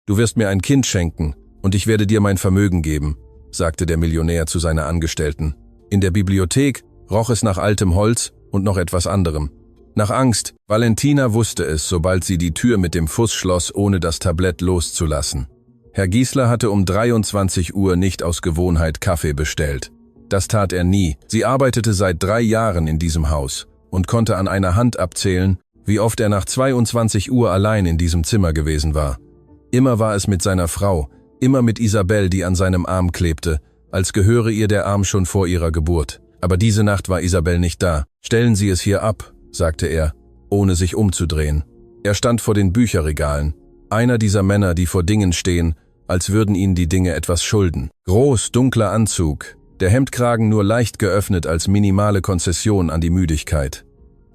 Du wirst mir ein Kind schenken und ich werde dir mein Vermögen geben, sagte der Millionär zu seiner Angestellten. In der Bibliothek roch es nach altem Holz und noch etwas anderem. Nach Angst. Valentina wusste es, sobald sie die Tür mit dem Fuß schloss, ohne das Tablett loszulassen. Herr Giesler hatte um 23 Uhr nicht aus Gewohnheit Kaffee bestellt. Das tat er nie. Sie arbeitete seit 3 Jahren in diesem Haus und konnte an einer Hand abzählen, wie oft er nach 22 Uhr allein in diesem Zimmer gewesen war. Immer war es mit seiner Frau, immer mit Isabel, die an seinem Arm klebte, als gehöre ihr der Arm schon vor ihrer Geburt. Aber diese Nacht war Isabel nicht da. »Stellen Sie es hier ab«, sagte er, ohne sich umzudrehen. Er stand vor den Bücherregalen. Einer dieser Männer, die vor Dingen stehen, als würden ihnen die Dinge etwas schulden. Groß, dunkler Anzug, der Hemdkragen nur leicht geöffnet als minimale Konzession an die Müdigkeit.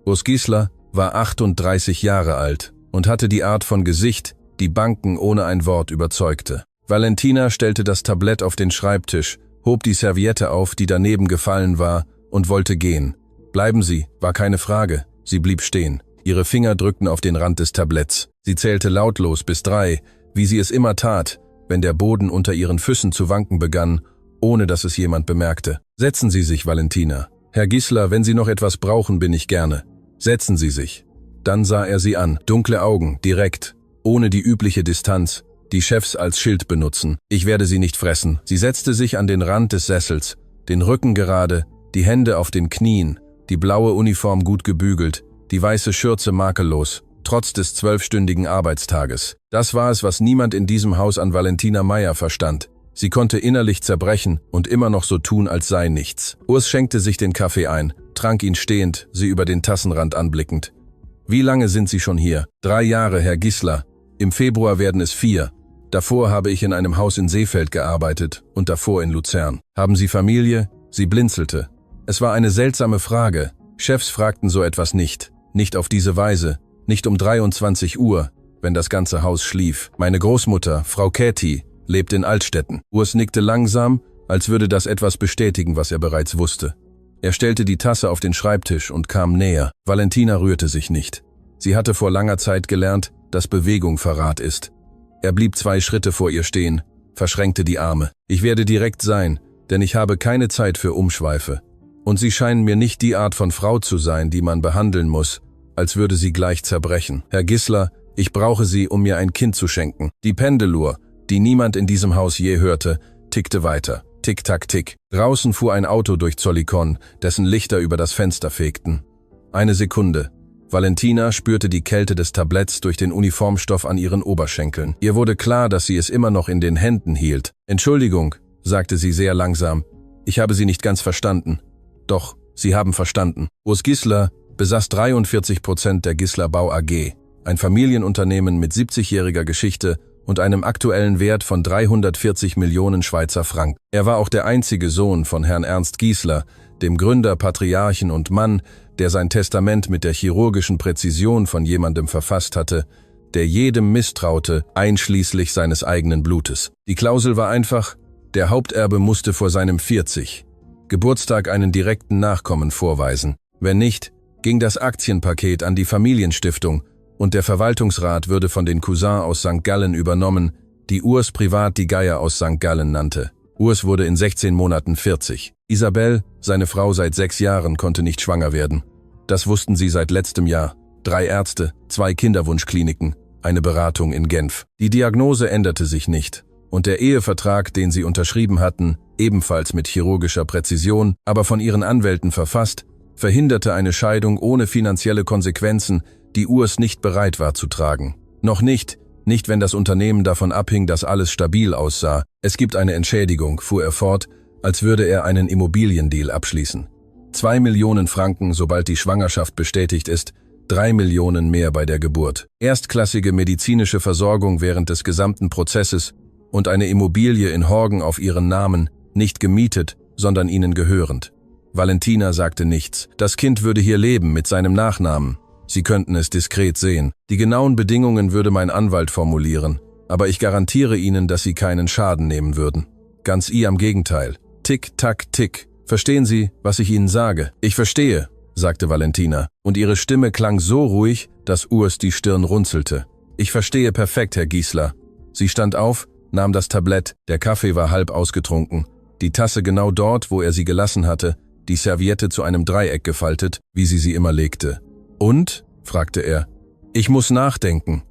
Urs Giesler war 38 Jahre alt und hatte die Art von Gesicht, die Banken ohne ein Wort überzeugte. Valentina stellte das Tablett auf den Schreibtisch, hob die Serviette auf, die daneben gefallen war, und wollte gehen. »Bleiben Sie«, war keine Frage. Sie blieb stehen. Ihre Finger drückten auf den Rand des Tabletts. Sie zählte lautlos bis 3, wie sie es immer tat, wenn der Boden unter ihren Füßen zu wanken begann, ohne dass es jemand bemerkte. »Setzen Sie sich, Valentina. Herr Giesler, wenn Sie noch etwas brauchen, bin ich gerne. Setzen Sie sich.« Dann sah er sie an, dunkle Augen, direkt, ohne die übliche Distanz, die Chefs als Schild benutzen. »Ich werde Sie nicht fressen.« Sie setzte sich an den Rand des Sessels, den Rücken gerade, die Hände auf den Knien, die blaue Uniform gut gebügelt, die weiße Schürze makellos, trotz des 12-stündigen Arbeitstages. Das war es, was niemand in diesem Haus an Valentina Meyer verstand. Sie konnte innerlich zerbrechen und immer noch so tun, als sei nichts. Urs schenkte sich den Kaffee ein, trank ihn stehend, sie über den Tassenrand anblickend. »Wie lange sind Sie schon hier?« 3 Jahre, Herr Giesler. Im Februar werden es 4. Davor habe ich in einem Haus in Seefeld gearbeitet und davor in Luzern. »Haben Sie Familie?« Sie blinzelte. Es war eine seltsame Frage. Chefs fragten so etwas nicht. Nicht auf diese Weise. Nicht um 23 Uhr, wenn das ganze Haus schlief. »Meine Großmutter, Frau Käthi, lebt in Altstetten.« Urs nickte langsam, als würde das etwas bestätigen, was er bereits wusste. Er stellte die Tasse auf den Schreibtisch und kam näher. Valentina rührte sich nicht. Sie hatte vor langer Zeit gelernt, dass Bewegung Verrat ist. Er blieb 2 Schritte vor ihr stehen, verschränkte die Arme. »Ich werde direkt sein, denn ich habe keine Zeit für Umschweife. Und Sie scheinen mir nicht die Art von Frau zu sein, die man behandeln muss, als würde sie gleich zerbrechen. Herr Giesler, ich brauche Sie, um mir ein Kind zu schenken.« Die Pendeluhr, die niemand in diesem Haus je hörte, tickte weiter. Tick, tack, tick. Draußen fuhr ein Auto durch Zollikon, dessen Lichter über das Fenster fegten. Eine Sekunde. Valentina spürte die Kälte des Tabletts durch den Uniformstoff an ihren Oberschenkeln. Ihr wurde klar, dass sie es immer noch in den Händen hielt. »Entschuldigung«, sagte sie sehr langsam. »Ich habe Sie nicht ganz verstanden.« »Doch, Sie haben verstanden. Urs Giesler besaß 43% der Giesler Bau AG, ein Familienunternehmen mit 70-jähriger Geschichte und einem aktuellen Wert von 340 Millionen Schweizer Franken. Er war auch der einzige Sohn von Herrn Ernst Giesler, dem Gründer, Patriarchen und Mann, der sein Testament mit der chirurgischen Präzision von jemandem verfasst hatte, der jedem misstraute, einschließlich seines eigenen Blutes. Die Klausel war einfach: Der Haupterbe musste vor seinem 40. Geburtstag einen direkten Nachkommen vorweisen. Wenn nicht, ging das Aktienpaket an die Familienstiftung und der Verwaltungsrat würde von den Cousins aus St. Gallen übernommen, die Urs privat die Geier aus St. Gallen nannte. Urs wurde in 16 Monaten 40. Isabel, seine Frau seit 6 Jahren, konnte nicht schwanger werden. Das wussten sie seit letztem Jahr. 3 Ärzte, 2 Kinderwunschkliniken, eine Beratung in Genf. Die Diagnose änderte sich nicht. Und der Ehevertrag, den sie unterschrieben hatten, ebenfalls mit chirurgischer Präzision, aber von ihren Anwälten verfasst, verhinderte eine Scheidung ohne finanzielle Konsequenzen, die Urs nicht bereit war zu tragen. Noch nicht, wenn das Unternehmen davon abhing, dass alles stabil aussah. Es gibt eine Entschädigung, fuhr er fort, als würde er einen Immobiliendeal abschließen. 2 Millionen Franken, sobald die Schwangerschaft bestätigt ist, 3 Millionen mehr bei der Geburt. Erstklassige medizinische Versorgung während des gesamten Prozesses und eine Immobilie in Horgen auf ihren Namen, nicht gemietet, sondern ihnen gehörend. Valentina sagte nichts. Das Kind würde hier leben mit seinem Nachnamen. Sie könnten es diskret sehen. Die genauen Bedingungen würde mein Anwalt formulieren, aber ich garantiere Ihnen, dass Sie keinen Schaden nehmen würden. Ganz im Gegenteil. Tick, tack, tick. Verstehen Sie, was ich Ihnen sage? Ich verstehe, sagte Valentina, und ihre Stimme klang so ruhig, dass Urs die Stirn runzelte. Ich verstehe perfekt, Herr Giesler. Sie stand auf, nahm das Tablett, der Kaffee war halb ausgetrunken, die Tasse genau dort, wo er sie gelassen hatte, die Serviette zu einem Dreieck gefaltet, wie sie immer legte. »Und?« fragte er. »Ich muss nachdenken.«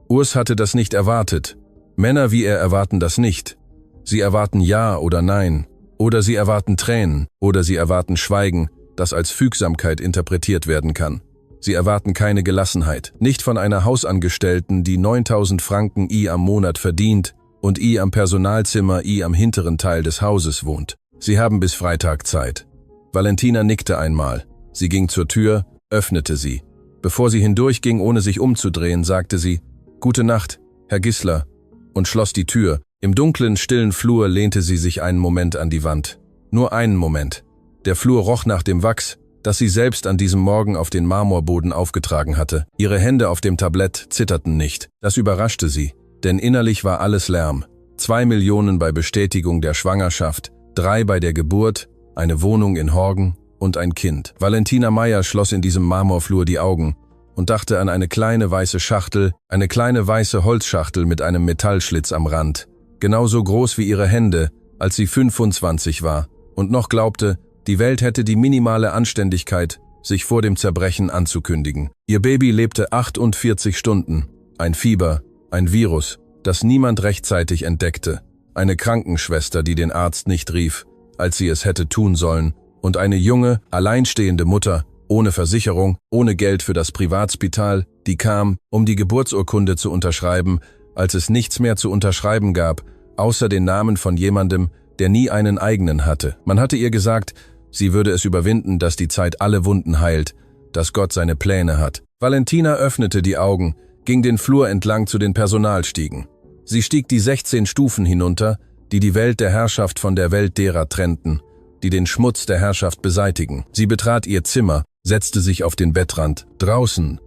Urs hatte das nicht erwartet. Männer wie er erwarten das nicht. Sie erwarten Ja oder Nein. Oder sie erwarten Tränen. Oder sie erwarten Schweigen, das als Fügsamkeit interpretiert werden kann. Sie erwarten keine Gelassenheit. Nicht von einer Hausangestellten, die 9.000 Franken am Monat verdient und am Personalzimmer am hinteren Teil des Hauses wohnt. Sie haben bis Freitag Zeit. Valentina nickte einmal. Sie ging zur Tür, öffnete sie. Bevor sie hindurchging, ohne sich umzudrehen, sagte sie, »Gute Nacht, Herr Gissler«, und schloss die Tür. Im dunklen, stillen Flur lehnte sie sich einen Moment an die Wand. Nur einen Moment. Der Flur roch nach dem Wachs, das sie selbst an diesem Morgen auf den Marmorboden aufgetragen hatte. Ihre Hände auf dem Tablett zitterten nicht. Das überraschte sie, denn innerlich war alles Lärm. 2 Millionen bei Bestätigung der Schwangerschaft, 3 bei der Geburt, eine Wohnung in Horgen und ein Kind. Valentina Meyer schloss in diesem Marmorflur die Augen und dachte an eine kleine weiße Schachtel, eine kleine weiße Holzschachtel mit einem Metallschlitz am Rand, genauso groß wie ihre Hände, als sie 25 war und noch glaubte, die Welt hätte die minimale Anständigkeit, sich vor dem Zerbrechen anzukündigen. Ihr Baby lebte 48 Stunden, ein Fieber, ein Virus, das niemand rechtzeitig entdeckte, eine Krankenschwester, die den Arzt nicht rief, als sie es hätte tun sollen, und eine junge, alleinstehende Mutter, ohne Versicherung, ohne Geld für das Privatspital, die kam, um die Geburtsurkunde zu unterschreiben, als es nichts mehr zu unterschreiben gab, außer den Namen von jemandem, der nie einen eigenen hatte. Man hatte ihr gesagt, sie würde es überwinden, dass die Zeit alle Wunden heilt, dass Gott seine Pläne hat. Valentina öffnete die Augen, ging den Flur entlang zu den Personalstiegen. Sie stieg die 16 Stufen hinunter, die die Welt der Herrschaft von der Welt derer trennten, die den Schmutz der Herrschaft beseitigen. Sie betrat ihr Zimmer, setzte sich auf den Bettrand. Draußen,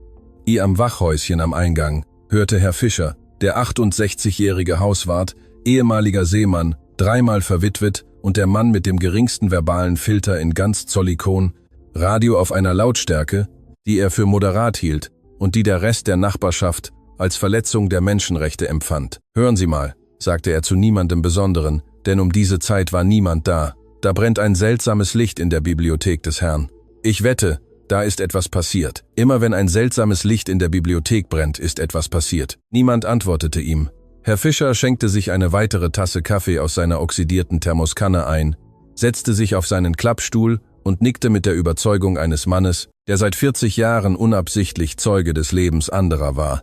am Wachhäuschen am Eingang, hörte Herr Fischer, der 68-jährige Hauswart, ehemaliger Seemann, 3-mal verwitwet und der Mann mit dem geringsten verbalen Filter in ganz Zollikon, Radio auf einer Lautstärke, die er für moderat hielt und die der Rest der Nachbarschaft als Verletzung der Menschenrechte empfand. »Hören Sie mal«, sagte er zu niemandem Besonderen, denn um diese Zeit war niemand da. »Da brennt ein seltsames Licht in der Bibliothek des Herrn. Ich wette, da ist etwas passiert. Immer wenn ein seltsames Licht in der Bibliothek brennt, ist etwas passiert.« Niemand antwortete ihm. Herr Fischer schenkte sich eine weitere Tasse Kaffee aus seiner oxidierten Thermoskanne ein, setzte sich auf seinen Klappstuhl und nickte mit der Überzeugung eines Mannes, der seit 40 Jahren unabsichtlich Zeuge des Lebens anderer war.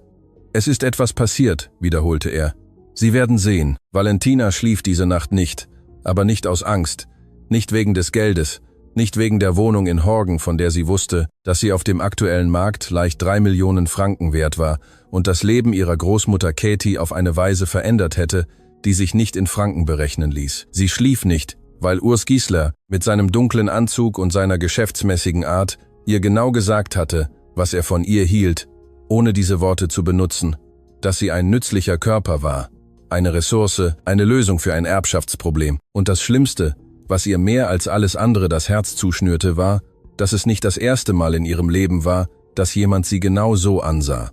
»Es ist etwas passiert«, wiederholte er. »Sie werden sehen.« Valentina schlief diese Nacht nicht, aber nicht aus Angst, nicht wegen des Geldes, nicht wegen der Wohnung in Horgen, von der sie wusste, dass sie auf dem aktuellen Markt leicht 3 Millionen Franken wert war und das Leben ihrer Großmutter Katie auf eine Weise verändert hätte, die sich nicht in Franken berechnen ließ. Sie schlief nicht, weil Urs Gissler mit seinem dunklen Anzug und seiner geschäftsmäßigen Art ihr genau gesagt hatte, was er von ihr hielt, ohne diese Worte zu benutzen, dass sie ein nützlicher Körper war, eine Ressource, eine Lösung für ein Erbschaftsproblem. Und das Schlimmste, was ihr mehr als alles andere das Herz zuschnürte, war, dass es nicht das erste Mal in ihrem Leben war, dass jemand sie genau so ansah.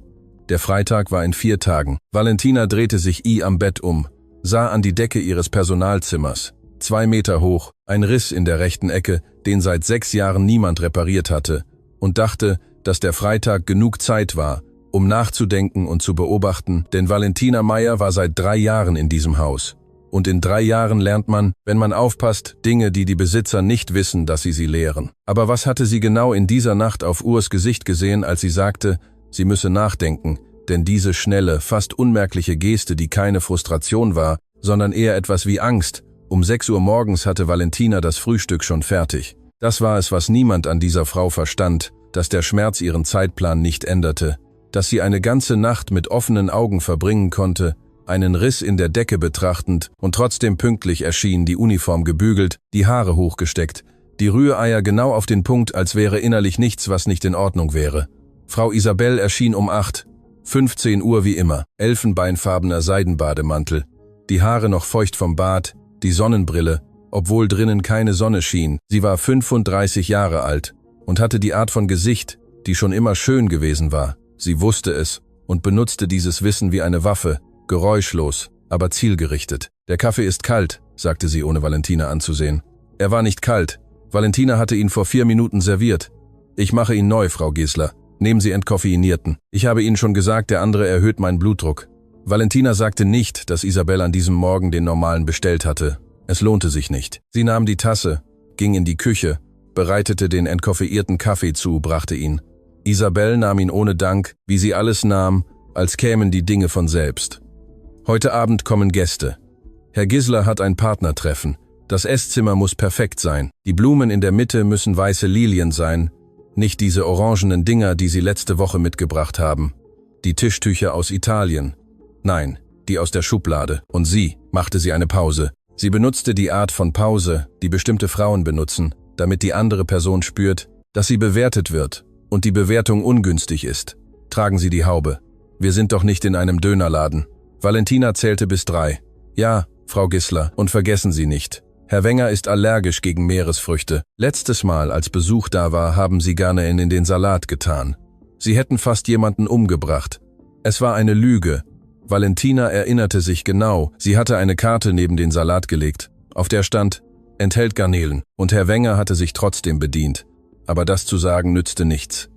Der Freitag war in 4 Tagen. Valentina drehte sich am Bett um, sah an die Decke ihres Personalzimmers. 2 Meter hoch, ein Riss in der rechten Ecke, den seit 6 Jahren niemand repariert hatte, und dachte, dass der Freitag genug Zeit war, um nachzudenken und zu beobachten, denn Valentina Meyer war seit 3 Jahren in diesem Haus. Und in 3 Jahren lernt man, wenn man aufpasst, Dinge, die die Besitzer nicht wissen, dass sie lehren. Aber was hatte sie genau in dieser Nacht auf Urs Gesicht gesehen, als sie sagte, sie müsse nachdenken, denn diese schnelle, fast unmerkliche Geste, die keine Frustration war, sondern eher etwas wie Angst. Um 6 Uhr morgens hatte Valentina das Frühstück schon fertig. Das war es, was niemand an dieser Frau verstand, dass der Schmerz ihren Zeitplan nicht änderte, dass sie eine ganze Nacht mit offenen Augen verbringen konnte, einen Riss in der Decke betrachtend und trotzdem pünktlich erschien, die Uniform gebügelt, die Haare hochgesteckt, die Rühreier genau auf den Punkt, als wäre innerlich nichts, was nicht in Ordnung wäre. Frau Isabel erschien um 8, 15 Uhr wie immer, elfenbeinfarbener Seidenbademantel, die Haare noch feucht vom Bad, die Sonnenbrille, obwohl drinnen keine Sonne schien. Sie war 35 Jahre alt und hatte die Art von Gesicht, die schon immer schön gewesen war. Sie wusste es und benutzte dieses Wissen wie eine Waffe, geräuschlos, aber zielgerichtet. »Der Kaffee ist kalt«, sagte sie, ohne Valentina anzusehen. »Er war nicht kalt. Valentina hatte ihn vor 4 Minuten serviert. Ich mache ihn neu, Frau Gisler. Nehmen Sie entkoffeinierten. Ich habe Ihnen schon gesagt, der andere erhöht meinen Blutdruck.« Valentina sagte nicht, dass Isabel an diesem Morgen den normalen bestellt hatte. Es lohnte sich nicht. Sie nahm die Tasse, ging in die Küche, bereitete den entkoffeierten Kaffee zu, brachte ihn. Isabel nahm ihn ohne Dank, wie sie alles nahm, als kämen die Dinge von selbst. »Heute Abend kommen Gäste. Herr Gisler hat ein Partnertreffen. Das Esszimmer muss perfekt sein. Die Blumen in der Mitte müssen weiße Lilien sein, nicht diese orangenen Dinger, die Sie letzte Woche mitgebracht haben. Die Tischtücher aus Italien. Nein, die aus der Schublade. Und sie«, machte sie eine Pause. Sie benutzte die Art von Pause, die bestimmte Frauen benutzen, damit die andere Person spürt, dass sie bewertet wird und die Bewertung ungünstig ist. »Tragen Sie die Haube. Wir sind doch nicht in einem Dönerladen.« Valentina zählte bis 3. »Ja, Frau Gisler, und vergessen Sie nicht, Herr Wenger ist allergisch gegen Meeresfrüchte. Letztes Mal, als Besuch da war, haben Sie gerne in den Salat getan. Sie hätten fast jemanden umgebracht. Es war eine Lüge.« Valentina erinnerte sich genau, sie hatte eine Karte neben den Salat gelegt, auf der stand, enthält Garnelen, und Herr Wenger hatte sich trotzdem bedient. Aber das zu sagen nützte nichts.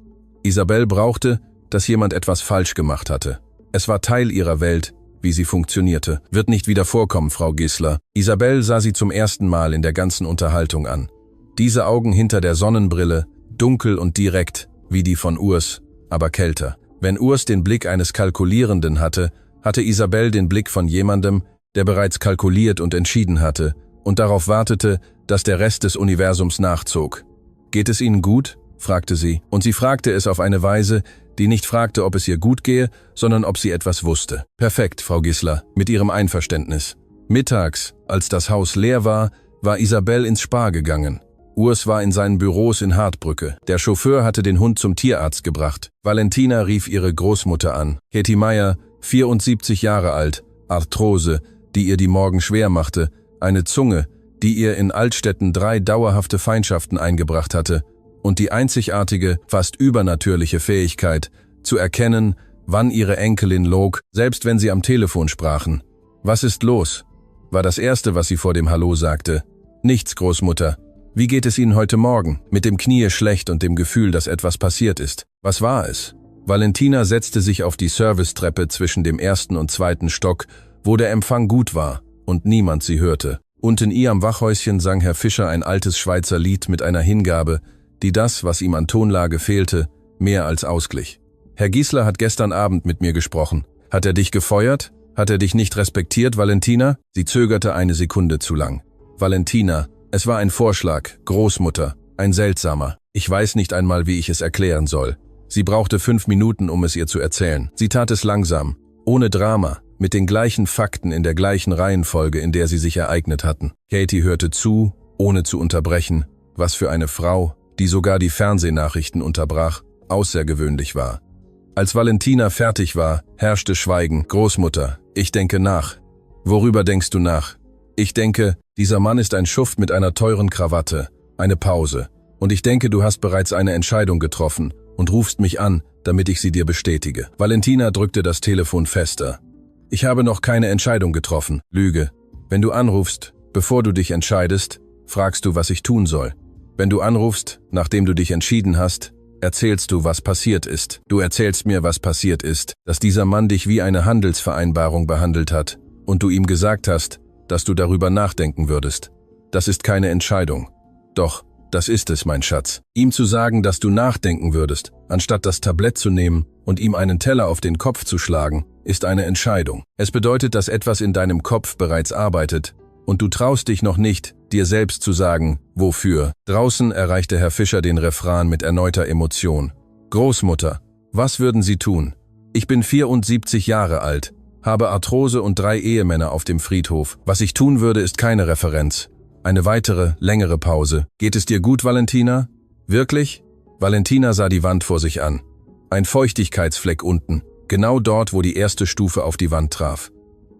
Isabel brauchte, dass jemand etwas falsch gemacht hatte. Es war Teil ihrer Welt, wie sie funktionierte. »Wird nicht wieder vorkommen, Frau Gisler.« Isabel sah sie zum ersten Mal in der ganzen Unterhaltung an. Diese Augen hinter der Sonnenbrille, dunkel und direkt, wie die von Urs, aber kälter. Wenn Urs den Blick eines Kalkulierenden hatte, hatte Isabel den Blick von jemandem, der bereits kalkuliert und entschieden hatte und darauf wartete, dass der Rest des Universums nachzog. »Geht es Ihnen gut?« fragte sie, und sie fragte es auf eine Weise, die nicht fragte, ob es ihr gut gehe, sondern ob sie etwas wusste. »Perfekt, Frau Gisler, mit Ihrem Einverständnis.« Mittags, als das Haus leer war, war Isabel ins Spar gegangen. Urs war in seinen Büros in Hartbrücke. Der Chauffeur hatte den Hund zum Tierarzt gebracht. Valentina rief ihre Großmutter an. Katie Meyer, 74 Jahre alt, Arthrose, die ihr die Morgen schwer machte, eine Zunge, die ihr in Altstetten 3 dauerhafte Feindschaften eingebracht hatte, und die einzigartige, fast übernatürliche Fähigkeit, zu erkennen, wann ihre Enkelin log, selbst wenn sie am Telefon sprachen. »Was ist los?« war das Erste, was sie vor dem Hallo sagte. »Nichts, Großmutter. Wie geht es Ihnen heute Morgen?« Mit dem Knie schlecht und dem Gefühl, dass etwas passiert ist. Was war es? Valentina setzte sich auf die Servicetreppe zwischen dem 1. und 2. Stock, wo der Empfang gut war und niemand sie hörte. Unten ihr am Wachhäuschen sang Herr Fischer ein altes Schweizer Lied mit einer Hingabe, die das, was ihm an Tonlage fehlte, mehr als ausglich. »Herr Gisler hat gestern Abend mit mir gesprochen. Hat er dich gefeuert? Hat er dich nicht respektiert, Valentina?« Sie zögerte eine Sekunde zu lang. »Valentina, es war ein Vorschlag, Großmutter, ein seltsamer. Ich weiß nicht einmal, wie ich es erklären soll.« Sie brauchte 5 Minuten, um es ihr zu erzählen. Sie tat es langsam, ohne Drama, mit den gleichen Fakten in der gleichen Reihenfolge, in der sie sich ereignet hatten. Katie hörte zu, ohne zu unterbrechen. Was für eine Frau, die sogar die Fernsehnachrichten unterbrach, außergewöhnlich war. Als Valentina fertig war, herrschte Schweigen. »Großmutter, ich denke nach.« »Worüber denkst du nach?« »Ich denke, dieser Mann ist ein Schuft mit einer teuren Krawatte.« Eine Pause. »Und ich denke, du hast bereits eine Entscheidung getroffen und rufst mich an, damit ich sie dir bestätige.« Valentina drückte das Telefon fester. »Ich habe noch keine Entscheidung getroffen.« »Lüge. Wenn du anrufst, bevor du dich entscheidest, fragst du, was ich tun soll. Wenn du anrufst, nachdem du dich entschieden hast, erzählst du, was passiert ist. Du erzählst mir, was passiert ist, dass dieser Mann dich wie eine Handelsvereinbarung behandelt hat und du ihm gesagt hast, dass du darüber nachdenken würdest. Das ist keine Entscheidung. Doch, das ist es, mein Schatz. Ihm zu sagen, dass du nachdenken würdest, anstatt das Tablett zu nehmen und ihm einen Teller auf den Kopf zu schlagen, ist eine Entscheidung. Es bedeutet, dass etwas in deinem Kopf bereits arbeitet und du traust dich noch nicht, dir selbst zu sagen, wofür. Draußen erreichte Herr Fischer den Refrain mit erneuter Emotion. »Großmutter, was würden Sie tun? Ich bin 74 Jahre alt, habe Arthrose und 3 Ehemänner auf dem Friedhof. Was ich tun würde, ist keine Referenz.« Eine weitere, längere Pause. »Geht es dir gut, Valentina? Wirklich?« Valentina sah die Wand vor sich an. Ein Feuchtigkeitsfleck unten, genau dort, wo die erste Stufe auf die Wand traf.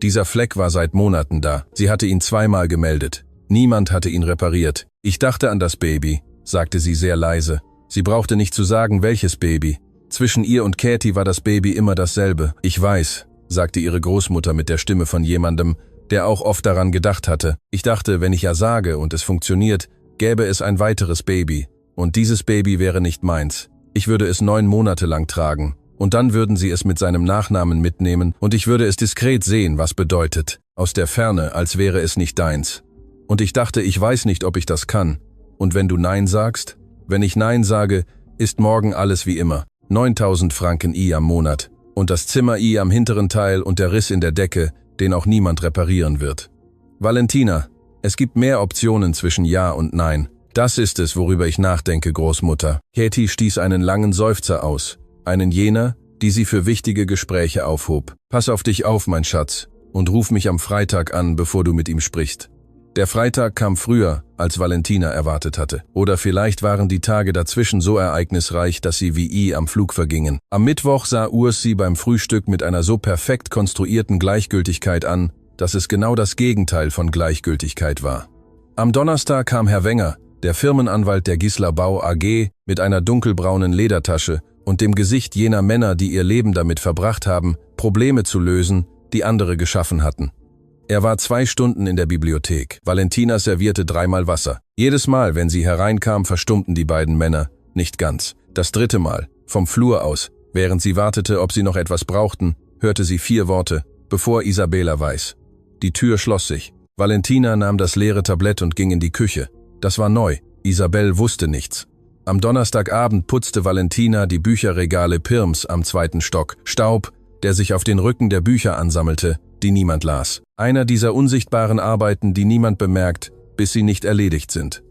Dieser Fleck war seit Monaten da. Sie hatte ihn 2-mal gemeldet. Niemand hatte ihn repariert. »Ich dachte an das Baby«, sagte sie sehr leise. Sie brauchte nicht zu sagen, welches Baby. Zwischen ihr und Katie war das Baby immer dasselbe. »Ich weiß. sagte ihre Großmutter mit der Stimme von jemandem, der auch oft daran gedacht hatte. Ich dachte, wenn ich ja sage und es funktioniert, gäbe es ein weiteres Baby. Und dieses Baby wäre nicht meins. Ich würde es 9 Monate lang tragen. Und dann würden sie es mit seinem Nachnamen mitnehmen und ich würde es diskret sehen, was bedeutet. Aus der Ferne, als wäre es nicht deins. Und ich dachte, ich weiß nicht, ob ich das kann. Und wenn du Nein sagst? Wenn ich Nein sage, ist morgen alles wie immer. 9.000 Franken am Monat. Und das Zimmer am hinteren Teil und der Riss in der Decke, den auch niemand reparieren wird. Valentina, es gibt mehr Optionen zwischen Ja und Nein. Das ist es, worüber ich nachdenke, Großmutter. Katie stieß einen langen Seufzer aus. Einen jener, die sie für wichtige Gespräche aufhob. Pass auf dich auf, mein Schatz, und ruf mich am Freitag an, bevor du mit ihm sprichst. Der Freitag kam früher, als Valentina erwartet hatte. Oder vielleicht waren die Tage dazwischen so ereignisreich, dass sie wie am Flug vergingen. Am Mittwoch sah Urs sie beim Frühstück mit einer so perfekt konstruierten Gleichgültigkeit an, dass es genau das Gegenteil von Gleichgültigkeit war. Am Donnerstag kam Herr Wenger, der Firmenanwalt der Gisler Bau AG, mit einer dunkelbraunen Ledertasche und dem Gesicht jener Männer, die ihr Leben damit verbracht haben, Probleme zu lösen, die andere geschaffen hatten. Er war 2 Stunden in der Bibliothek. Valentina servierte 3-mal Wasser. Jedes Mal, wenn sie hereinkam, verstummten die beiden Männer. Nicht ganz. Das 3. Mal, vom Flur aus, während sie wartete, ob sie noch etwas brauchten, hörte sie 4 Worte, bevor Isabela weiß. Die Tür schloss sich. Valentina nahm das leere Tablett und ging in die Küche. Das war neu. Isabel wusste nichts. Am Donnerstagabend putzte Valentina die Bücherregale Pirms am 2. Stock. Staub, der sich auf den Rücken der Bücher ansammelte, die niemand las. Einer dieser unsichtbaren Arbeiten, die niemand bemerkt, bis sie nicht erledigt sind.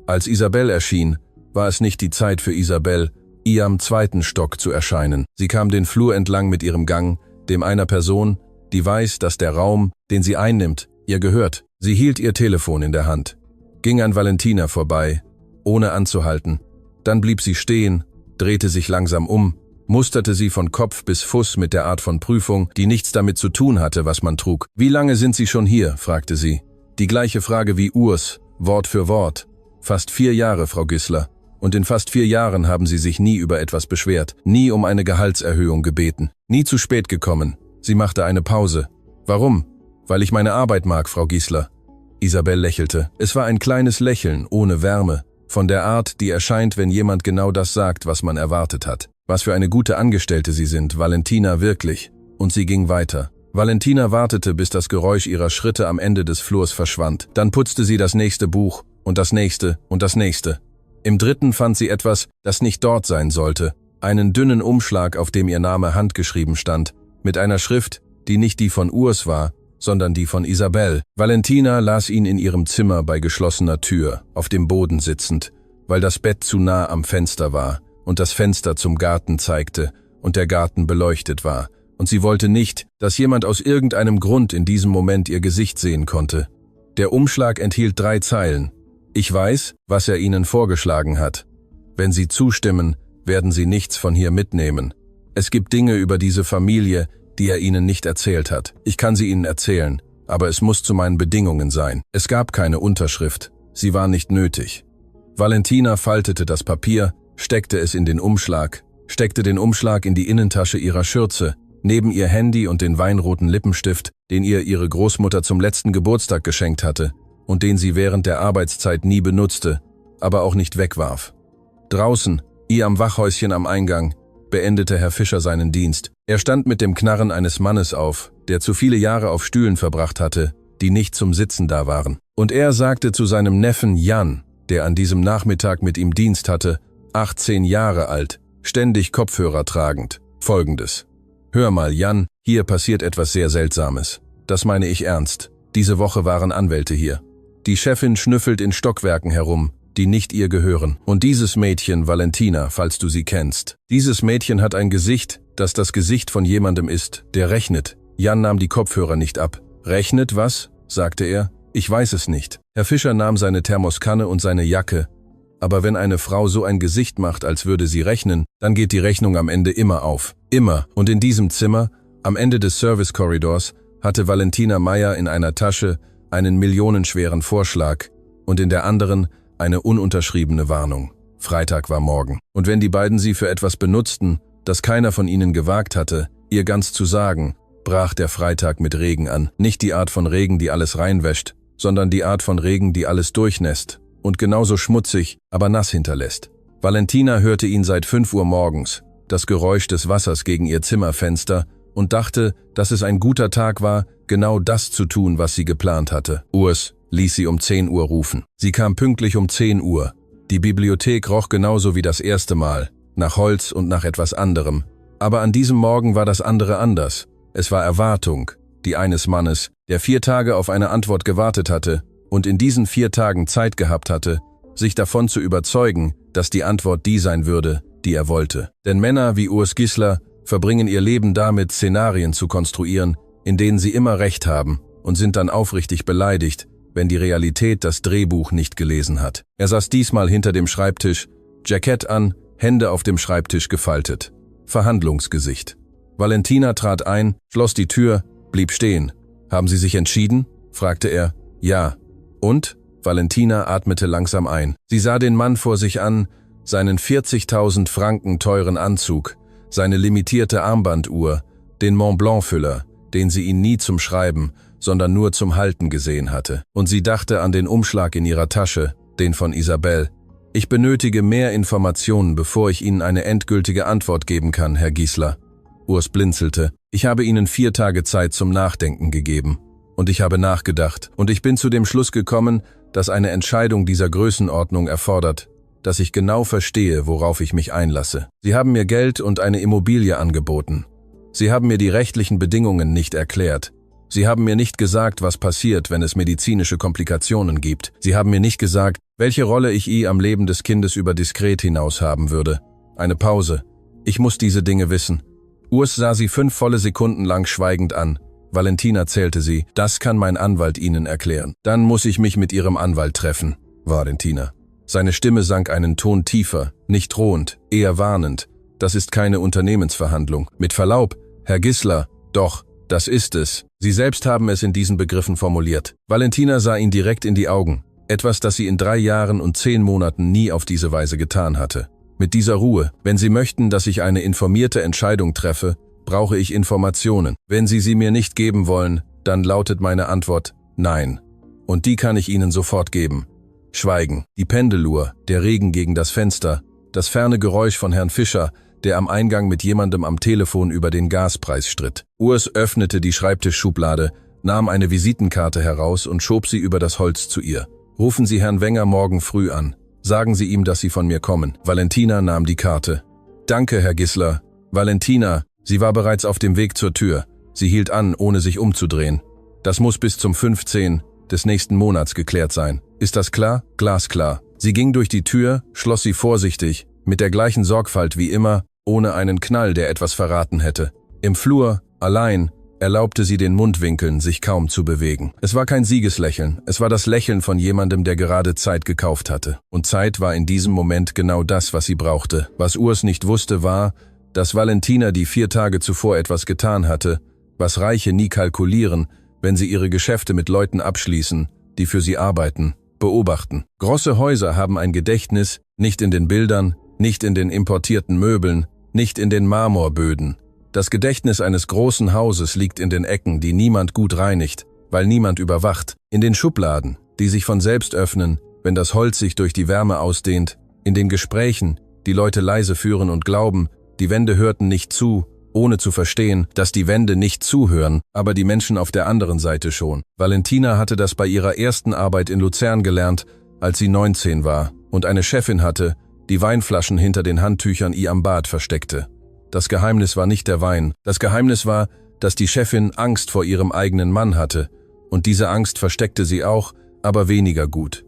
Als Isabel erschien, war es nicht die Zeit für Isabel, ihr am 2. Stock zu erscheinen. Sie kam den Flur entlang mit ihrem Gang, dem einer Person, die weiß, dass der Raum, den sie einnimmt, ihr gehört. Sie hielt ihr Telefon in der Hand, ging an Valentina vorbei, ohne anzuhalten. Dann blieb sie stehen, drehte sich langsam um, musterte sie von Kopf bis Fuß mit der Art von Prüfung, die nichts damit zu tun hatte, was man trug. »Wie lange sind Sie schon hier?« fragte sie. Die gleiche Frage wie Urs, Wort für Wort. »Fast 4 Jahre, Frau Gisler. Und in fast 4 Jahren haben Sie sich nie über etwas beschwert, nie um eine Gehaltserhöhung gebeten, nie zu spät gekommen.« Sie machte eine Pause. »Warum?« »Weil ich meine Arbeit mag, Frau Gisler.« Isabel lächelte. Es war ein kleines Lächeln, ohne Wärme, von der Art, die erscheint, wenn jemand genau das sagt, was man erwartet hat. Was für eine gute Angestellte Sie sind, Valentina, wirklich. Und sie ging weiter. Valentina wartete, bis das Geräusch ihrer Schritte am Ende des Flurs verschwand. Dann putzte sie das nächste Buch und das nächste und das nächste. Im 3. fand sie etwas, das nicht dort sein sollte. Einen dünnen Umschlag, auf dem ihr Name handgeschrieben stand, mit einer Schrift, die nicht die von Urs war, sondern die von Isabel. Valentina las ihn in ihrem Zimmer bei geschlossener Tür, auf dem Boden sitzend, weil das Bett zu nah am Fenster war und das Fenster zum Garten zeigte und der Garten beleuchtet war, und sie wollte nicht, dass jemand aus irgendeinem Grund in diesem Moment ihr Gesicht sehen konnte. Der Umschlag enthielt 3 Zeilen. »Ich weiß, was er Ihnen vorgeschlagen hat. Wenn Sie zustimmen, werden Sie nichts von hier mitnehmen. Es gibt Dinge über diese Familie, die er Ihnen nicht erzählt hat. Ich kann sie Ihnen erzählen, aber es muss zu meinen Bedingungen sein.« Es gab keine Unterschrift. Sie war nicht nötig. Valentina faltete das Papier, steckte es in den Umschlag, steckte den Umschlag in die Innentasche ihrer Schürze, neben ihr Handy und den weinroten Lippenstift, den ihr ihre Großmutter zum letzten Geburtstag geschenkt hatte und den sie während der Arbeitszeit nie benutzte, aber auch nicht wegwarf. Draußen, am Wachhäuschen am Eingang, beendete Herr Fischer seinen Dienst. Er stand mit dem Knarren eines Mannes auf, der zu viele Jahre auf Stühlen verbracht hatte, die nicht zum Sitzen da waren. Und er sagte zu seinem Neffen Jan, der an diesem Nachmittag mit ihm Dienst hatte, 18 Jahre alt, ständig Kopfhörer tragend, Folgendes: »Hör mal, Jan, hier passiert etwas sehr Seltsames. Das meine ich ernst. Diese Woche waren Anwälte hier. Die Chefin schnüffelt in Stockwerken herum, die nicht ihr gehören. Und dieses Mädchen, Valentina, falls du sie kennst. Dieses Mädchen hat ein Gesicht, das das Gesicht von jemandem ist, der rechnet.« Jan nahm die Kopfhörer nicht ab. »Rechnet was?« sagte er. »Ich weiß es nicht.« Herr Fischer nahm seine Thermoskanne und seine Jacke. Aber wenn eine Frau so ein Gesicht macht, als würde sie rechnen, dann geht die Rechnung am Ende immer auf. Immer. Und in diesem Zimmer, am Ende des Service-Korridors, hatte Valentina Meyer in einer Tasche einen millionenschweren Vorschlag und in der anderen eine ununterschriebene Warnung. Freitag war morgen. Und wenn die beiden sie für etwas benutzten, das keiner von ihnen gewagt hatte, ihr ganz zu sagen, brach der Freitag mit Regen an. Nicht die Art von Regen, die alles reinwäscht, sondern die Art von Regen, die alles durchnässt und genauso schmutzig, aber nass hinterlässt. Valentina hörte ihn seit 5 Uhr morgens, das Geräusch des Wassers gegen ihr Zimmerfenster, und dachte, dass es ein guter Tag war, genau das zu tun, was sie geplant hatte. Urs ließ sie um 10 Uhr rufen. Sie kam pünktlich um 10 Uhr. Die Bibliothek roch genauso wie das erste Mal, nach Holz und nach etwas anderem. Aber an diesem Morgen war das andere anders. Es war Erwartung, die eines Mannes, der 4 Tage auf eine Antwort gewartet hatte und in diesen 4 Tagen Zeit gehabt hatte, sich davon zu überzeugen, dass die Antwort die sein würde, die er wollte. Denn Männer wie Urs Gisler verbringen ihr Leben damit, Szenarien zu konstruieren, in denen sie immer Recht haben, und sind dann aufrichtig beleidigt, wenn die Realität das Drehbuch nicht gelesen hat. Er saß diesmal hinter dem Schreibtisch, Jackett an, Hände auf dem Schreibtisch gefaltet. Verhandlungsgesicht. Valentina trat ein, schloss die Tür, blieb stehen. »Haben Sie sich entschieden?« fragte er. »Ja.« »Und?« Valentina atmete langsam ein. Sie sah den Mann vor sich an, seinen 40.000 Franken teuren Anzug, seine limitierte Armbanduhr, den Mont Blanc-Füller, den sie ihn nie zum Schreiben, sondern nur zum Halten gesehen hatte. Und sie dachte an den Umschlag in ihrer Tasche, den von Isabelle. »Ich benötige mehr Informationen, bevor ich Ihnen eine endgültige Antwort geben kann, Herr Gisler.« Urs blinzelte. »Ich habe Ihnen 4 Tage Zeit zum Nachdenken gegeben. Und ich habe nachgedacht. Und ich bin zu dem Schluss gekommen, dass eine Entscheidung dieser Größenordnung erfordert, dass ich genau verstehe, worauf ich mich einlasse. Sie haben mir Geld und eine Immobilie angeboten. Sie haben mir die rechtlichen Bedingungen nicht erklärt. Sie haben mir nicht gesagt, was passiert, wenn es medizinische Komplikationen gibt. Sie haben mir nicht gesagt, welche Rolle ich am Leben des Kindes über diskret hinaus haben würde. Eine Pause. Ich muss diese Dinge wissen.« Urs sah sie 5 volle Sekunden lang schweigend an. Valentina zählte sie. »Das kann mein Anwalt Ihnen erklären.« »Dann muss ich mich mit Ihrem Anwalt treffen.« Valentina. Seine Stimme sank einen Ton tiefer, nicht drohend, eher warnend. »Das ist keine Unternehmensverhandlung. Mit Verlaub, Herr Gisler, doch, das ist es. Sie selbst haben es in diesen Begriffen formuliert.« Valentina sah ihn direkt in die Augen. Etwas, das sie in 3 Jahren und 10 Monaten nie auf diese Weise getan hatte. Mit dieser Ruhe. »Wenn Sie möchten, dass ich eine informierte Entscheidung treffe, brauche ich Informationen. Wenn Sie sie mir nicht geben wollen, dann lautet meine Antwort Nein. Und die kann ich Ihnen sofort geben.« Schweigen, die Pendeluhr, der Regen gegen das Fenster, das ferne Geräusch von Herrn Fischer, der am Eingang mit jemandem am Telefon über den Gaspreis stritt. Urs öffnete die Schreibtischschublade, nahm eine Visitenkarte heraus und schob sie über das Holz zu ihr. »Rufen Sie Herrn Wenger morgen früh an. Sagen Sie ihm, dass Sie von mir kommen.« Valentina nahm die Karte. »Danke, Herr Gisler.« Valentina, sie war bereits auf dem Weg zur Tür. Sie hielt an, ohne sich umzudrehen. »Das muss bis zum 15. des nächsten Monats geklärt sein. Ist das klar?« »Glasklar.« Sie ging durch die Tür, schloss sie vorsichtig, mit der gleichen Sorgfalt wie immer, ohne einen Knall, der etwas verraten hätte. Im Flur, allein, erlaubte sie den Mundwinkeln, sich kaum zu bewegen. Es war kein Siegeslächeln, es war das Lächeln von jemandem, der gerade Zeit gekauft hatte. Und Zeit war in diesem Moment genau das, was sie brauchte. Was Urs nicht wusste, war, dass Valentina die 4 Tage zuvor etwas getan hatte, was Reiche nie kalkulieren, wenn sie ihre Geschäfte mit Leuten abschließen, die für sie arbeiten, beobachten. Große Häuser haben ein Gedächtnis, nicht in den Bildern, nicht in den importierten Möbeln, nicht in den Marmorböden. Das Gedächtnis eines großen Hauses liegt in den Ecken, die niemand gut reinigt, weil niemand überwacht, in den Schubladen, die sich von selbst öffnen, wenn das Holz sich durch die Wärme ausdehnt, in den Gesprächen, die Leute leise führen und glauben, die Wände hörten nicht zu, ohne zu verstehen, dass die Wände nicht zuhören, aber die Menschen auf der anderen Seite schon. Valentina hatte das bei ihrer ersten Arbeit in Luzern gelernt, als sie 19 war und eine Chefin hatte, die Weinflaschen hinter den Handtüchern am Bad versteckte. Das Geheimnis war nicht der Wein. Das Geheimnis war, dass die Chefin Angst vor ihrem eigenen Mann hatte. Und diese Angst versteckte sie auch, aber weniger gut.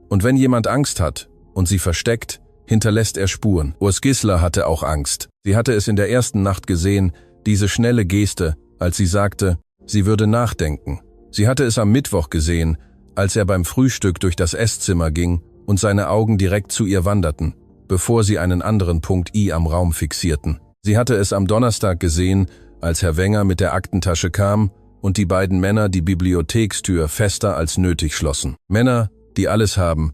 Und wenn jemand Angst hat und sie versteckt, hinterlässt er Spuren. Urs Gisler hatte auch Angst. Sie hatte es in der ersten Nacht gesehen, diese schnelle Geste, als sie sagte, sie würde nachdenken. Sie hatte es am Mittwoch gesehen, als er beim Frühstück durch das Esszimmer ging und seine Augen direkt zu ihr wanderten, bevor sie einen anderen Punkt am Raum fixierten. Sie hatte es am Donnerstag gesehen, als Herr Wenger mit der Aktentasche kam und die beiden Männer die Bibliothekstür fester als nötig schlossen. Männer, die alles haben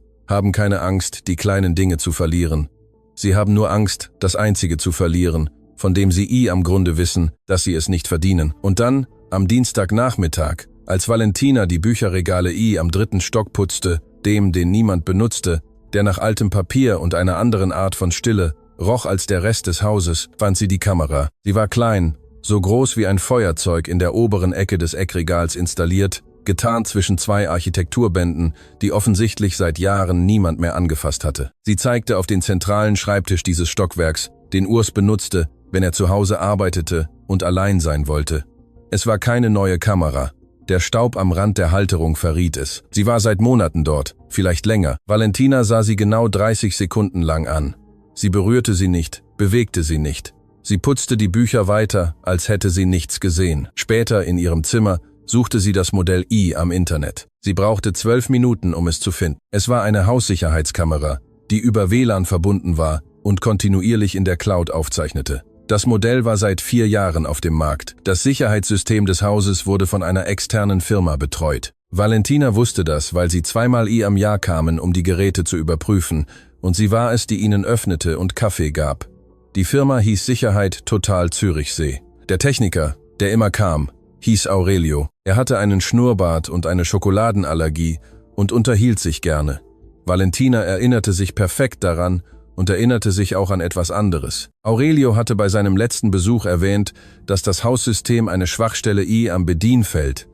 keine Angst, die kleinen Dinge zu verlieren. Sie haben nur Angst, das Einzige zu verlieren, von dem sie am Grunde wissen, dass sie es nicht verdienen. Und dann, am Dienstagnachmittag, als Valentina die Bücherregale am 3. Stock putzte, den niemand benutzte, der nach altem Papier und einer anderen Art von Stille roch als der Rest des Hauses, fand sie die Kamera. Sie war klein, so groß wie ein Feuerzeug in der oberen Ecke des Eckregals installiert, getarnt zwischen 2 Architekturbänden, die offensichtlich seit Jahren niemand mehr angefasst hatte. Sie zeigte auf den zentralen Schreibtisch dieses Stockwerks, den Urs benutzte, wenn er zu Hause arbeitete und allein sein wollte. Es war keine neue Kamera. Der Staub am Rand der Halterung verriet es. Sie war seit Monaten dort, vielleicht länger. Valentina sah sie genau 30 Sekunden lang an. Sie berührte sie nicht, bewegte sie nicht. Sie putzte die Bücher weiter, als hätte sie nichts gesehen. Später in ihrem Zimmer suchte sie das Modell am Internet. Sie brauchte 12 Minuten, um es zu finden. Es war eine Haussicherheitskamera, die über WLAN verbunden war und kontinuierlich in der Cloud aufzeichnete. Das Modell war seit 4 Jahren auf dem Markt. Das Sicherheitssystem des Hauses wurde von einer externen Firma betreut. Valentina wusste das, weil sie 2-mal am Jahr kamen, um die Geräte zu überprüfen, und sie war es, die ihnen öffnete und Kaffee gab. Die Firma hieß Sicherheit Total Zürichsee. Der Techniker, der immer kam, hieß Aurelio. Er hatte einen Schnurrbart und eine Schokoladenallergie und unterhielt sich gerne. Valentina erinnerte sich perfekt daran und erinnerte sich auch an etwas anderes. Aurelio hatte bei seinem letzten Besuch erwähnt, dass das Haussystem eine Schwachstelle am Bedienfeld,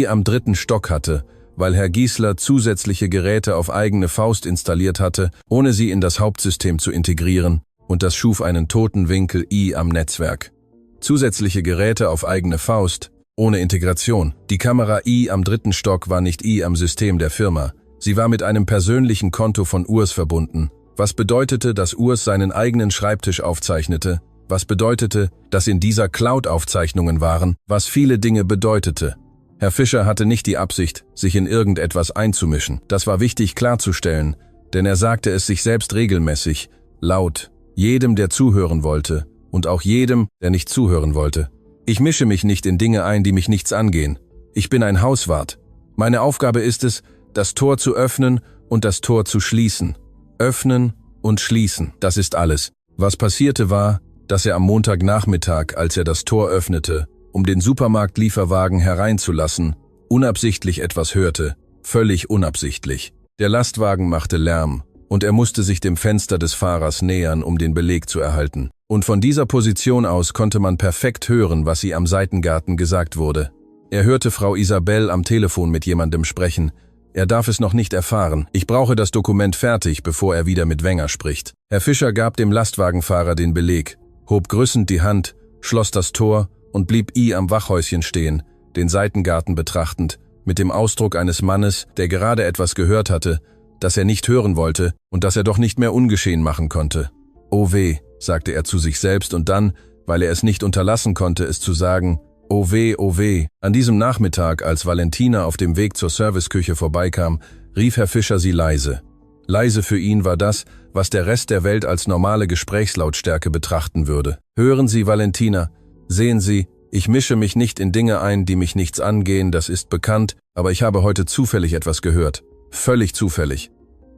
am 3. Stock hatte, weil Herr Giesler zusätzliche Geräte auf eigene Faust installiert hatte, ohne sie in das Hauptsystem zu integrieren, und das schuf einen toten Winkel am Netzwerk. Zusätzliche Geräte auf eigene Faust, ohne Integration. Die Kamera am 3. Stock war nicht am System der Firma. Sie war mit einem persönlichen Konto von Urs verbunden, was bedeutete, dass Urs seinen eigenen Schreibtisch aufzeichnete, was bedeutete, dass in dieser Cloud Aufzeichnungen waren, was viele Dinge bedeutete. Herr Fischer hatte nicht die Absicht, sich in irgendetwas einzumischen. Das war wichtig klarzustellen, denn er sagte es sich selbst regelmäßig, laut, jedem, der zuhören wollte, und auch jedem, der nicht zuhören wollte. Ich mische mich nicht in Dinge ein, die mich nichts angehen. Ich bin ein Hauswart. Meine Aufgabe ist es, das Tor zu öffnen und das Tor zu schließen. Öffnen und schließen, das ist alles. Was passierte war, dass er am Montagnachmittag, als er das Tor öffnete, um den Supermarktlieferwagen hereinzulassen, unabsichtlich etwas hörte, völlig unabsichtlich. Der Lastwagen machte Lärm und er musste sich dem Fenster des Fahrers nähern, um den Beleg zu erhalten. Und von dieser Position aus konnte man perfekt hören, was sie am Seitengarten gesagt wurde. Er hörte Frau Isabel am Telefon mit jemandem sprechen. Er darf es noch nicht erfahren. Ich brauche das Dokument fertig, bevor er wieder mit Wenger spricht. Herr Fischer gab dem Lastwagenfahrer den Beleg, hob grüßend die Hand, schloss das Tor und blieb am Wachhäuschen stehen, den Seitengarten betrachtend, mit dem Ausdruck eines Mannes, der gerade etwas gehört hatte, das er nicht hören wollte und das er doch nicht mehr ungeschehen machen konnte. Oh weh, sagte er zu sich selbst und dann, weil er es nicht unterlassen konnte, es zu sagen, oh weh, oh weh. An diesem Nachmittag, als Valentina auf dem Weg zur Serviceküche vorbeikam, rief Herr Fischer sie leise. Leise für ihn war das, was der Rest der Welt als normale Gesprächslautstärke betrachten würde. Hören Sie, Valentina, sehen Sie, ich mische mich nicht in Dinge ein, die mich nichts angehen, das ist bekannt, aber ich habe heute zufällig etwas gehört. Völlig zufällig.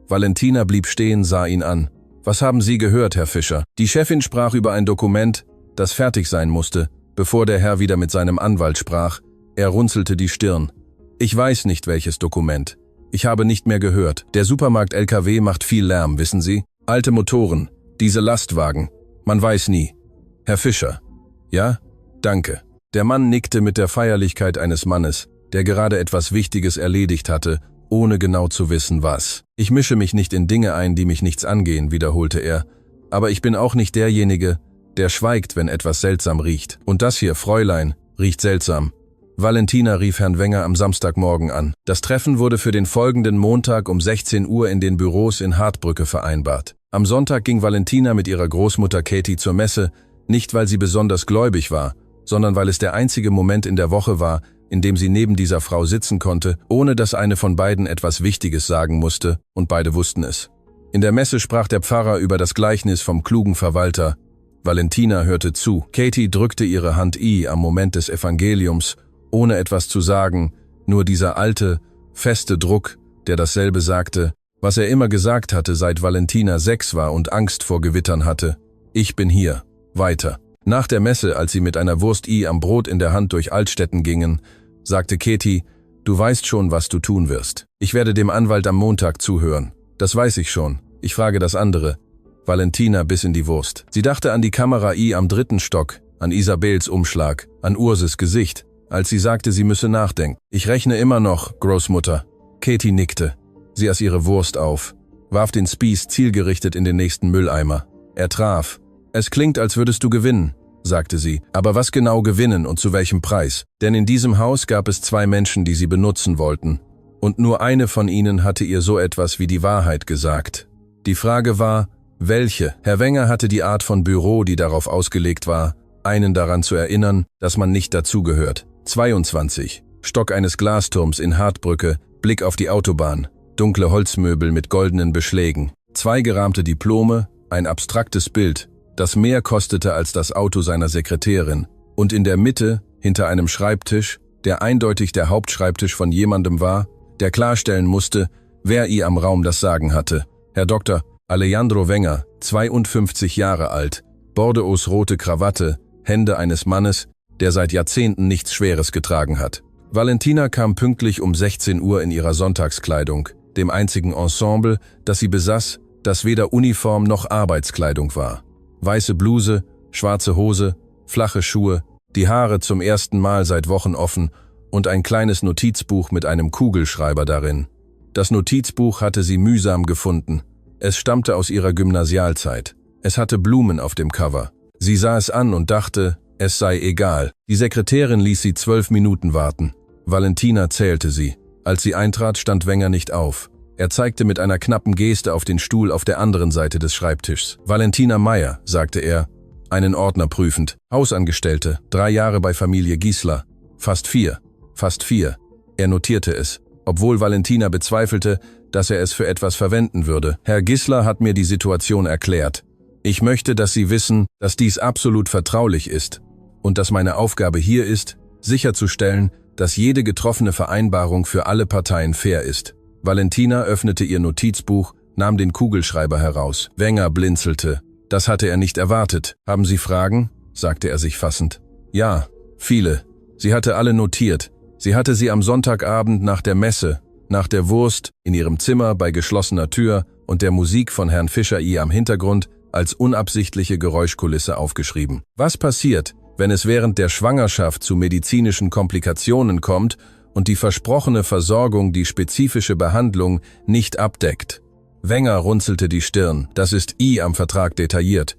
Valentina blieb stehen, sah ihn an. Was haben Sie gehört, Herr Fischer? Die Chefin sprach über ein Dokument, das fertig sein musste, bevor der Herr wieder mit seinem Anwalt sprach. Er runzelte die Stirn. Ich weiß nicht, welches Dokument. Ich habe nicht mehr gehört. Der Supermarkt-LKW macht viel Lärm, wissen Sie? Alte Motoren, diese Lastwagen. Man weiß nie. Herr Fischer. Ja? Danke. Der Mann nickte mit der Feierlichkeit eines Mannes, der gerade etwas Wichtiges erledigt hatte, ohne genau zu wissen, was. Ich mische mich nicht in Dinge ein, die mich nichts angehen, wiederholte er. Aber ich bin auch nicht derjenige, der schweigt, wenn etwas seltsam riecht. Und das hier, Fräulein, riecht seltsam. Valentina rief Herrn Wenger am Samstagmorgen an. Das Treffen wurde für den folgenden Montag um 16 Uhr in den Büros in Hartbrücke vereinbart. Am Sonntag ging Valentina mit ihrer Großmutter Katie zur Messe, nicht weil sie besonders gläubig war, sondern weil es der einzige Moment in der Woche war, in dem sie neben dieser Frau sitzen konnte, ohne dass eine von beiden etwas Wichtiges sagen musste, und beide wussten es. In der Messe sprach der Pfarrer über das Gleichnis vom klugen Verwalter. Valentina hörte zu. Katie drückte ihre Hand am Moment des Evangeliums, ohne etwas zu sagen, nur dieser alte, feste Druck, der dasselbe sagte, was er immer gesagt hatte, seit Valentina 6 war und Angst vor Gewittern hatte. Ich bin hier. Weiter. Nach der Messe, als sie mit einer Wurst-I am Brot in der Hand durch Altstetten gingen, sagte Katie, »Du weißt schon, was du tun wirst. Ich werde dem Anwalt am Montag zuhören. Das weiß ich schon. Ich frage das andere.« Valentina biss in die Wurst. Sie dachte an die Kamera I am 3. Stock, an Isabels Umschlag, an Urses Gesicht, als sie sagte, sie müsse nachdenken. »Ich rechne immer noch, Großmutter.« Katie nickte. Sie aß ihre Wurst auf, warf den Spieß zielgerichtet in den nächsten Mülleimer. Er traf. »Es klingt, als würdest du gewinnen«, sagte sie. »Aber was genau gewinnen und zu welchem Preis? Denn in diesem Haus gab es 2 Menschen, die sie benutzen wollten. Und nur eine von ihnen hatte ihr so etwas wie die Wahrheit gesagt. Die Frage war, welche? Herr Wenger hatte die Art von Büro, die darauf ausgelegt war, einen daran zu erinnern, dass man nicht dazugehört. 22. Stock eines Glasturms in Hartbrücke, Blick auf die Autobahn, dunkle Holzmöbel mit goldenen Beschlägen, 2 gerahmte Diplome, ein abstraktes Bild, das mehr kostete als das Auto seiner Sekretärin, und in der Mitte, hinter einem Schreibtisch, der eindeutig der Hauptschreibtisch von jemandem war, der klarstellen musste, wer ihr am Raum das Sagen hatte. Herr Dr. Alejandro Wenger, 52 Jahre alt, Bordeaux rote Krawatte, Hände eines Mannes, der seit Jahrzehnten nichts Schweres getragen hat. Valentina kam pünktlich um 16 Uhr in ihrer Sonntagskleidung, dem einzigen Ensemble, das sie besaß, das weder Uniform noch Arbeitskleidung war. Weiße Bluse, schwarze Hose, flache Schuhe, die Haare zum ersten Mal seit Wochen offen und ein kleines Notizbuch mit einem Kugelschreiber darin. Das Notizbuch hatte sie mühsam gefunden. Es stammte aus ihrer Gymnasialzeit. Es hatte Blumen auf dem Cover. Sie sah es an und dachte, es sei egal. Die Sekretärin ließ sie 12 Minuten warten. Valentina zählte sie. Als sie eintrat, stand Wenger nicht auf. Er zeigte mit einer knappen Geste auf den Stuhl auf der anderen Seite des Schreibtischs. »Valentina Meyer«, sagte er, einen Ordner prüfend. »Hausangestellte, 3 Jahre bei Familie Giesler. Fast 4. Er notierte es, obwohl Valentina bezweifelte, dass er es für etwas verwenden würde. »Herr Giesler hat mir die Situation erklärt. Ich möchte, dass Sie wissen, dass dies absolut vertraulich ist und dass meine Aufgabe hier ist, sicherzustellen, dass jede getroffene Vereinbarung für alle Parteien fair ist.« Valentina öffnete ihr Notizbuch, nahm den Kugelschreiber heraus. Wenger blinzelte. Das hatte er nicht erwartet. »Haben Sie Fragen?«, sagte er sich fassend. »Ja, viele. Sie hatte alle notiert. Sie hatte sie am Sonntagabend nach der Messe, nach der Wurst, in ihrem Zimmer bei geschlossener Tür und der Musik von Herrn Fischer I am Hintergrund als unabsichtliche Geräuschkulisse aufgeschrieben. Was passiert, wenn es während der Schwangerschaft zu medizinischen Komplikationen kommt und die versprochene Versorgung die spezifische Behandlung nicht abdeckt? Wenger runzelte die Stirn. Das ist I am Vertrag detailliert.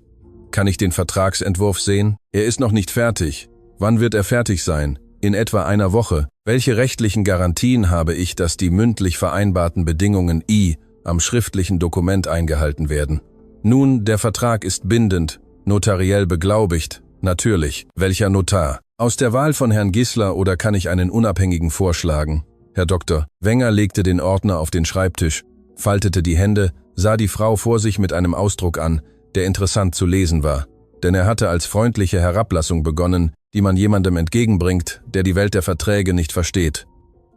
Kann ich den Vertragsentwurf sehen? Er ist noch nicht fertig. Wann wird er fertig sein? In etwa einer Woche. Welche rechtlichen Garantien habe ich, dass die mündlich vereinbarten Bedingungen I am schriftlichen Dokument eingehalten werden? Nun, der Vertrag ist bindend, notariell beglaubigt. Natürlich. Welcher Notar? Aus der Wahl von Herrn Giesler oder kann ich einen unabhängigen vorschlagen? Herr Doktor. Wenger legte den Ordner auf den Schreibtisch, faltete die Hände, sah die Frau vor sich mit einem Ausdruck an, der interessant zu lesen war. Denn er hatte als freundliche Herablassung begonnen, die man jemandem entgegenbringt, der die Welt der Verträge nicht versteht.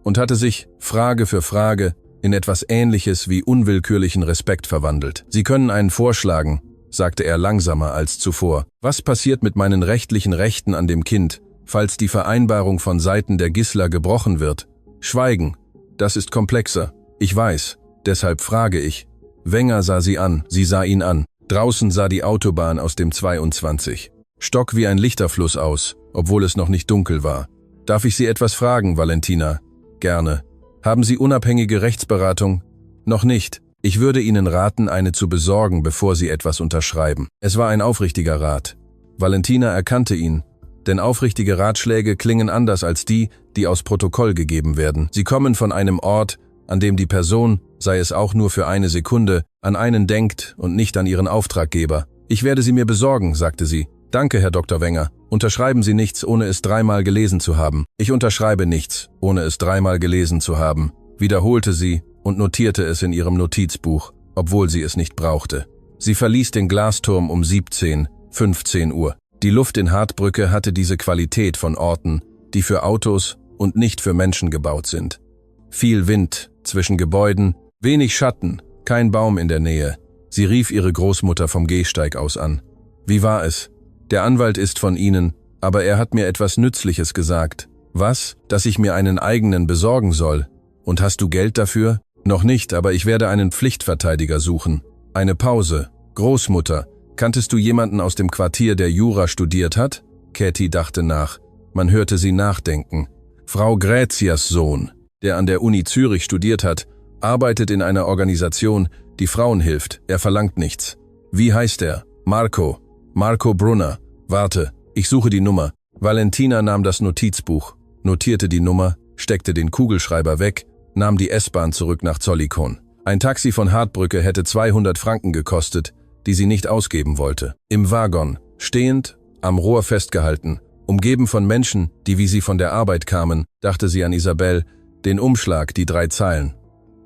Und hatte sich, Frage für Frage, in etwas Ähnliches wie unwillkürlichen Respekt verwandelt. »Sie können einen vorschlagen«, sagte er langsamer als zuvor. »Was passiert mit meinen rechtlichen Rechten an dem Kind, falls die Vereinbarung von Seiten der Giesler gebrochen wird? Schweigen. Das ist komplexer. Ich weiß. Deshalb frage ich.« Wenger sah sie an, sie sah ihn an. Draußen sah die Autobahn aus dem 22. Stock wie ein Lichterfluss aus, obwohl es noch nicht dunkel war. »Darf ich Sie etwas fragen, Valentina?« »Gerne. Haben Sie unabhängige Rechtsberatung?« »Noch nicht. Ich würde Ihnen raten, eine zu besorgen, bevor Sie etwas unterschreiben.« Es war ein aufrichtiger Rat. Valentina erkannte ihn, denn aufrichtige Ratschläge klingen anders als die, die aus Protokoll gegeben werden. Sie kommen von einem Ort, an dem die Person, sei es auch nur für eine Sekunde, an einen denkt und nicht an ihren Auftraggeber. »Ich werde sie mir besorgen«, sagte sie. »Danke, Herr Dr. Wenger. Unterschreiben Sie nichts, ohne es 3-mal gelesen zu haben.« »Ich unterschreibe nichts, ohne es 3-mal gelesen zu haben«, wiederholte sie und notierte es in ihrem Notizbuch, obwohl sie es nicht brauchte. Sie verließ den Glasturm um 15 Uhr. Die Luft in Hartbrücke hatte diese Qualität von Orten, die für Autos und nicht für Menschen gebaut sind. Viel Wind zwischen Gebäuden, wenig Schatten, kein Baum in der Nähe. Sie rief ihre Großmutter vom Gehsteig aus an. »Wie war es?« Der Anwalt ist von Ihnen, aber er hat mir etwas Nützliches gesagt. Was? Dass ich mir einen eigenen besorgen soll. Und hast du Geld dafür? Noch nicht, aber ich werde einen Pflichtverteidiger suchen. Eine Pause. Großmutter, kanntest du jemanden aus dem Quartier, der Jura studiert hat? Katie dachte nach. Man hörte sie nachdenken. Frau Gräzias Sohn, der an der Uni Zürich studiert hat, arbeitet in einer Organisation, die Frauen hilft. Er verlangt nichts. Wie heißt er? Marco. Marco Brunner. Warte, ich suche die Nummer. Valentina nahm das Notizbuch, notierte die Nummer, steckte den Kugelschreiber weg, nahm die S-Bahn zurück nach Zollikon. Ein Taxi von Hartbrücke hätte 200 Franken gekostet, die sie nicht ausgeben wollte. Im Waggon, stehend, am Rohr festgehalten, umgeben von Menschen, die wie sie von der Arbeit kamen, dachte sie an Isabel, den Umschlag, die 3 Zeilen.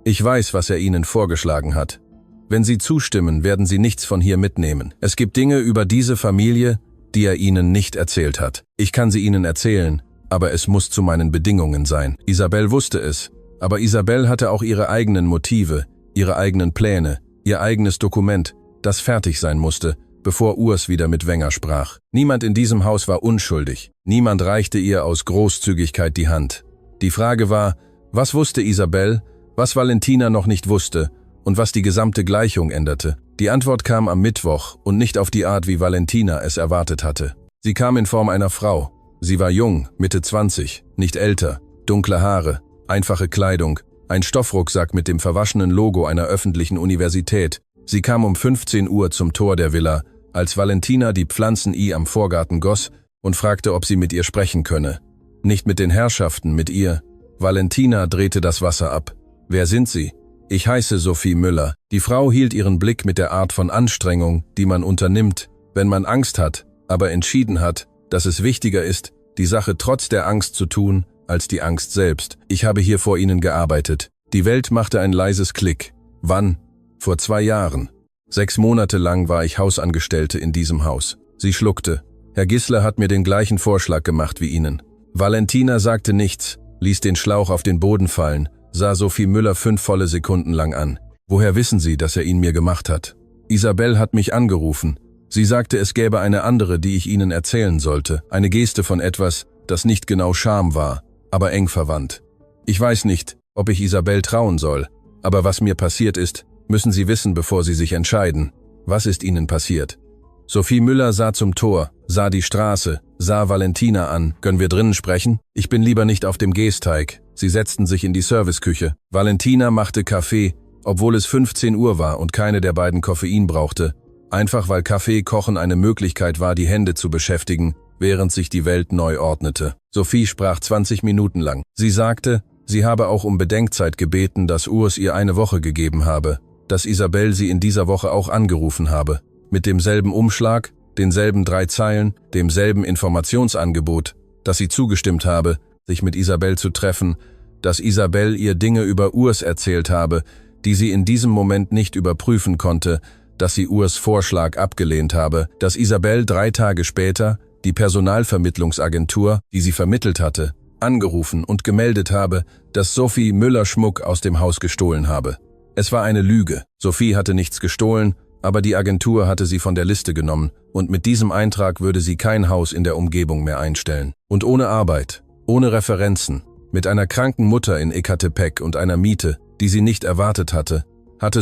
Ich weiß, was er ihnen vorgeschlagen hat. Wenn sie zustimmen, werden sie nichts von hier mitnehmen. Es gibt Dinge über diese Familie, die er ihnen nicht erzählt hat. Ich kann sie ihnen erzählen, aber es muss zu meinen Bedingungen sein. Isabel wusste es, aber Isabel hatte auch ihre eigenen Motive, ihre eigenen Pläne, ihr eigenes Dokument, das fertig sein musste, bevor Urs wieder mit Wenger sprach. Niemand in diesem Haus war unschuldig. Niemand reichte ihr aus Großzügigkeit die Hand. Die Frage war, was wusste Isabel, was Valentina noch nicht wusste und was die gesamte Gleichung änderte? Die Antwort kam am Mittwoch und nicht auf die Art, wie Valentina es erwartet hatte. Sie kam in Form einer Frau. Sie war jung, Mitte 20, nicht älter, dunkle Haare, einfache Kleidung, ein Stoffrucksack mit dem verwaschenen Logo einer öffentlichen Universität. Sie kam um 15 Uhr zum Tor der Villa, als Valentina die Pflanzen am Vorgarten goss und fragte, ob sie mit ihr sprechen könne. Nicht mit den Herrschaften, mit ihr. Valentina drehte das Wasser ab. Wer sind Sie? Ich heiße Sophie Müller. Die Frau hielt ihren Blick mit der Art von Anstrengung, die man unternimmt, wenn man Angst hat, aber entschieden hat, dass es wichtiger ist, die Sache trotz der Angst zu tun, als die Angst selbst. Ich habe hier vor Ihnen gearbeitet. Die Welt machte ein leises Klick. Wann? Vor 2 Jahren. 6 Monate lang war ich Hausangestellte in diesem Haus. Sie schluckte. Herr Gissler hat mir den gleichen Vorschlag gemacht wie Ihnen. Valentina sagte nichts, ließ den Schlauch auf den Boden fallen, sah Sophie Müller 5 volle Sekunden lang an. Woher wissen Sie, dass er ihn mir gemacht hat? Isabel hat mich angerufen. Sie sagte, es gäbe eine andere, die ich Ihnen erzählen sollte. Eine Geste von etwas, das nicht genau Scham war, aber eng verwandt. Ich weiß nicht, ob ich Isabel trauen soll, aber was mir passiert ist, müssen Sie wissen, bevor Sie sich entscheiden. Was ist Ihnen passiert? Sophie Müller sah zum Tor, sah die Straße, sah Valentina an. Können wir drinnen sprechen? Ich bin lieber nicht auf dem Gesteig. Sie setzten sich in die Serviceküche. Valentina machte Kaffee, obwohl es 15 Uhr war und keine der beiden Koffein brauchte. Einfach weil Kaffee kochen eine Möglichkeit war, die Hände zu beschäftigen, während sich die Welt neu ordnete. Sophie sprach 20 Minuten lang. Sie sagte, sie habe auch um Bedenkzeit gebeten, dass Urs ihr eine Woche gegeben habe, dass Isabel sie in dieser Woche auch angerufen habe. Mit demselben Umschlag, denselben 3 Zeilen, demselben Informationsangebot, dass sie zugestimmt habe, sich mit Isabel zu treffen, dass Isabel ihr Dinge über Urs erzählt habe, die sie in diesem Moment nicht überprüfen konnte, dass sie Urs Vorschlag abgelehnt habe, dass Isabel 3 Tage später die Personalvermittlungsagentur, die sie vermittelt hatte, angerufen und gemeldet habe, dass Sophie Müller Schmuck aus dem Haus gestohlen habe. Es war eine Lüge. Sophie hatte nichts gestohlen, aber die Agentur hatte sie von der Liste genommen und mit diesem Eintrag würde sie kein Haus in der Umgebung mehr einstellen. Und ohne Arbeit, ohne Referenzen, mit einer kranken Mutter in Ecatepec und einer Miete, die sie nicht erwartet hatte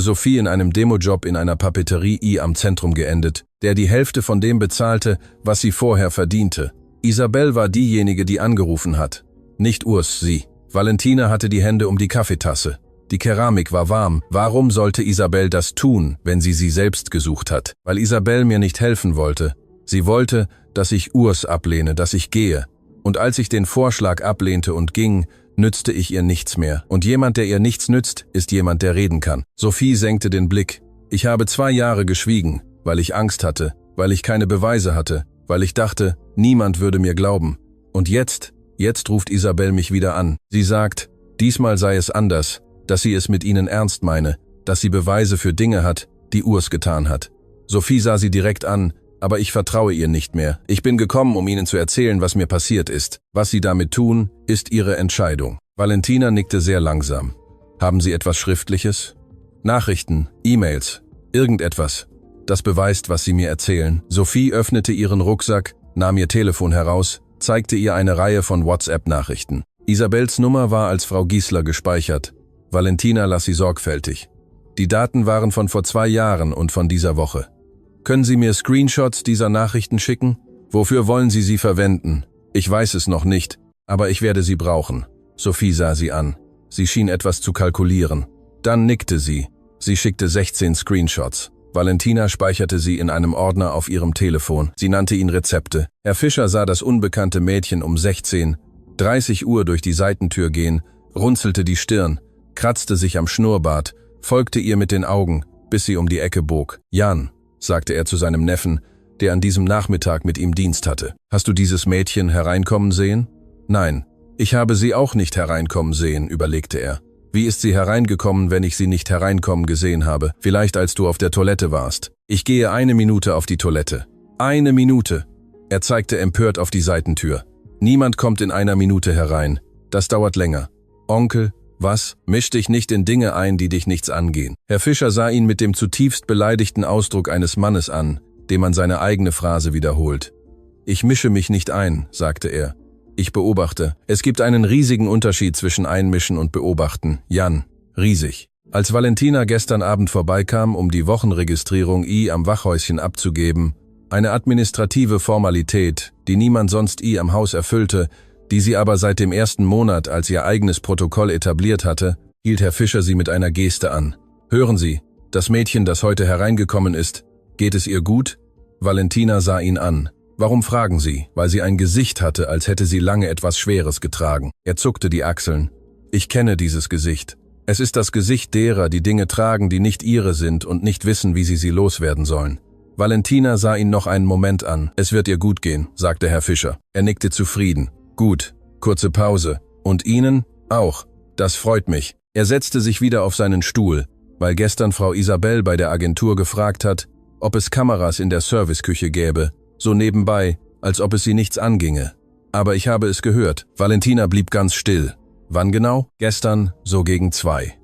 Sophie in einem Demojob in einer Papeterie am Zentrum geendet, der die Hälfte von dem bezahlte, was sie vorher verdiente. Isabel war diejenige, die angerufen hat. Nicht Urs, sie. Valentina hatte die Hände um die Kaffeetasse. Die Keramik war warm. Warum sollte Isabel das tun, wenn sie selbst gesucht hat? Weil Isabel mir nicht helfen wollte. Sie wollte, dass ich Urs ablehne, dass ich gehe. Und als ich den Vorschlag ablehnte und ging, nützte ich ihr nichts mehr. Und jemand, der ihr nichts nützt, ist jemand, der reden kann. Sophie senkte den Blick. Ich habe 2 Jahre geschwiegen, weil ich Angst hatte, weil ich keine Beweise hatte, weil ich dachte, niemand würde mir glauben. Und jetzt ruft Isabel mich wieder an. Sie sagt, diesmal sei es anders, dass sie es mit ihnen ernst meine, dass sie Beweise für Dinge hat, die Urs getan hat. Sophie sah sie direkt an, aber ich vertraue ihr nicht mehr. Ich bin gekommen, um Ihnen zu erzählen, was mir passiert ist. Was Sie damit tun, ist Ihre Entscheidung. Valentina nickte sehr langsam. Haben Sie etwas Schriftliches? Nachrichten, E-Mails, irgendetwas. Das beweist, was Sie mir erzählen. Sophie öffnete ihren Rucksack, nahm ihr Telefon heraus, zeigte ihr eine Reihe von WhatsApp-Nachrichten. Isabels Nummer war als Frau Giesler gespeichert. Valentina las sie sorgfältig. Die Daten waren von vor 2 Jahren und von dieser Woche. Können Sie mir Screenshots dieser Nachrichten schicken? Wofür wollen Sie sie verwenden? Ich weiß es noch nicht, aber ich werde sie brauchen. Sophie sah sie an. Sie schien etwas zu kalkulieren. Dann nickte sie. Sie schickte 16 Screenshots. Valentina speicherte sie in einem Ordner auf ihrem Telefon. Sie nannte ihn Rezepte. Herr Fischer sah das unbekannte Mädchen um 16:30 Uhr durch die Seitentür gehen, runzelte die Stirn, kratzte sich am Schnurrbart, folgte ihr mit den Augen, bis sie um die Ecke bog. »Jan«, sagte er zu seinem Neffen, der an diesem Nachmittag mit ihm Dienst hatte. »Hast du dieses Mädchen hereinkommen sehen?« »Nein, ich habe sie auch nicht hereinkommen sehen«, überlegte er. »Wie ist sie hereingekommen, wenn ich sie nicht hereinkommen gesehen habe? Vielleicht als du auf der Toilette warst. Ich gehe 1 Minute auf die Toilette.« 1 Minute! Er zeigte empört auf die Seitentür. »Niemand kommt in 1 Minute herein. Das dauert länger.« »Onkel, was? Misch dich nicht in Dinge ein, die dich nichts angehen.« Herr Fischer sah ihn mit dem zutiefst beleidigten Ausdruck eines Mannes an, dem man seine eigene Phrase wiederholt. »Ich mische mich nicht ein«, sagte er. »Ich beobachte. Es gibt einen riesigen Unterschied zwischen Einmischen und Beobachten. Jan, riesig.« Als Valentina gestern Abend vorbeikam, um die Wochenregistrierung am Wachhäuschen abzugeben, eine administrative Formalität, die niemand sonst am Haus erfüllte, die sie aber seit dem 1. Monat als ihr eigenes Protokoll etabliert hatte, hielt Herr Fischer sie mit einer Geste an. »Hören Sie, das Mädchen, das heute hereingekommen ist, geht es ihr gut?« Valentina sah ihn an. »Warum fragen Sie?« Weil sie ein Gesicht hatte, als hätte sie lange etwas Schweres getragen. Er zuckte die Achseln. »Ich kenne dieses Gesicht. Es ist das Gesicht derer, die Dinge tragen, die nicht ihre sind und nicht wissen, wie sie loswerden sollen.« Valentina sah ihn noch einen Moment an. »Es wird ihr gut gehen«, sagte Herr Fischer. Er nickte zufrieden. »Gut.« Kurze Pause. »Und Ihnen? Auch. Das freut mich.« Er setzte sich wieder auf seinen Stuhl, weil gestern Frau Isabel bei der Agentur gefragt hat, ob es Kameras in der Serviceküche gäbe, so nebenbei, als ob es sie nichts anginge. »Aber ich habe es gehört.« Valentina blieb ganz still. »Wann genau?« »Gestern, so gegen 2.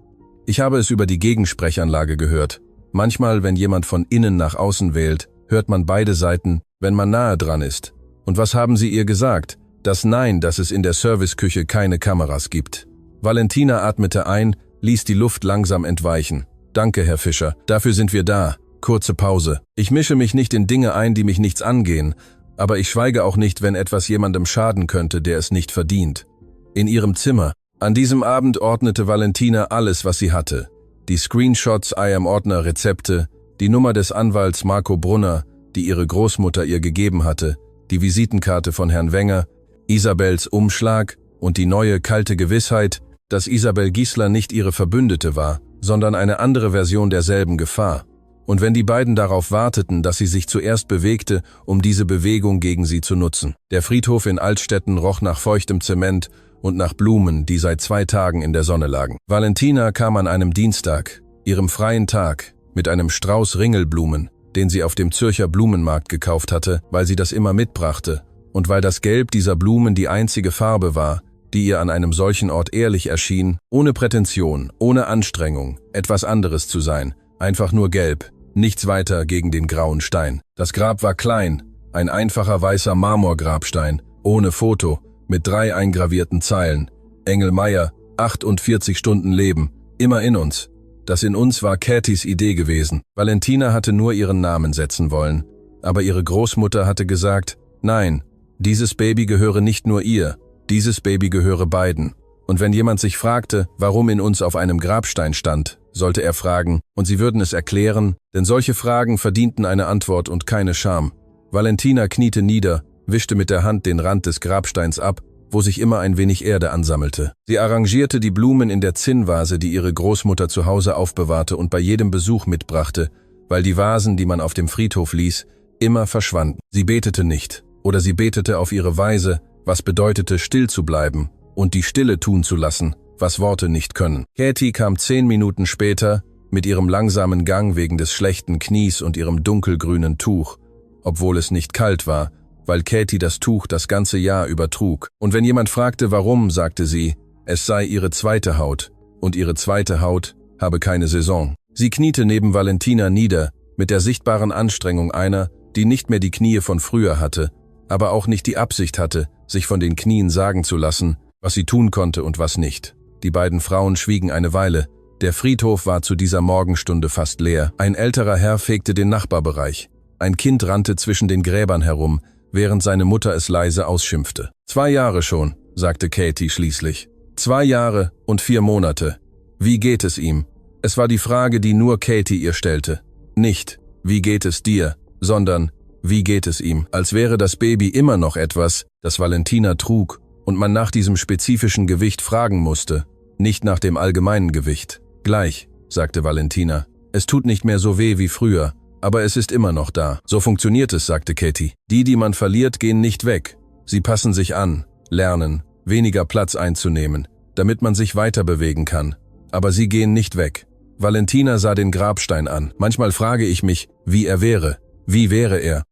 Ich habe es über die Gegensprechanlage gehört. Manchmal, wenn jemand von innen nach außen wählt, hört man beide Seiten, wenn man nahe dran ist. Und was haben Sie ihr gesagt? Das Nein, dass es in der Serviceküche keine Kameras gibt.« Valentina atmete ein, ließ die Luft langsam entweichen. »Danke, Herr Fischer, dafür sind wir da.« Kurze Pause. »Ich mische mich nicht in Dinge ein, die mich nichts angehen, aber ich schweige auch nicht, wenn etwas jemandem schaden könnte, der es nicht verdient.« In ihrem Zimmer. An diesem Abend ordnete Valentina alles, was sie hatte. Die Screenshots im Ordner Rezepte, die Nummer des Anwalts Marco Brunner, die ihre Großmutter ihr gegeben hatte, die Visitenkarte von Herrn Wenger, Isabels Umschlag und die neue, kalte Gewissheit, dass Isabel Giesler nicht ihre Verbündete war, sondern eine andere Version derselben Gefahr. Und wenn die beiden darauf warteten, dass sie sich zuerst bewegte, um diese Bewegung gegen sie zu nutzen. Der Friedhof in Altstetten roch nach feuchtem Zement und nach Blumen, die seit 2 Tagen in der Sonne lagen. Valentina kam an einem Dienstag, ihrem freien Tag, mit einem Strauß Ringelblumen, den sie auf dem Zürcher Blumenmarkt gekauft hatte, weil sie das immer mitbrachte und weil das Gelb dieser Blumen die einzige Farbe war, die ihr an einem solchen Ort ehrlich erschien, ohne Prätension, ohne Anstrengung, etwas anderes zu sein, einfach nur gelb. Nichts weiter gegen den grauen Stein. Das Grab war klein, ein einfacher weißer Marmorgrabstein, ohne Foto, mit 3 eingravierten Zeilen. Engel Meier, 48 Stunden Leben, immer in uns. Das in uns war Kathys Idee gewesen. Valentina hatte nur ihren Namen setzen wollen. Aber ihre Großmutter hatte gesagt, nein, dieses Baby gehöre nicht nur ihr, dieses Baby gehöre beiden. Und wenn jemand sich fragte, warum in uns auf einem Grabstein stand, sollte er fragen, und sie würden es erklären, denn solche Fragen verdienten eine Antwort und keine Scham. Valentina kniete nieder, wischte mit der Hand den Rand des Grabsteins ab, wo sich immer ein wenig Erde ansammelte. Sie arrangierte die Blumen in der Zinnvase, die ihre Großmutter zu Hause aufbewahrte und bei jedem Besuch mitbrachte, weil die Vasen, die man auf dem Friedhof ließ, immer verschwanden. Sie betete nicht, oder sie betete auf ihre Weise, was bedeutete, still zu bleiben und die Stille tun zu lassen, was Worte nicht können. Katie kam 10 Minuten später, mit ihrem langsamen Gang wegen des schlechten Knies und ihrem dunkelgrünen Tuch, obwohl es nicht kalt war, weil Katie das Tuch das ganze Jahr übertrug. Und wenn jemand fragte, warum, sagte sie, es sei ihre zweite Haut, und ihre zweite Haut habe keine Saison. Sie kniete neben Valentina nieder, mit der sichtbaren Anstrengung einer, die nicht mehr die Knie von früher hatte, aber auch nicht die Absicht hatte, sich von den Knien sagen zu lassen, was sie tun konnte und was nicht. Die beiden Frauen schwiegen eine Weile. Der Friedhof war zu dieser Morgenstunde fast leer. Ein älterer Herr fegte den Nachbarbereich. Ein Kind rannte zwischen den Gräbern herum, während seine Mutter es leise ausschimpfte. 2 Jahre schon, sagte Katie schließlich. 2 Jahre und 4 Monate. Wie geht es ihm? Es war die Frage, die nur Katie ihr stellte. Nicht, wie geht es dir, sondern, wie geht es ihm? Als wäre das Baby immer noch etwas, das Valentina trug und man nach diesem spezifischen Gewicht fragen musste, nicht nach dem allgemeinen Gewicht. Gleich, sagte Valentina. Es tut nicht mehr so weh wie früher, aber es ist immer noch da. So funktioniert es, sagte Katie. Die man verliert, gehen nicht weg. Sie passen sich an, lernen, weniger Platz einzunehmen, damit man sich weiter bewegen kann. Aber sie gehen nicht weg. Valentina sah den Grabstein an. Manchmal frage ich mich, wie er wäre. Wie wäre er?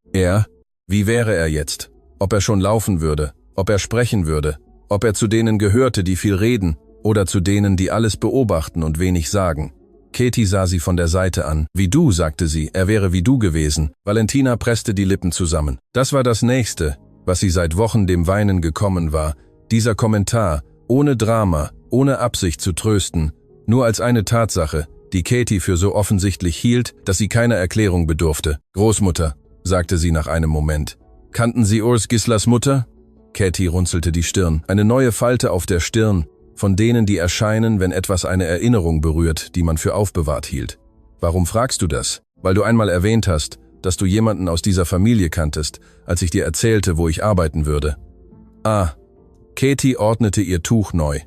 Wie wäre er jetzt? Ob er schon laufen würde? Ob er sprechen würde? Ob er zu denen gehörte, die viel reden? Oder zu denen, die alles beobachten und wenig sagen? Katie sah sie von der Seite an. Wie du, sagte sie, er wäre wie du gewesen. Valentina presste die Lippen zusammen. Das war das Nächste, was sie seit Wochen dem Weinen gekommen war. Dieser Kommentar, ohne Drama, ohne Absicht zu trösten, nur als eine Tatsache, die Katie für so offensichtlich hielt, dass sie keiner Erklärung bedurfte. Großmutter, sagte sie nach einem Moment. Kannten Sie Urs Gislers Mutter? Katie runzelte die Stirn. Eine neue Falte auf der Stirn, von denen, die erscheinen, wenn etwas eine Erinnerung berührt, die man für aufbewahrt hielt. Warum fragst du das? Weil du einmal erwähnt hast, dass du jemanden aus dieser Familie kanntest, als ich dir erzählte, wo ich arbeiten würde. Ah. Katie ordnete ihr Tuch neu.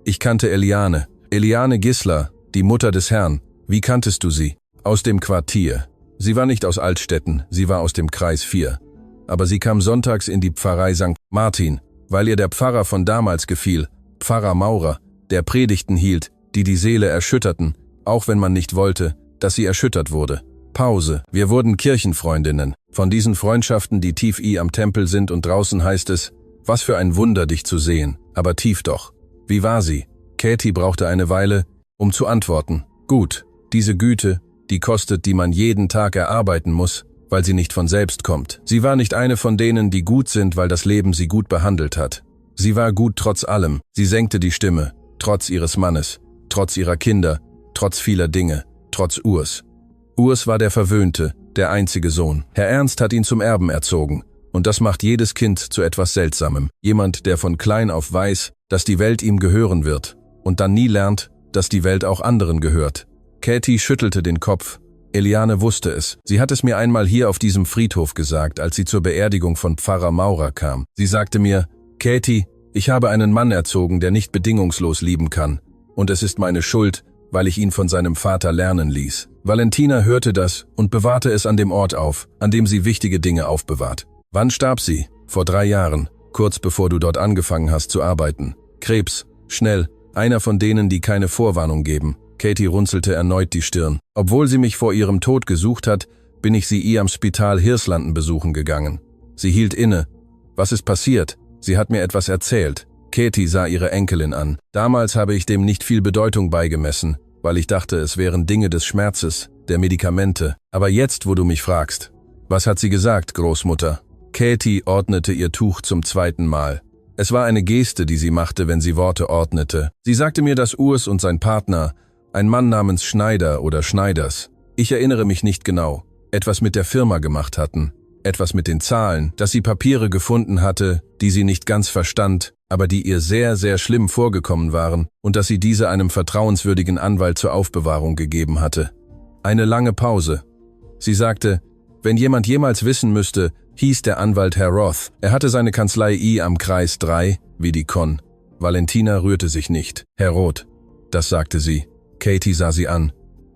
Ich kannte Eliane. Eliane Gisler, die Mutter des Herrn. Wie kanntest du sie? Aus dem Quartier. Sie war nicht aus Altstetten, sie war aus dem Kreis 4. Aber sie kam sonntags in die Pfarrei St. Martin, weil ihr der Pfarrer von damals gefiel, Pfarrer Maurer, der Predigten hielt, die die Seele erschütterten, auch wenn man nicht wollte, dass sie erschüttert wurde. Pause. Wir wurden Kirchenfreundinnen. Von diesen Freundschaften, die tief am Tempel sind und draußen heißt es, was für ein Wunder, dich zu sehen, aber tief doch. Wie war sie? Katie brauchte eine Weile, um zu antworten. Gut, diese Güte, die kostet, die man jeden Tag erarbeiten muss, weil sie nicht von selbst kommt. Sie war nicht eine von denen, die gut sind, weil das Leben sie gut behandelt hat. Sie war gut trotz allem. Sie senkte die Stimme, trotz ihres Mannes, trotz ihrer Kinder, trotz vieler Dinge, trotz Urs. Urs war der Verwöhnte, der einzige Sohn. Herr Ernst hat ihn zum Erben erzogen. Und das macht jedes Kind zu etwas Seltsamem. Jemand, der von klein auf weiß, dass die Welt ihm gehören wird und dann nie lernt, dass die Welt auch anderen gehört. Katie schüttelte den Kopf. Eliane wusste es. Sie hat es mir einmal hier auf diesem Friedhof gesagt, als sie zur Beerdigung von Pfarrer Maurer kam. Sie sagte mir, Katie, ich habe einen Mann erzogen, der nicht bedingungslos lieben kann. Und es ist meine Schuld, weil ich ihn von seinem Vater lernen ließ. Valentina hörte das und bewahrte es an dem Ort auf, an dem sie wichtige Dinge aufbewahrt. Wann starb sie? Vor 3 Jahren, kurz bevor du dort angefangen hast zu arbeiten. Krebs, schnell, einer von denen, die keine Vorwarnung geben. Katie runzelte erneut die Stirn. Obwohl sie mich vor ihrem Tod gesucht hat, bin ich sie am Spital Hirslanden besuchen gegangen. Sie hielt inne. Was ist passiert? Sie hat mir etwas erzählt. Katie sah ihre Enkelin an. Damals habe ich dem nicht viel Bedeutung beigemessen, weil ich dachte, es wären Dinge des Schmerzes, der Medikamente. Aber jetzt, wo du mich fragst. Was hat sie gesagt, Großmutter? Katie ordnete ihr Tuch zum 2. Mal. Es war eine Geste, die sie machte, wenn sie Worte ordnete. Sie sagte mir, dass Urs und sein Partner, ein Mann namens Schneider oder Schneiders, ich erinnere mich nicht genau, etwas mit der Firma gemacht hatten. Etwas mit den Zahlen, dass sie Papiere gefunden hatte, die sie nicht ganz verstand, aber die ihr sehr, sehr schlimm vorgekommen waren und dass sie diese einem vertrauenswürdigen Anwalt zur Aufbewahrung gegeben hatte. Eine lange Pause. Sie sagte, wenn jemand jemals wissen müsste, hieß der Anwalt Herr Roth. Er hatte seine Kanzlei am Kreis 3, wie die Con. Valentina rührte sich nicht. Herr Roth, das sagte sie. Katie sah sie an.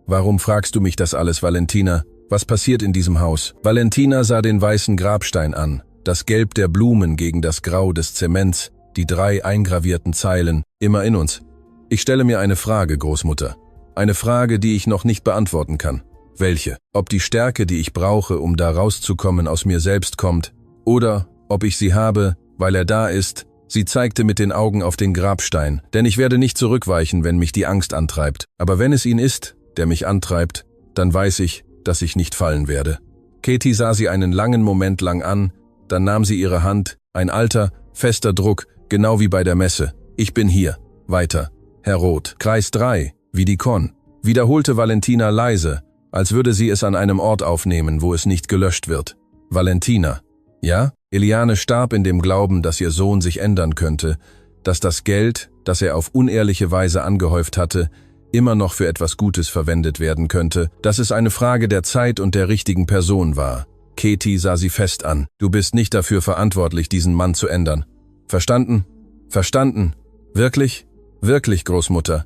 Warum fragst du mich das alles, Valentina? Was passiert in diesem Haus? Valentina sah den weißen Grabstein an, das Gelb der Blumen gegen das Grau des Zements, die 3 eingravierten Zeilen, immer in uns. Ich stelle mir eine Frage, Großmutter. Eine Frage, die ich noch nicht beantworten kann. Welche? Ob die Stärke, die ich brauche, um da rauszukommen, aus mir selbst kommt, oder ob ich sie habe, weil er da ist. Sie zeigte mit den Augen auf den Grabstein, denn ich werde nicht zurückweichen, wenn mich die Angst antreibt. Aber wenn es ihn ist, der mich antreibt, dann weiß ich, dass ich nicht fallen werde. Katie sah sie einen langen Moment lang an, dann nahm sie ihre Hand, ein alter, fester Druck, genau wie bei der Messe. Ich bin hier. Weiter. Herr Roth. Kreis 3, wie die Con. Wiederholte Valentina leise, als würde sie es an einem Ort aufnehmen, wo es nicht gelöscht wird. Valentina. Ja? Eliane starb in dem Glauben, dass ihr Sohn sich ändern könnte, dass das Geld, das er auf unehrliche Weise angehäuft hatte, immer noch für etwas Gutes verwendet werden könnte, dass es eine Frage der Zeit und der richtigen Person war. Katie sah sie fest an. Du bist nicht dafür verantwortlich, diesen Mann zu ändern. Verstanden? Verstanden? Wirklich? Wirklich, Großmutter?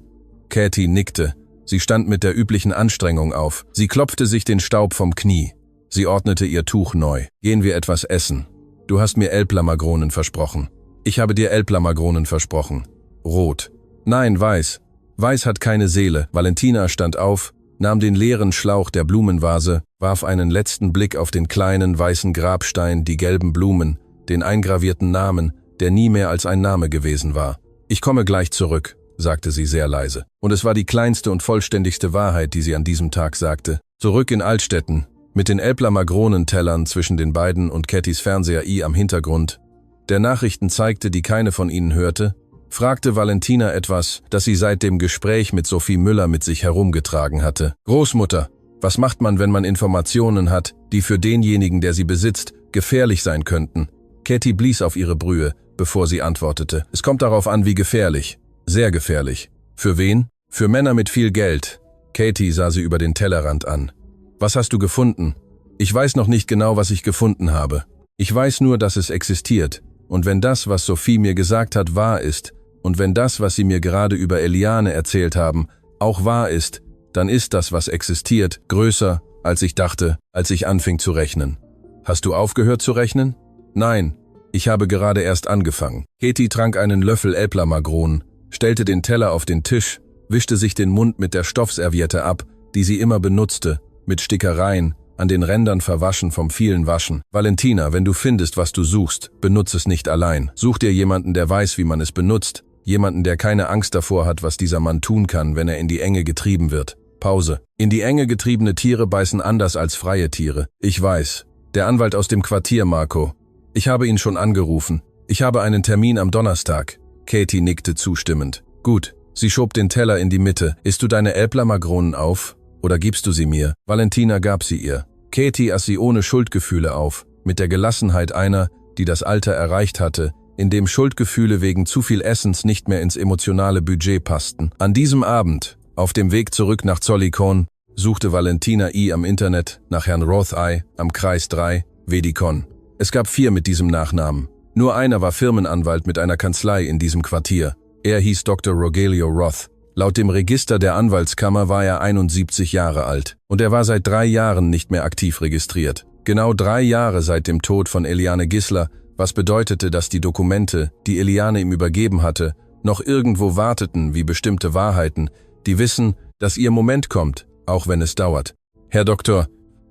Katie nickte. Sie stand mit der üblichen Anstrengung auf. Sie klopfte sich den Staub vom Knie. Sie ordnete ihr Tuch neu. Gehen wir etwas essen. Du hast mir Elbler-Magronen versprochen. Ich habe dir Elbler-Magronen versprochen. Rot. Nein, weiß. Weiß hat keine Seele. Valentina stand auf, nahm den leeren Schlauch der Blumenvase, warf einen letzten Blick auf den kleinen weißen Grabstein, die gelben Blumen, den eingravierten Namen, der nie mehr als ein Name gewesen war. Ich komme gleich zurück, sagte sie sehr leise. Und es war die kleinste und vollständigste Wahrheit, die sie an diesem Tag sagte. Zurück in Altstetten, mit den Elbler-Magronen-Tellern zwischen den beiden und Kattys Fernseher am Hintergrund, der Nachrichten zeigte, die keine von ihnen hörte, fragte Valentina etwas, das sie seit dem Gespräch mit Sophie Müller mit sich herumgetragen hatte. Großmutter, was macht man, wenn man Informationen hat, die für denjenigen, der sie besitzt, gefährlich sein könnten? Katie blies auf ihre Brühe, bevor sie antwortete. Es kommt darauf an, wie gefährlich. Sehr gefährlich. Für wen? Für Männer mit viel Geld. Katie sah sie über den Tellerrand an. Was hast du gefunden? Ich weiß noch nicht genau, was ich gefunden habe. Ich weiß nur, dass es existiert. Und wenn das, was Sophie mir gesagt hat, wahr ist, und wenn das, was sie mir gerade über Eliane erzählt haben, auch wahr ist, dann ist das, was existiert, größer, als ich dachte, als ich anfing zu rechnen. Hast du aufgehört zu rechnen? Nein, ich habe gerade erst angefangen. Katie trank einen Löffel Elbler-Magronen, stellte den Teller auf den Tisch, wischte sich den Mund mit der Stoffserviette ab, die sie immer benutzte, mit Stickereien, an den Rändern verwaschen vom vielen Waschen. Valentina, wenn du findest, was du suchst, benutze es nicht allein. Such dir jemanden, der weiß, wie man es benutzt. Jemanden, der keine Angst davor hat, was dieser Mann tun kann, wenn er in die Enge getrieben wird. Pause. In die Enge getriebene Tiere beißen anders als freie Tiere. Ich weiß. Der Anwalt aus dem Quartier, Marco. Ich habe ihn schon angerufen. Ich habe einen Termin am Donnerstag. Katie nickte zustimmend. Gut. Sie schob den Teller in die Mitte. Isst du deine Elbler-Magronen auf? Oder gibst du sie mir? Valentina gab sie ihr. Katie aß sie ohne Schuldgefühle auf, mit der Gelassenheit einer, die das Alter erreicht hatte, in dem Schuldgefühle wegen zu viel Essens nicht mehr ins emotionale Budget passten. An diesem Abend, auf dem Weg zurück nach Zollikon, suchte Valentina am Internet nach Herrn Roth am Kreis 3, Vedikon. Es gab 4 mit diesem Nachnamen. Nur einer war Firmenanwalt mit einer Kanzlei in diesem Quartier. Er hieß Dr. Rogelio Roth. Laut dem Register der Anwaltskammer war er 71 Jahre alt. Und er war seit 3 Jahren nicht mehr aktiv registriert. Genau 3 Jahre seit dem Tod von Eliane Gisler, was bedeutete, dass die Dokumente, die Eliane ihm übergeben hatte, noch irgendwo warteten wie bestimmte Wahrheiten, die wissen, dass ihr Moment kommt, auch wenn es dauert. Herr Dr.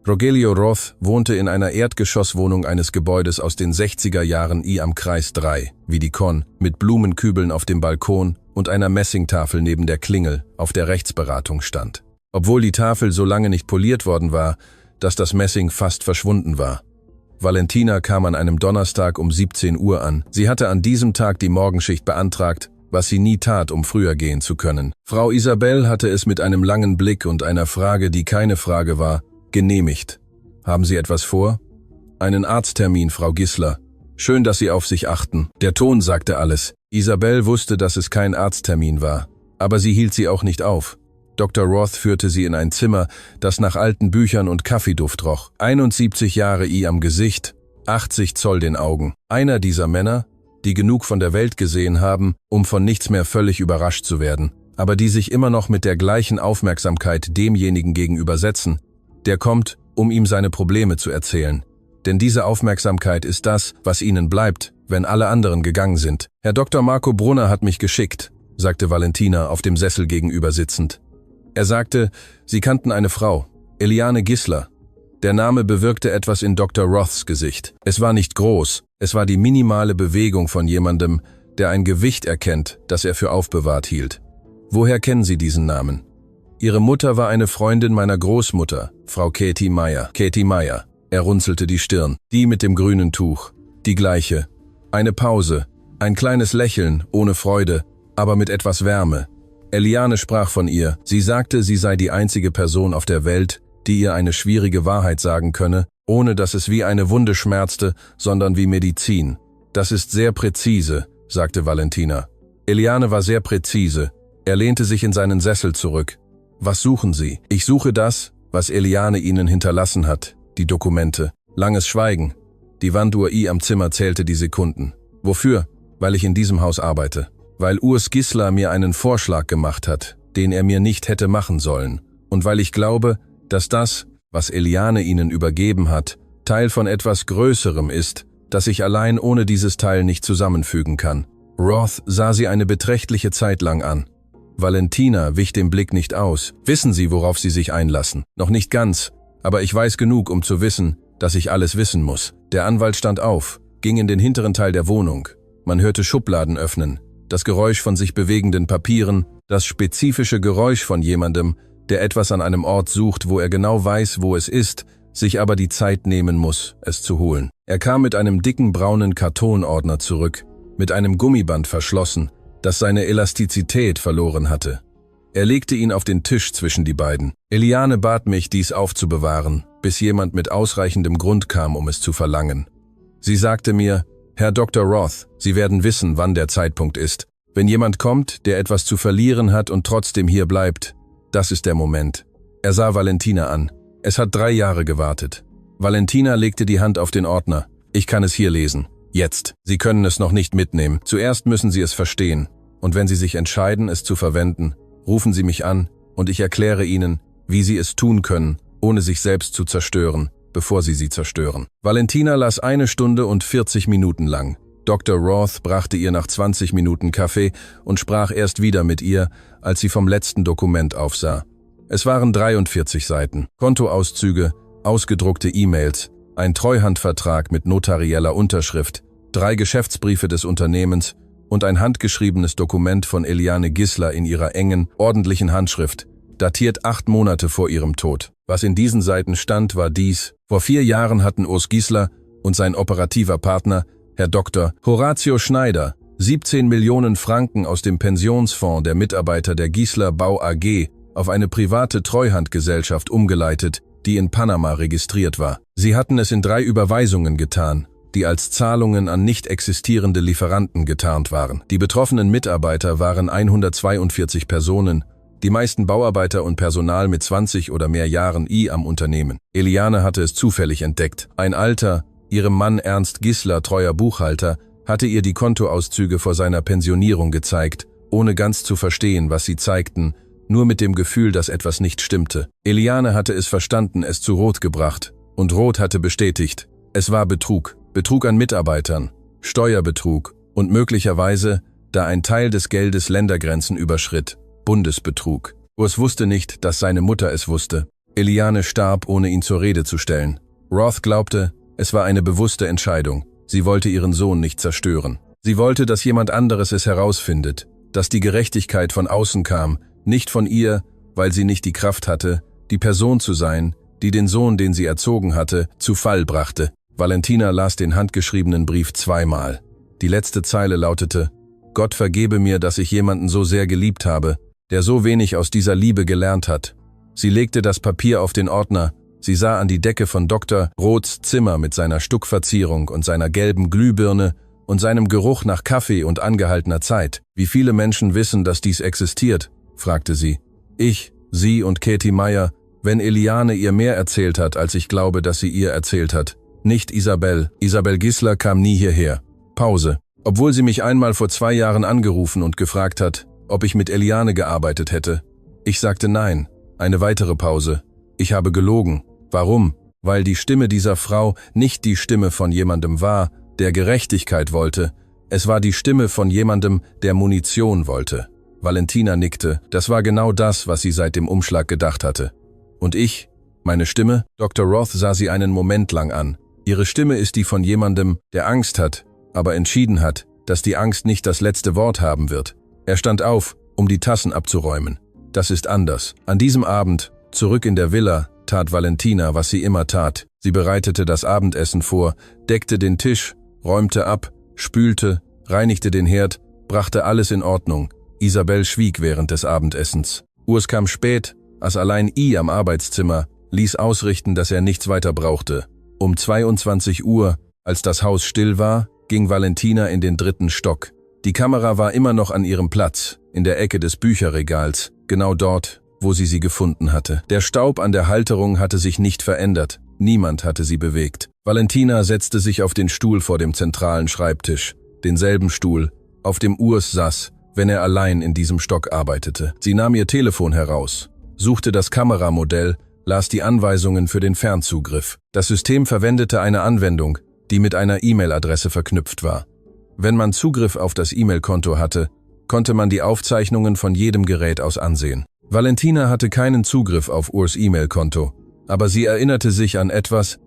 Rogelio Roth wohnte in einer Erdgeschosswohnung eines Gebäudes aus den 60er Jahren am Kreis 3, Vedikon, mit Blumenkübeln auf dem Balkon und einer Messingtafel neben der Klingel, auf der Rechtsberatung stand. Obwohl die Tafel so lange nicht poliert worden war, dass das Messing fast verschwunden war. Valentina kam an einem Donnerstag um 17 Uhr an. Sie hatte an diesem Tag die Morgenschicht beantragt, was sie nie tat, um früher gehen zu können. Frau Isabel hatte es mit einem langen Blick und einer Frage, die keine Frage war, genehmigt. Haben Sie etwas vor? Einen Arzttermin, Frau Gisler. Schön, dass Sie auf sich achten. Der Ton sagte alles. Isabel wusste, dass es kein Arzttermin war. Aber sie hielt sie auch nicht auf. Dr. Roth führte sie in ein Zimmer, das nach alten Büchern und Kaffeeduft roch. 71 Jahre am Gesicht, 80 Zoll den Augen. Einer dieser Männer, die genug von der Welt gesehen haben, um von nichts mehr völlig überrascht zu werden, aber die sich immer noch mit der gleichen Aufmerksamkeit demjenigen gegenübersetzen, der kommt, um ihm seine Probleme zu erzählen. Denn diese Aufmerksamkeit ist das, was ihnen bleibt, wenn alle anderen gegangen sind. Herr Dr. Marco Brunner hat mich geschickt, sagte Valentina auf dem Sessel gegenüber sitzend. Er sagte, sie kannten eine Frau, Eliane Gisler. Der Name bewirkte etwas in Dr. Roths Gesicht. Es war nicht groß, es war die minimale Bewegung von jemandem, der ein Gewicht erkennt, das er für aufbewahrt hielt. Woher kennen Sie diesen Namen? Ihre Mutter war eine Freundin meiner Großmutter, Frau Katie Meyer. Katie Meyer. Er runzelte die Stirn. Die mit dem grünen Tuch. Die gleiche. Eine Pause. Ein kleines Lächeln, ohne Freude, aber mit etwas Wärme. Eliane sprach von ihr. Sie sagte, sie sei die einzige Person auf der Welt, die ihr eine schwierige Wahrheit sagen könne, ohne dass es wie eine Wunde schmerzte, sondern wie Medizin. Das ist sehr präzise, sagte Valentina. Eliane war sehr präzise. Er lehnte sich in seinen Sessel zurück. Was suchen Sie? Ich suche das, was Eliane Ihnen hinterlassen hat, die Dokumente. Langes Schweigen. Die Wanduhr am Zimmer zählte die Sekunden. Wofür? Weil ich in diesem Haus arbeite. Weil Urs Gisler mir einen Vorschlag gemacht hat, den er mir nicht hätte machen sollen. Und weil ich glaube, dass das, was Eliane Ihnen übergeben hat, Teil von etwas Größerem ist, das ich allein ohne dieses Teil nicht zusammenfügen kann. Roth sah sie eine beträchtliche Zeit lang an. Valentina wich dem Blick nicht aus. Wissen Sie, worauf Sie sich einlassen? Noch nicht ganz, aber ich weiß genug, um zu wissen, dass ich alles wissen muss. Der Anwalt stand auf, ging in den hinteren Teil der Wohnung. Man hörte Schubladen öffnen, das Geräusch von sich bewegenden Papieren, das spezifische Geräusch von jemandem, der etwas an einem Ort sucht, wo er genau weiß, wo es ist, sich aber die Zeit nehmen muss, es zu holen. Er kam mit einem dicken braunen Kartonordner zurück, mit einem Gummiband verschlossen, das seine Elastizität verloren hatte. Er legte ihn auf den Tisch zwischen die beiden. Eliane bat mich, dies aufzubewahren, bis jemand mit ausreichendem Grund kam, um es zu verlangen. Sie sagte mir, Herr Dr. Roth, Sie werden wissen, wann der Zeitpunkt ist. Wenn jemand kommt, der etwas zu verlieren hat und trotzdem hier bleibt, das ist der Moment. Er sah Valentina an. Es hat 3 Jahre gewartet. Valentina legte die Hand auf den Ordner. Ich kann es hier lesen. Jetzt. Sie können es noch nicht mitnehmen. Zuerst müssen Sie es verstehen. Und wenn Sie sich entscheiden, es zu verwenden, rufen Sie mich an und ich erkläre Ihnen, wie Sie es tun können, ohne sich selbst zu zerstören, bevor Sie sie zerstören. Valentina las 1 Stunde und 40 Minuten lang. Dr. Roth brachte ihr nach 20 Minuten Kaffee und sprach erst wieder mit ihr, als sie vom letzten Dokument aufsah. Es waren 43 Seiten, Kontoauszüge, ausgedruckte E-Mails, ein Treuhandvertrag mit notarieller Unterschrift, 3 Geschäftsbriefe des Unternehmens und ein handgeschriebenes Dokument von Eliane Gisler in ihrer engen, ordentlichen Handschrift, datiert 8 Monate vor ihrem Tod. Was in diesen Seiten stand, war dies: Vor 4 Jahren hatten Urs Gisler und sein operativer Partner, Herr Dr. Horatio Schneider, 17 Millionen Franken aus dem Pensionsfonds der Mitarbeiter der Gisler Bau AG auf eine private Treuhandgesellschaft umgeleitet, die in Panama registriert war. Sie hatten es in 3 Überweisungen getan, die als Zahlungen an nicht existierende Lieferanten getarnt waren. Die betroffenen Mitarbeiter waren 142 Personen, die meisten Bauarbeiter und Personal mit 20 oder mehr Jahren am Unternehmen. Eliane hatte es zufällig entdeckt. Ein alter, ihrem Mann Ernst Gisler treuer Buchhalter, hatte ihr die Kontoauszüge vor seiner Pensionierung gezeigt, ohne ganz zu verstehen, was sie zeigten, nur mit dem Gefühl, dass etwas nicht stimmte. Eliane hatte es verstanden, es zu Roth gebracht, und Roth hatte bestätigt, es war Betrug. Betrug an Mitarbeitern, Steuerbetrug und möglicherweise, da ein Teil des Geldes Ländergrenzen überschritt, Bundesbetrug. Urs wusste nicht, dass seine Mutter es wusste. Eliane starb, ohne ihn zur Rede zu stellen. Roth glaubte, es war eine bewusste Entscheidung. Sie wollte ihren Sohn nicht zerstören. Sie wollte, dass jemand anderes es herausfindet, dass die Gerechtigkeit von außen kam, nicht von ihr, weil sie nicht die Kraft hatte, die Person zu sein, die den Sohn, den sie erzogen hatte, zu Fall brachte. Valentina las den handgeschriebenen Brief 2-mal. Die letzte Zeile lautete: Gott vergebe mir, dass ich jemanden so sehr geliebt habe, der so wenig aus dieser Liebe gelernt hat. Sie legte das Papier auf den Ordner. Sie sah an die Decke von Dr. Roths Zimmer mit seiner Stuckverzierung und seiner gelben Glühbirne und seinem Geruch nach Kaffee und angehaltener Zeit. Wie viele Menschen wissen, dass dies existiert? Fragte sie. Ich, Sie und Katie Meyer, wenn Eliane ihr mehr erzählt hat, als ich glaube, dass sie ihr erzählt hat. Nicht Isabel. Isabel Gisler kam nie hierher. Pause. Obwohl sie mich einmal vor 2 Jahren angerufen und gefragt hat, ob ich mit Eliane gearbeitet hätte. Ich sagte nein. Eine weitere Pause. Ich habe gelogen. Warum? Weil die Stimme dieser Frau nicht die Stimme von jemandem war, der Gerechtigkeit wollte. Es war die Stimme von jemandem, der Munition wollte. Valentina nickte. Das war genau das, was sie seit dem Umschlag gedacht hatte. Und ich? Meine Stimme? Dr. Roth sah sie einen Moment lang an. Ihre Stimme ist die von jemandem, der Angst hat, aber entschieden hat, dass die Angst nicht das letzte Wort haben wird. Er stand auf, um die Tassen abzuräumen. das ist anders. An diesem Abend, zurück in der Villa, tat Valentina, was sie immer tat. Sie bereitete das Abendessen vor, deckte den Tisch, räumte ab, spülte, reinigte den Herd, brachte alles in Ordnung. Isabel schwieg während des Abendessens. Urs kam spät, aß allein am Arbeitszimmer, ließ ausrichten, dass er nichts weiter brauchte. Um 22 Uhr, als das Haus still war, ging Valentina in den 3. Stock. Die Kamera war immer noch an ihrem Platz, in der Ecke des Bücherregals, genau dort, wo sie gefunden hatte. Der Staub an der Halterung hatte sich nicht verändert, niemand hatte sie bewegt. Valentina setzte sich auf den Stuhl vor dem zentralen Schreibtisch, denselben Stuhl, auf dem Urs saß, wenn er allein in diesem Stock arbeitete. Sie nahm ihr Telefon heraus, suchte das Kameramodell, las die Anweisungen für den Fernzugriff. Das System verwendete eine Anwendung, die mit einer E-Mail-Adresse verknüpft war. Wenn man Zugriff auf das E-Mail-Konto hatte, konnte man die Aufzeichnungen von jedem Gerät aus ansehen. Valentina hatte keinen Zugriff auf Urs E-Mail-Konto, aber sie erinnerte sich an etwas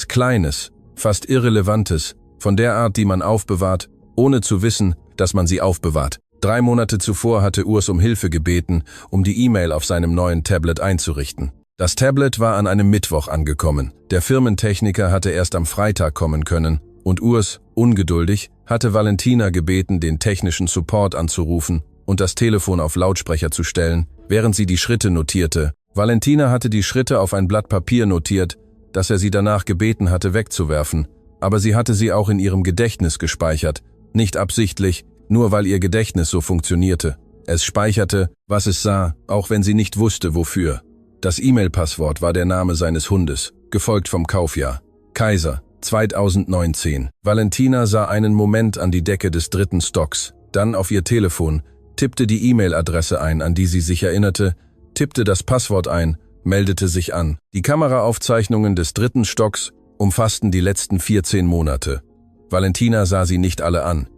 Kleines, fast Irrelevantes, von der Art, die man aufbewahrt, ohne zu wissen, dass man sie aufbewahrt. 3 Monate zuvor hatte Urs um Hilfe gebeten, um die E-Mail auf seinem neuen Tablet einzurichten. Das Tablet war an einem Mittwoch angekommen. Der Firmentechniker hatte erst am Freitag kommen können und Urs, ungeduldig, hatte Valentina gebeten, den technischen Support anzurufen und das Telefon auf Lautsprecher zu stellen, während sie die Schritte notierte. Valentina hatte die Schritte auf ein Blatt Papier notiert, das er sie danach gebeten hatte wegzuwerfen, aber sie hatte sie auch in ihrem Gedächtnis gespeichert, nicht absichtlich, nur weil ihr Gedächtnis so funktionierte. Es speicherte, was es sah, auch wenn sie nicht wusste, wofür. Das E-Mail-Passwort war der Name seines Hundes, gefolgt vom Kaufjahr. Kaiser, 2019. Valentina sah einen Moment an die Decke des 3. Stocks, dann auf ihr Telefon, tippte die E-Mail-Adresse ein, an die sie sich erinnerte, tippte das Passwort ein, meldete sich an. Die Kameraaufzeichnungen des 3. Stocks umfassten die letzten 14 Monate. Valentina sah sie nicht alle an.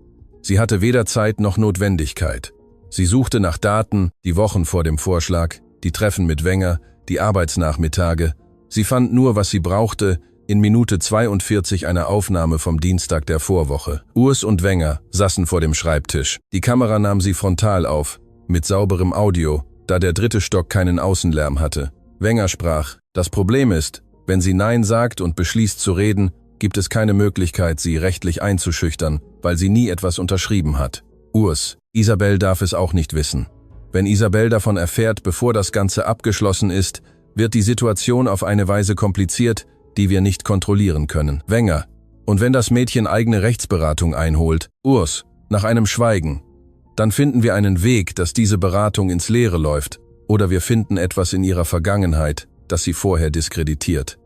Sie hatte weder Zeit noch Notwendigkeit. Sie suchte nach Daten, die Wochen vor dem Vorschlag, die Treffen mit Wenger, die Arbeitsnachmittage. Sie fand nur, was sie brauchte, in Minute 42 eine Aufnahme vom Dienstag der Vorwoche. Urs und Wenger saßen vor dem Schreibtisch. Die Kamera nahm sie frontal auf, mit sauberem Audio, da der 3. Stock keinen Außenlärm hatte. Wenger sprach: Das Problem ist, wenn sie Nein sagt und beschließt zu reden, gibt es keine Möglichkeit, sie rechtlich einzuschüchtern, weil sie nie etwas unterschrieben hat. Urs: Isabel darf es auch nicht wissen. Wenn Isabel davon erfährt, bevor das Ganze abgeschlossen ist, wird die Situation auf eine Weise kompliziert, die wir nicht kontrollieren können. Wenger: Und wenn das Mädchen eigene Rechtsberatung einholt? Urs: Nach einem Schweigen. Dann finden wir einen Weg, dass diese Beratung ins Leere läuft, oder wir finden etwas in ihrer Vergangenheit, das sie vorher diskreditiert.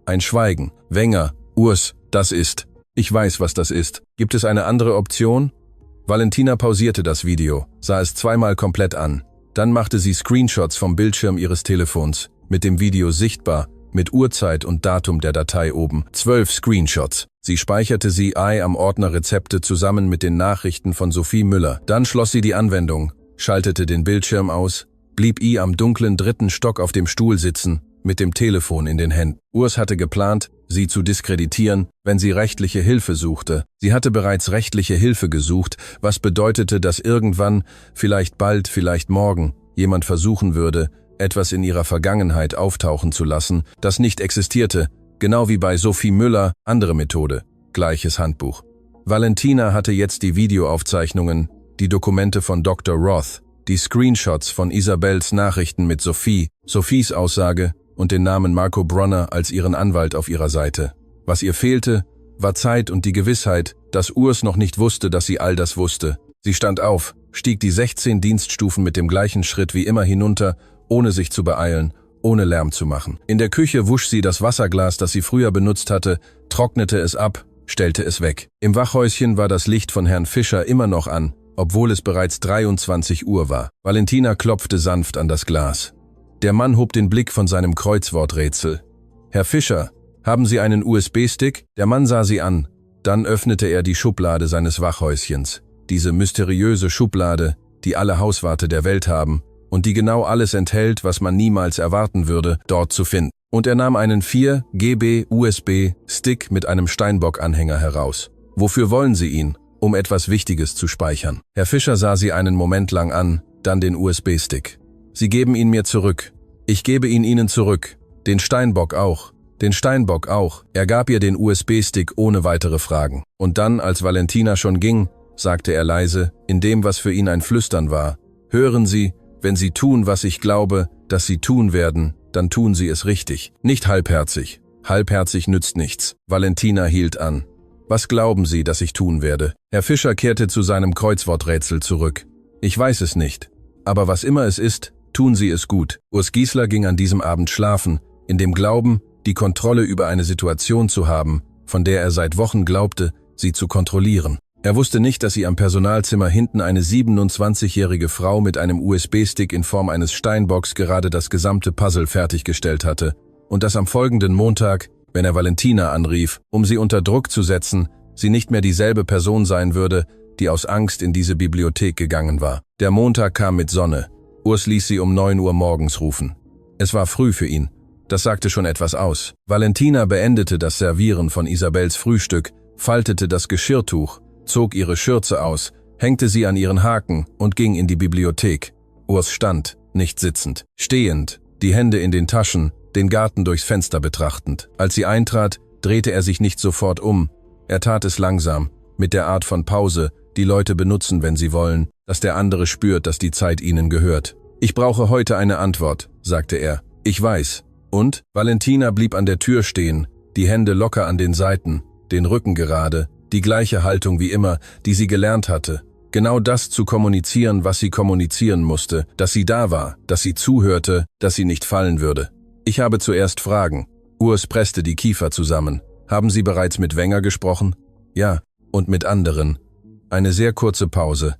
Ein Schweigen. Wenger: Urs, das ist. Ich weiß, was das ist. Gibt es eine andere Option? Valentina pausierte das Video, sah es zweimal komplett an. Dann machte sie Screenshots vom Bildschirm ihres Telefons, mit dem Video sichtbar, mit Uhrzeit und Datum der Datei oben. 12 Screenshots. Sie speicherte sie am Ordner Rezepte zusammen mit den Nachrichten von Sophie Müller. Dann schloss sie die Anwendung, schaltete den Bildschirm aus, blieb am dunklen 3. Stock auf dem Stuhl sitzen, mit dem Telefon in den Händen. Urs hatte geplant, sie zu diskreditieren, wenn sie rechtliche Hilfe suchte. Sie hatte bereits rechtliche Hilfe gesucht, was bedeutete, dass irgendwann, vielleicht bald, vielleicht morgen, jemand versuchen würde, etwas in ihrer Vergangenheit auftauchen zu lassen, das nicht existierte, genau wie bei Sophie Müller, andere Methode, gleiches Handbuch. Valentina hatte jetzt die Videoaufzeichnungen, die Dokumente von Dr. Roth, die Screenshots von Isabels Nachrichten mit Sophie, Sophies Aussage und den Namen Marco Bronner als ihren Anwalt auf ihrer Seite. Was ihr fehlte, war Zeit und die Gewissheit, dass Urs noch nicht wusste, dass sie all das wusste. Sie stand auf, stieg die 16 Dienststufen mit dem gleichen Schritt wie immer hinunter, ohne sich zu beeilen, ohne Lärm zu machen. In der Küche wusch sie das Wasserglas, das sie früher benutzt hatte, trocknete es ab, stellte es weg. Im Wachhäuschen war das Licht von Herrn Fischer immer noch an, obwohl es bereits 23 Uhr war. Valentina klopfte sanft an das Glas. Der Mann hob den Blick von seinem Kreuzworträtsel. »Herr Fischer, haben Sie einen USB-Stick?« Der Mann sah sie an. Dann öffnete er die Schublade seines Wachhäuschens. Diese mysteriöse Schublade, die alle Hauswarte der Welt haben und die genau alles enthält, was man niemals erwarten würde, dort zu finden. Und er nahm einen 4 GB USB-Stick mit einem Steinbock-Anhänger heraus. »Wofür wollen Sie ihn?« »Um etwas Wichtiges zu speichern.« Herr Fischer sah sie einen Moment lang an, dann den USB-Stick. Sie geben ihn mir zurück. Ich gebe ihn Ihnen zurück. Den Steinbock auch. Den Steinbock auch. Er gab ihr den USB-Stick ohne weitere Fragen. Und dann, als Valentina schon ging, sagte er leise, in dem, was für ihn ein Flüstern war: Hören Sie, wenn Sie tun, was ich glaube, dass Sie tun werden, dann tun Sie es richtig. Nicht halbherzig. Halbherzig nützt nichts. Valentina hielt an. Was glauben Sie, dass ich tun werde? Herr Fischer kehrte zu seinem Kreuzworträtsel zurück. Ich weiß es nicht. Aber was immer es ist, tun Sie es gut. Urs Giesler ging an diesem Abend schlafen, in dem Glauben, die Kontrolle über eine Situation zu haben, von der er seit Wochen glaubte, sie zu kontrollieren. Er wusste nicht, dass sie am Personalzimmer hinten eine 27-jährige Frau mit einem USB-Stick in Form eines Steinbocks gerade das gesamte Puzzle fertiggestellt hatte und dass am folgenden Montag, wenn er Valentina anrief, um sie unter Druck zu setzen, sie nicht mehr dieselbe Person sein würde, die aus Angst in diese Bibliothek gegangen war. Der Montag kam mit Sonne. Urs ließ sie um 9 Uhr morgens rufen. Es war früh für ihn. Das sagte schon etwas aus. Valentina beendete das Servieren von Isabels Frühstück, faltete das Geschirrtuch, zog ihre Schürze aus, hängte sie an ihren Haken und ging in die Bibliothek. Urs stand, nicht sitzend, stehend, die Hände in den Taschen, den Garten durchs Fenster betrachtend. Als sie eintrat, drehte er sich nicht sofort um. Er tat es langsam, mit der Art von Pause, die Leute benutzen, wenn sie wollen, dass der andere spürt, dass die Zeit ihnen gehört. Ich brauche heute eine Antwort, sagte er. Ich weiß. Und? Valentina blieb an der Tür stehen, die Hände locker an den Seiten, den Rücken gerade, die gleiche Haltung wie immer, die sie gelernt hatte. Genau das zu kommunizieren, was sie kommunizieren musste, dass sie da war, dass sie zuhörte, dass sie nicht fallen würde. Ich habe zuerst Fragen. Urs presste die Kiefer zusammen. Haben Sie bereits mit Wenger gesprochen? Ja, und mit anderen. Eine sehr kurze Pause.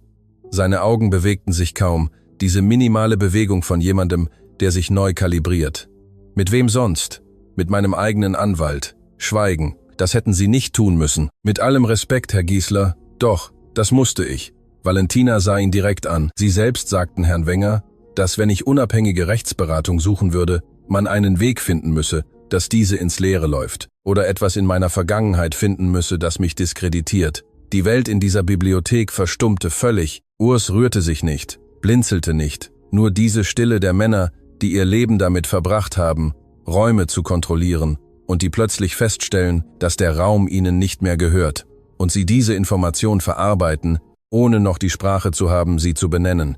Seine Augen bewegten sich kaum, diese minimale Bewegung von jemandem, der sich neu kalibriert. Mit wem sonst? Mit meinem eigenen Anwalt. Schweigen. Das hätten Sie nicht tun müssen. Mit allem Respekt, Herr Giesler. Doch, das musste ich. Valentina sah ihn direkt an. Sie selbst sagten Herrn Wenger, dass, wenn ich unabhängige Rechtsberatung suchen würde, man einen Weg finden müsse, dass diese ins Leere läuft. Oder etwas in meiner Vergangenheit finden müsse, das mich diskreditiert. Die Welt in dieser Bibliothek verstummte völlig. Urs rührte sich nicht, blinzelte nicht. Nur diese Stille der Männer, die ihr Leben damit verbracht haben, Räume zu kontrollieren und die plötzlich feststellen, dass der Raum ihnen nicht mehr gehört. Und sie diese Information verarbeiten, ohne noch die Sprache zu haben, sie zu benennen.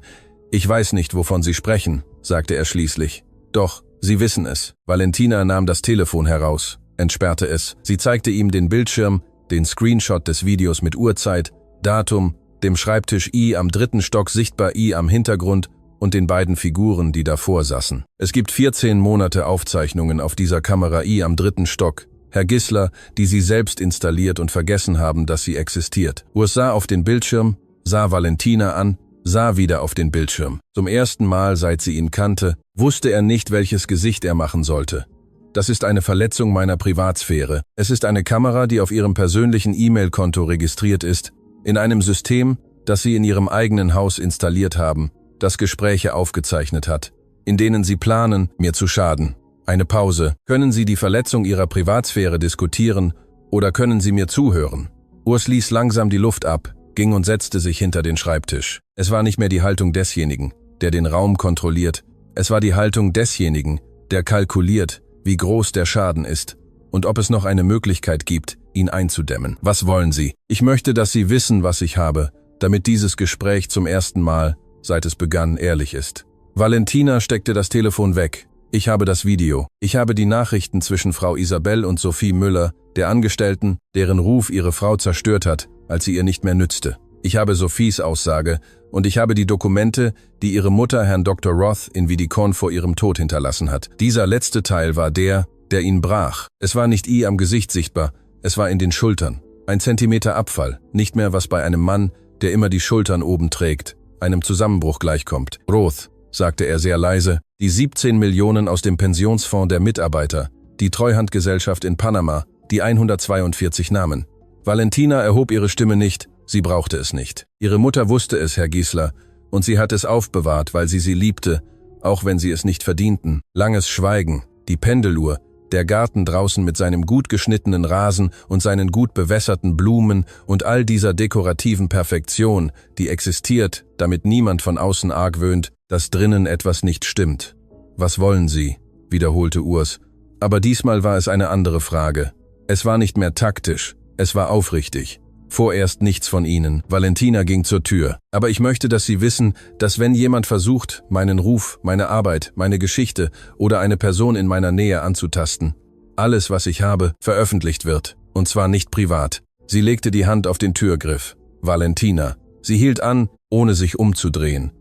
Ich weiß nicht, wovon Sie sprechen, sagte er schließlich. Doch, Sie wissen es. Valentina nahm das Telefon heraus, entsperrte es. Sie zeigte ihm den Bildschirm, den Screenshot des Videos mit Uhrzeit, Datum, dem Schreibtisch I am 3. Stock sichtbar I am Hintergrund und den beiden Figuren, die davor saßen. Es gibt 14 Monate Aufzeichnungen auf dieser Kamera I am 3. Stock, Herr Giesler, die Sie selbst installiert und vergessen haben, dass sie existiert. Urs sah auf den Bildschirm, sah Valentina an, sah wieder auf den Bildschirm. Zum ersten Mal, seit sie ihn kannte, wusste er nicht, welches Gesicht er machen sollte. Das ist eine Verletzung meiner Privatsphäre. Es ist eine Kamera, die auf ihrem persönlichen E-Mail-Konto registriert ist, in einem System, das sie in ihrem eigenen Haus installiert haben, das Gespräche aufgezeichnet hat, in denen sie planen, mir zu schaden. Eine Pause. Können Sie die Verletzung Ihrer Privatsphäre diskutieren oder können Sie mir zuhören? Urs ließ langsam die Luft ab, ging und setzte sich hinter den Schreibtisch. Es war nicht mehr die Haltung desjenigen, der den Raum kontrolliert. Es war die Haltung desjenigen, der kalkuliert, wie groß der Schaden ist und ob es noch eine Möglichkeit gibt, ihn einzudämmen. Was wollen Sie? Ich möchte, dass Sie wissen, was ich habe, damit dieses Gespräch zum ersten Mal, seit es begann, ehrlich ist. Valentina steckte das Telefon weg. Ich habe das Video. Ich habe die Nachrichten zwischen Frau Isabel und Sophie Müller, der Angestellten, deren Ruf ihre Frau zerstört hat, als sie ihr nicht mehr nützte. Ich habe Sophies Aussage und ich habe die Dokumente, die ihre Mutter Herrn Dr. Roth in Vidicon vor ihrem Tod hinterlassen hat. Dieser letzte Teil war der ihn brach. Es war nicht I am Gesicht sichtbar, es war in den Schultern. Ein Zentimeter Abfall, nicht mehr was bei einem Mann, der immer die Schultern oben trägt, einem Zusammenbruch gleichkommt. Roth, sagte er sehr leise, die 17 Millionen aus dem Pensionsfonds der Mitarbeiter, die Treuhandgesellschaft in Panama, die 142 Namen. Valentina erhob ihre Stimme nicht, sie brauchte es nicht. Ihre Mutter wusste es, Herr Giesler, und sie hat es aufbewahrt, weil sie liebte, auch wenn sie es nicht verdienten. Langes Schweigen, die Pendeluhr, Der Garten draußen mit seinem gut geschnittenen Rasen und seinen gut bewässerten Blumen und all dieser dekorativen Perfektion, die existiert, damit niemand von außen argwöhnt, dass drinnen etwas nicht stimmt. »Was wollen Sie?« wiederholte Urs. Aber diesmal war es eine andere Frage. Es war nicht mehr taktisch, es war aufrichtig. Vorerst nichts von Ihnen. Valentina ging zur Tür. Aber ich möchte, dass Sie wissen, dass wenn jemand versucht, meinen Ruf, meine Arbeit, meine Geschichte oder eine Person in meiner Nähe anzutasten, alles, was ich habe, veröffentlicht wird. Und zwar nicht privat. Sie legte die Hand auf den Türgriff. Valentina. Sie hielt an, ohne sich umzudrehen.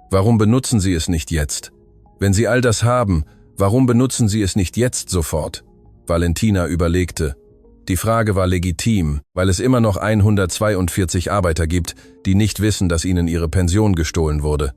Warum benutzen Sie es nicht jetzt? Wenn Sie all das haben, warum benutzen Sie es nicht jetzt sofort? Valentina überlegte. Die Frage war legitim, weil es immer noch 142 Arbeiter gibt, die nicht wissen, dass ihnen ihre Pension gestohlen wurde.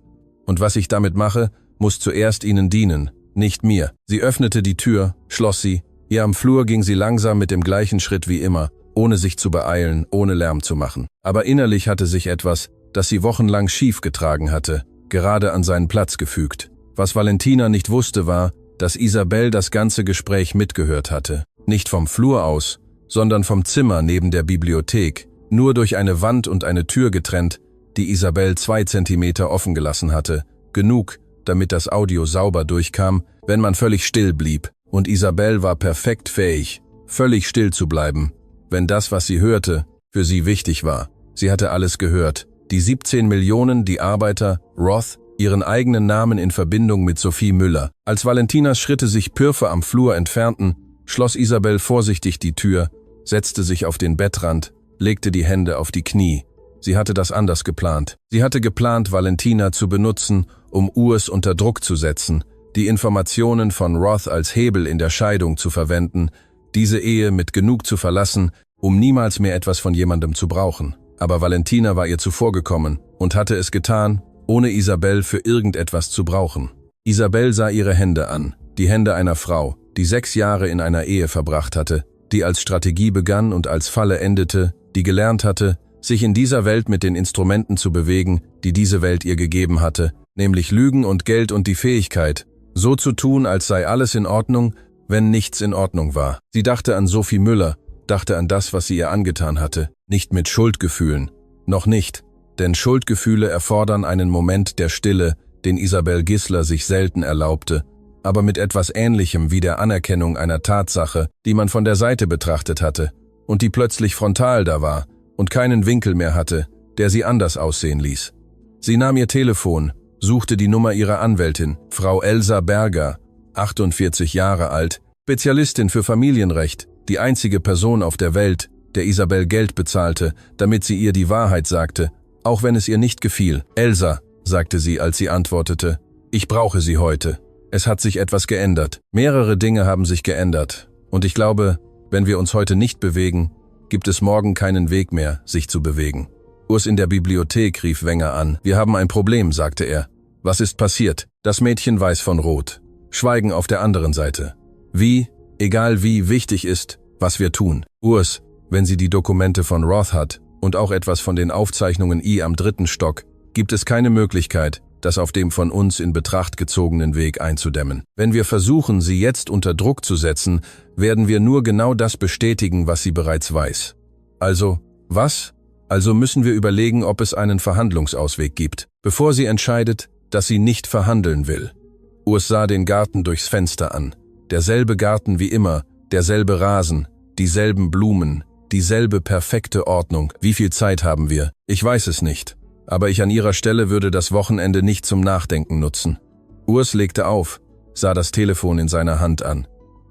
Und was ich damit mache, muss zuerst ihnen dienen, nicht mir. Sie öffnete die Tür, schloss sie. Hier am Flur ging sie langsam mit dem gleichen Schritt wie immer, ohne sich zu beeilen, ohne Lärm zu machen. Aber innerlich hatte sich etwas, das sie wochenlang schief getragen hatte, gerade an seinen Platz gefügt. Was Valentina nicht wusste war, dass Isabel das ganze Gespräch mitgehört hatte. Nicht vom Flur aus, sondern vom Zimmer neben der Bibliothek, nur durch eine Wand und eine Tür getrennt, die Isabel 2 Zentimeter offen gelassen hatte, genug, damit das Audio sauber durchkam, wenn man völlig still blieb. Und Isabel war perfekt fähig, völlig still zu bleiben, wenn das, was sie hörte, für sie wichtig war. Sie hatte alles gehört. Die 17 Millionen, die Arbeiter, Roth, ihren eigenen Namen in Verbindung mit Sophie Müller. Als Valentinas Schritte sich Pürfe am Flur entfernten, schloss Isabel vorsichtig die Tür, setzte sich auf den Bettrand, legte die Hände auf die Knie. Sie hatte das anders geplant. Sie hatte geplant, Valentina zu benutzen, um Urs unter Druck zu setzen, die Informationen von Roth als Hebel in der Scheidung zu verwenden, diese Ehe mit genug zu verlassen, um niemals mehr etwas von jemandem zu brauchen. Aber Valentina war ihr zuvorgekommen und hatte es getan, ohne Isabel für irgendetwas zu brauchen. Isabel sah ihre Hände an, die Hände einer Frau, die 6 Jahre in einer Ehe verbracht hatte, die als Strategie begann und als Falle endete, die gelernt hatte, sich in dieser Welt mit den Instrumenten zu bewegen, die diese Welt ihr gegeben hatte, nämlich Lügen und Geld und die Fähigkeit, so zu tun, als sei alles in Ordnung, wenn nichts in Ordnung war. Sie dachte an Sophie Müller, dachte an das, was sie ihr angetan hatte, nicht mit Schuldgefühlen, noch nicht, denn Schuldgefühle erfordern einen Moment der Stille, den Isabel Gissler sich selten erlaubte, aber mit etwas Ähnlichem wie der Anerkennung einer Tatsache, die man von der Seite betrachtet hatte und die plötzlich frontal da war und keinen Winkel mehr hatte, der sie anders aussehen ließ. Sie nahm ihr Telefon, suchte die Nummer ihrer Anwältin, Frau Elsa Berger, 48 Jahre alt, Spezialistin für Familienrecht, die einzige Person auf der Welt, der Isabel Geld bezahlte, damit sie ihr die Wahrheit sagte, auch wenn es ihr nicht gefiel. »Elsa«, sagte sie, als sie antwortete, »ich brauche Sie heute. Es hat sich etwas geändert. Mehrere Dinge haben sich geändert. Und ich glaube, wenn wir uns heute nicht bewegen, gibt es morgen keinen Weg mehr, sich zu bewegen.« Urs in der Bibliothek rief Wenger an. »Wir haben ein Problem«, sagte er. »Was ist passiert?« Das Mädchen weiß von Rot. Schweigen auf der anderen Seite. Wie, egal wie wichtig ist, was wir tun. Urs, wenn sie die Dokumente von Roth hat und auch etwas von den Aufzeichnungen am 3. Stock, gibt es keine Möglichkeit, das auf dem von uns in Betracht gezogenen Weg einzudämmen. Wenn wir versuchen, sie jetzt unter Druck zu setzen, werden wir nur genau das bestätigen, was sie bereits weiß. Also, was? Also müssen wir überlegen, ob es einen Verhandlungsausweg gibt, bevor sie entscheidet, dass sie nicht verhandeln will. Urs sah den Garten durchs Fenster an. Derselbe Garten wie immer, derselbe Rasen, dieselben Blumen, dieselbe perfekte Ordnung. Wie viel Zeit haben wir? Ich weiß es nicht. Aber ich an ihrer Stelle würde das Wochenende nicht zum Nachdenken nutzen. Urs legte auf, sah das Telefon in seiner Hand an.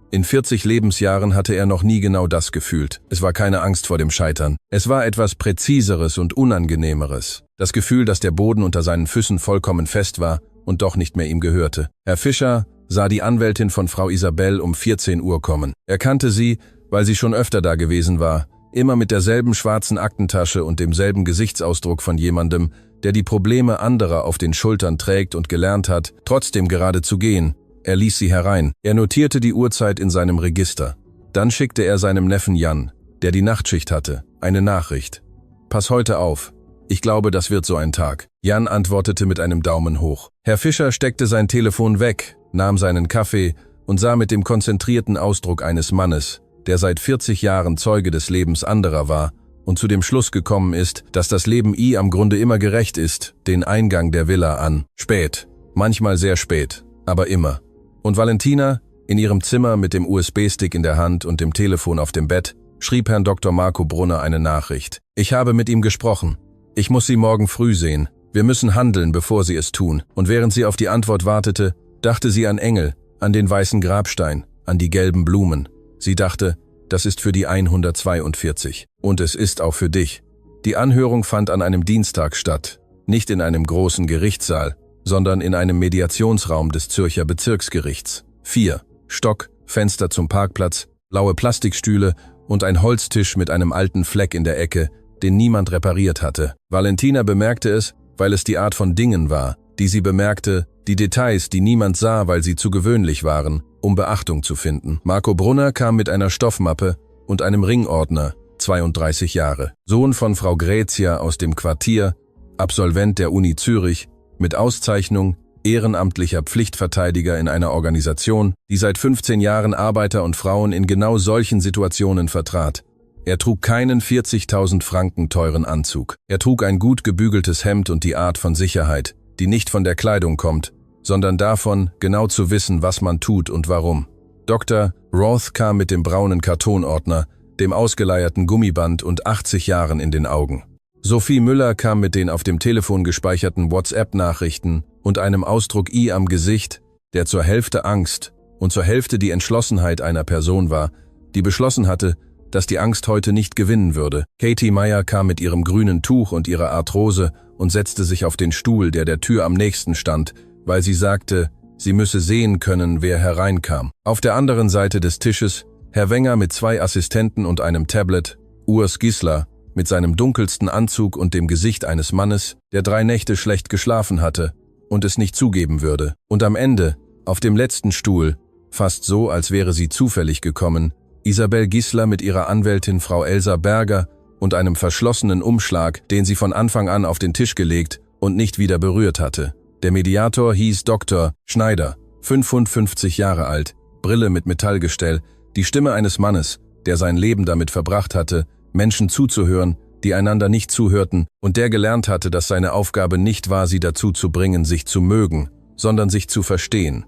In 40 Lebensjahren hatte er noch nie genau das gefühlt. Es war keine Angst vor dem Scheitern. Es war etwas Präziseres und Unangenehmeres. Das Gefühl, dass der Boden unter seinen Füßen vollkommen fest war und doch nicht mehr ihm gehörte. Herr Fischer sah die Anwältin von Frau Isabel um 14 Uhr kommen. Er kannte sie, weil sie schon öfter da gewesen war, immer mit derselben schwarzen Aktentasche und demselben Gesichtsausdruck von jemandem, der die Probleme anderer auf den Schultern trägt und gelernt hat, trotzdem gerade zu gehen. Er ließ sie herein. Er notierte die Uhrzeit in seinem Register. Dann schickte er seinem Neffen Jan, der die Nachtschicht hatte, eine Nachricht. »Pass heute auf. Ich glaube, das wird so ein Tag.« Jan antwortete mit einem Daumen hoch. Herr Fischer steckte sein Telefon weg, nahm seinen Kaffee und sah mit dem konzentrierten Ausdruck eines Mannes, der seit 40 Jahren Zeuge des Lebens anderer war und zu dem Schluss gekommen ist, dass das Leben ihm am Grunde immer gerecht ist, den Eingang der Villa an. Spät, manchmal sehr spät, aber immer. Und Valentina, in ihrem Zimmer mit dem USB-Stick in der Hand und dem Telefon auf dem Bett, schrieb Herrn Dr. Marco Brunner eine Nachricht. Ich habe mit ihm gesprochen. Ich muss Sie morgen früh sehen. Wir müssen handeln, bevor Sie es tun. Und während sie auf die Antwort wartete, dachte sie an Engel, an den weißen Grabstein, an die gelben Blumen. Sie dachte, das ist für die 142. Und es ist auch für dich. Die Anhörung fand an einem Dienstag statt, nicht in einem großen Gerichtssaal, sondern in einem Mediationsraum des Zürcher Bezirksgerichts. 4. Stock, Fenster zum Parkplatz, blaue Plastikstühle und ein Holztisch mit einem alten Fleck in der Ecke, den niemand repariert hatte. Valentina bemerkte es, weil es die Art von Dingen war, die sie bemerkte, die Details, die niemand sah, weil sie zu gewöhnlich waren, um Beachtung zu finden. Marco Brunner kam mit einer Stoffmappe und einem Ringordner, 32 Jahre, Sohn von Frau Gräzia aus dem Quartier, Absolvent der Uni Zürich, mit Auszeichnung, ehrenamtlicher Pflichtverteidiger in einer Organisation, die seit 15 Jahren Arbeiter und Frauen in genau solchen Situationen vertrat. Er trug keinen 40.000 Franken teuren Anzug. Er trug ein gut gebügeltes Hemd und die Art von Sicherheit, die nicht von der Kleidung kommt, sondern davon, genau zu wissen, was man tut und warum. Dr. Roth kam mit dem braunen Kartonordner, dem ausgeleierten Gummiband und 80 Jahren in den Augen. Sophie Müller kam mit den auf dem Telefon gespeicherten WhatsApp-Nachrichten und einem Ausdruck I am Gesicht, der zur Hälfte Angst und zur Hälfte die Entschlossenheit einer Person war, die beschlossen hatte, dass die Angst heute nicht gewinnen würde. Katie Meyer kam mit ihrem grünen Tuch und ihrer Arthrose und setzte sich auf den Stuhl, der Tür am nächsten stand, weil sie sagte, sie müsse sehen können, wer hereinkam. Auf der anderen Seite des Tisches Herr Wenger mit 2 Assistenten und einem Tablet, Urs Gisler mit seinem dunkelsten Anzug und dem Gesicht eines Mannes, der 3 Nächte schlecht geschlafen hatte und es nicht zugeben würde. Und am Ende, auf dem letzten Stuhl, fast so, als wäre sie zufällig gekommen, Isabel Gisler mit ihrer Anwältin Frau Elsa Berger und einem verschlossenen Umschlag, den sie von Anfang an auf den Tisch gelegt und nicht wieder berührt hatte. Der Mediator hieß Dr. Schneider, 55 Jahre alt, Brille mit Metallgestell, die Stimme eines Mannes, der sein Leben damit verbracht hatte, Menschen zuzuhören, die einander nicht zuhörten, und der gelernt hatte, dass seine Aufgabe nicht war, sie dazu zu bringen, sich zu mögen, sondern sich zu verstehen.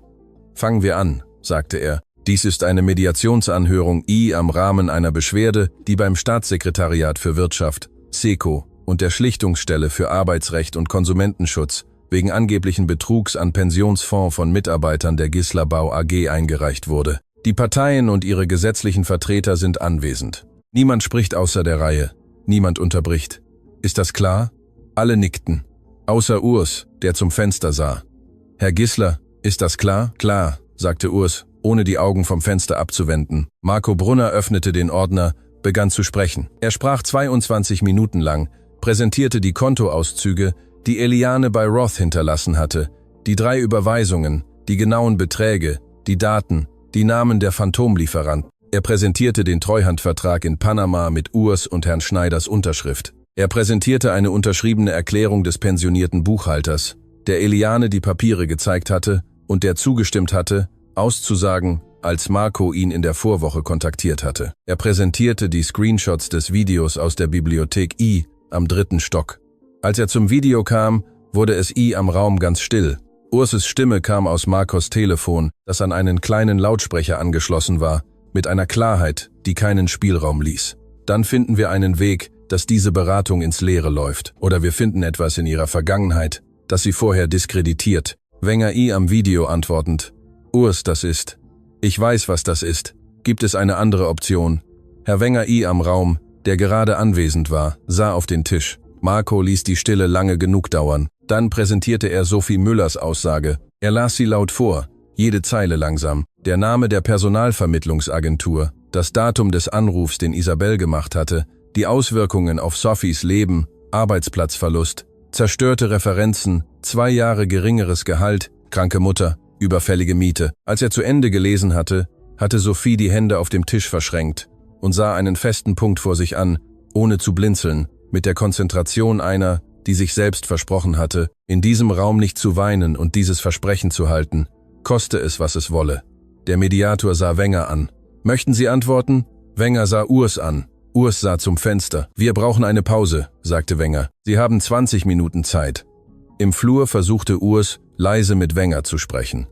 Fangen wir an, sagte er. Dies ist eine Mediationsanhörung I am Rahmen einer Beschwerde, die beim Staatssekretariat für Wirtschaft, SECO, und der Schlichtungsstelle für Arbeitsrecht und Konsumentenschutz wegen angeblichen Betrugs an Pensionsfonds von Mitarbeitern der Gisler Bau AG eingereicht wurde. Die Parteien und ihre gesetzlichen Vertreter sind anwesend. Niemand spricht außer der Reihe. Niemand unterbricht. Ist das klar? Alle nickten. Außer Urs, der zum Fenster sah. Herr Gisler, ist das klar? Klar, sagte Urs, ohne die Augen vom Fenster abzuwenden. Marco Brunner öffnete den Ordner, begann zu sprechen. Er sprach 22 Minuten lang, präsentierte die Kontoauszüge, die Eliane bei Roth hinterlassen hatte, die 3 Überweisungen, die genauen Beträge, die Daten, die Namen der Phantomlieferanten. Er präsentierte den Treuhandvertrag in Panama mit Urs und Herrn Schneiders Unterschrift. Er präsentierte eine unterschriebene Erklärung des pensionierten Buchhalters, der Eliane die Papiere gezeigt hatte und der zugestimmt hatte, auszusagen, als Marco ihn in der Vorwoche kontaktiert hatte. Er präsentierte die Screenshots des Videos aus der Bibliothek I am 3. Stock. Als er zum Video kam, wurde es I am Raum ganz still. Urses Stimme kam aus Marcos Telefon, das an einen kleinen Lautsprecher angeschlossen war, mit einer Klarheit, die keinen Spielraum ließ. Dann finden wir einen Weg, dass diese Beratung ins Leere läuft. Oder wir finden etwas in ihrer Vergangenheit, das sie vorher diskreditiert. Wenger I am Video antwortend. Urs, das ist. Ich weiß, was das ist. Gibt es eine andere Option? Herr Wenger I am Raum, der gerade anwesend war, sah auf den Tisch. Marco ließ die Stille lange genug dauern. Dann präsentierte er Sophie Müllers Aussage. Er las sie laut vor, jede Zeile langsam. Der Name der Personalvermittlungsagentur, das Datum des Anrufs, den Isabel gemacht hatte, die Auswirkungen auf Sophies Leben, Arbeitsplatzverlust, zerstörte Referenzen, 2 Jahre geringeres Gehalt, kranke Mutter, überfällige Miete. Als er zu Ende gelesen hatte, hatte Sophie die Hände auf dem Tisch verschränkt und sah einen festen Punkt vor sich an, ohne zu blinzeln, mit der Konzentration einer, die sich selbst versprochen hatte, in diesem Raum nicht zu weinen und dieses Versprechen zu halten, koste es, was es wolle. Der Mediator sah Wenger an. »Möchten Sie antworten?« Wenger sah Urs an. Urs sah zum Fenster. »Wir brauchen eine Pause«, sagte Wenger. »Sie haben 20 Minuten Zeit.« Im Flur versuchte Urs, leise mit Wenger zu sprechen.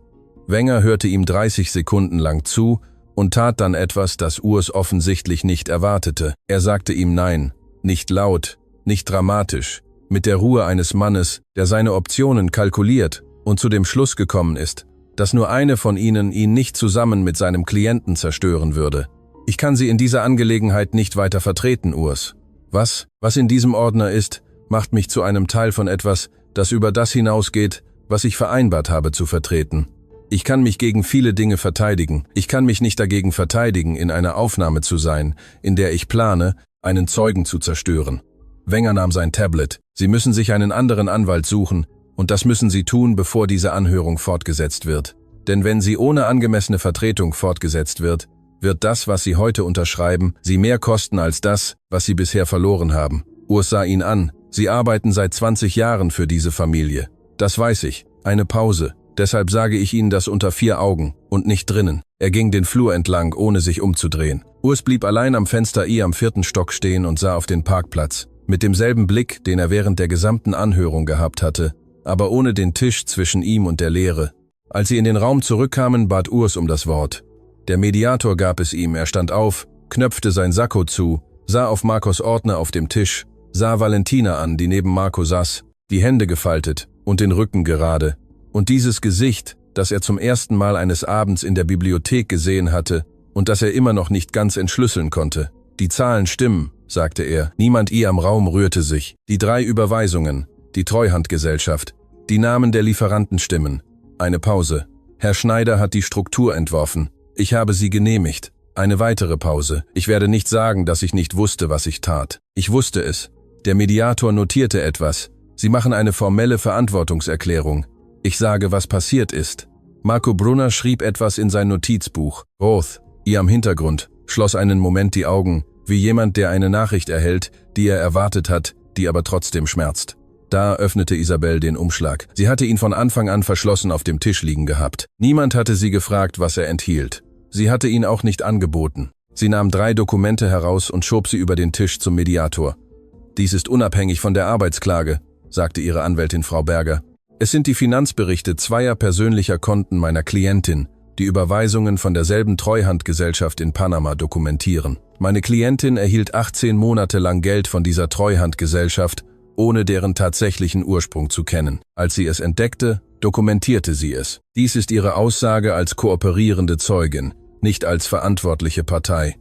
Wenger hörte ihm 30 Sekunden lang zu und tat dann etwas, das Urs offensichtlich nicht erwartete. Er sagte ihm Nein, nicht laut, nicht dramatisch, mit der Ruhe eines Mannes, der seine Optionen kalkuliert und zu dem Schluss gekommen ist, dass nur eine von ihnen ihn nicht zusammen mit seinem Klienten zerstören würde. »Ich kann Sie in dieser Angelegenheit nicht weiter vertreten, Urs. Was in diesem Ordner ist, macht mich zu einem Teil von etwas, das über das hinausgeht, was ich vereinbart habe zu vertreten. Ich kann mich gegen viele Dinge verteidigen. Ich kann mich nicht dagegen verteidigen, in einer Aufnahme zu sein, in der ich plane, einen Zeugen zu zerstören.« Wenger nahm sein Tablet. »Sie müssen sich einen anderen Anwalt suchen, und das müssen Sie tun, bevor diese Anhörung fortgesetzt wird. Denn wenn sie ohne angemessene Vertretung fortgesetzt wird das, was Sie heute unterschreiben, Sie mehr kosten als das, was Sie bisher verloren haben.« Urs sah ihn an. »Sie arbeiten seit 20 Jahren für diese Familie. Das weiß ich. Eine Pause. Deshalb sage ich Ihnen das unter 4 Augen und nicht drinnen.« Er ging den Flur entlang, ohne sich umzudrehen. Urs blieb allein am Fenster I am 4. Stock stehen und sah auf den Parkplatz. Mit demselben Blick, den er während der gesamten Anhörung gehabt hatte, aber ohne den Tisch zwischen ihm und der Leere. Als sie in den Raum zurückkamen, bat Urs um das Wort. Der Mediator gab es ihm, er stand auf, knöpfte sein Sakko zu, sah auf Marcos Ordner auf dem Tisch, sah Valentina an, die neben Marco saß, die Hände gefaltet und den Rücken gerade. Und dieses Gesicht, das er zum ersten Mal eines Abends in der Bibliothek gesehen hatte und das er immer noch nicht ganz entschlüsseln konnte. »Die Zahlen stimmen«, sagte er. Niemand am Raum rührte sich. Die 3 Überweisungen, die Treuhandgesellschaft, die Namen der Lieferanten stimmen. Eine Pause. Herr Schneider hat die Struktur entworfen. Ich habe sie genehmigt. Eine weitere Pause. Ich werde nicht sagen, dass ich nicht wusste, was ich tat. Ich wusste es. Der Mediator notierte etwas. Sie machen eine formelle Verantwortungserklärung. Ich sage, was passiert ist. Marco Brunner schrieb etwas in sein Notizbuch. Roth, ihr am Hintergrund, schloss einen Moment die Augen, wie jemand, der eine Nachricht erhält, die er erwartet hat, die aber trotzdem schmerzt. Da öffnete Isabel den Umschlag. Sie hatte ihn von Anfang an verschlossen auf dem Tisch liegen gehabt. Niemand hatte sie gefragt, was er enthielt. Sie hatte ihn auch nicht angeboten. Sie nahm 3 Dokumente heraus und schob sie über den Tisch zum Mediator. »Dies ist unabhängig von der Arbeitsklage«, sagte ihre Anwältin Frau Berger. »Es sind die Finanzberichte 2 persönlicher Konten meiner Klientin, die Überweisungen von derselben Treuhandgesellschaft in Panama dokumentieren. Meine Klientin erhielt 18 Monate lang Geld von dieser Treuhandgesellschaft, ohne deren tatsächlichen Ursprung zu kennen. Als sie es entdeckte, dokumentierte sie es. Dies ist ihre Aussage als kooperierende Zeugin, nicht als verantwortliche Partei.«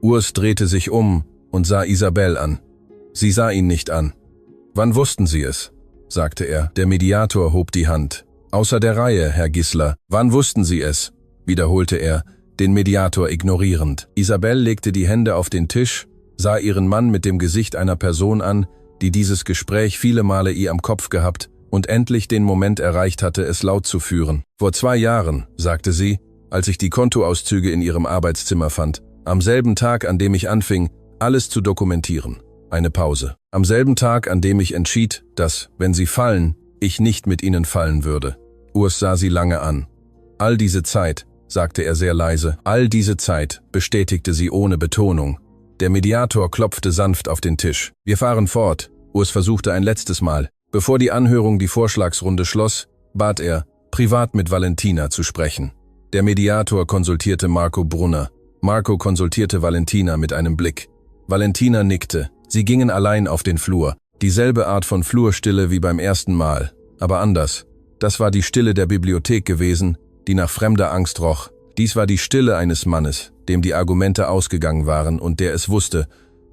Urs drehte sich um und sah Isabel an. Sie sah ihn nicht an. »Wann wussten Sie es?«, sagte er. Der Mediator hob die Hand. »Außer der Reihe, Herr Gissler. Wann wussten Sie es?«, wiederholte er, den Mediator ignorierend. Isabel legte die Hände auf den Tisch, sah ihren Mann mit dem Gesicht einer Person an, die dieses Gespräch viele Male ihr am Kopf gehabt und endlich den Moment erreicht hatte, es laut zu führen. »Vor 2 Jahren«, sagte sie, als ich die Kontoauszüge in ihrem Arbeitszimmer fand, am selben Tag, an dem ich anfing, alles zu dokumentieren. Eine Pause. Am selben Tag, an dem ich entschied, dass, wenn sie fallen, ich nicht mit ihnen fallen würde.« Urs sah sie lange an. »All diese Zeit«, sagte er sehr leise, »all diese Zeit«, bestätigte sie ohne Betonung. Der Mediator klopfte sanft auf den Tisch. »Wir fahren fort.« Urs versuchte ein letztes Mal. Bevor die Anhörung die Vorschlagsrunde schloss, bat er, privat mit Valentina zu sprechen. Der Mediator konsultierte Marco Brunner. Marco konsultierte Valentina mit einem Blick. Valentina nickte. Sie gingen allein auf den Flur. Dieselbe Art von Flurstille wie beim ersten Mal, aber anders. Das war die Stille der Bibliothek gewesen, die nach fremder Angst roch. Dies war die Stille eines Mannes, dem die Argumente ausgegangen waren und der es wusste.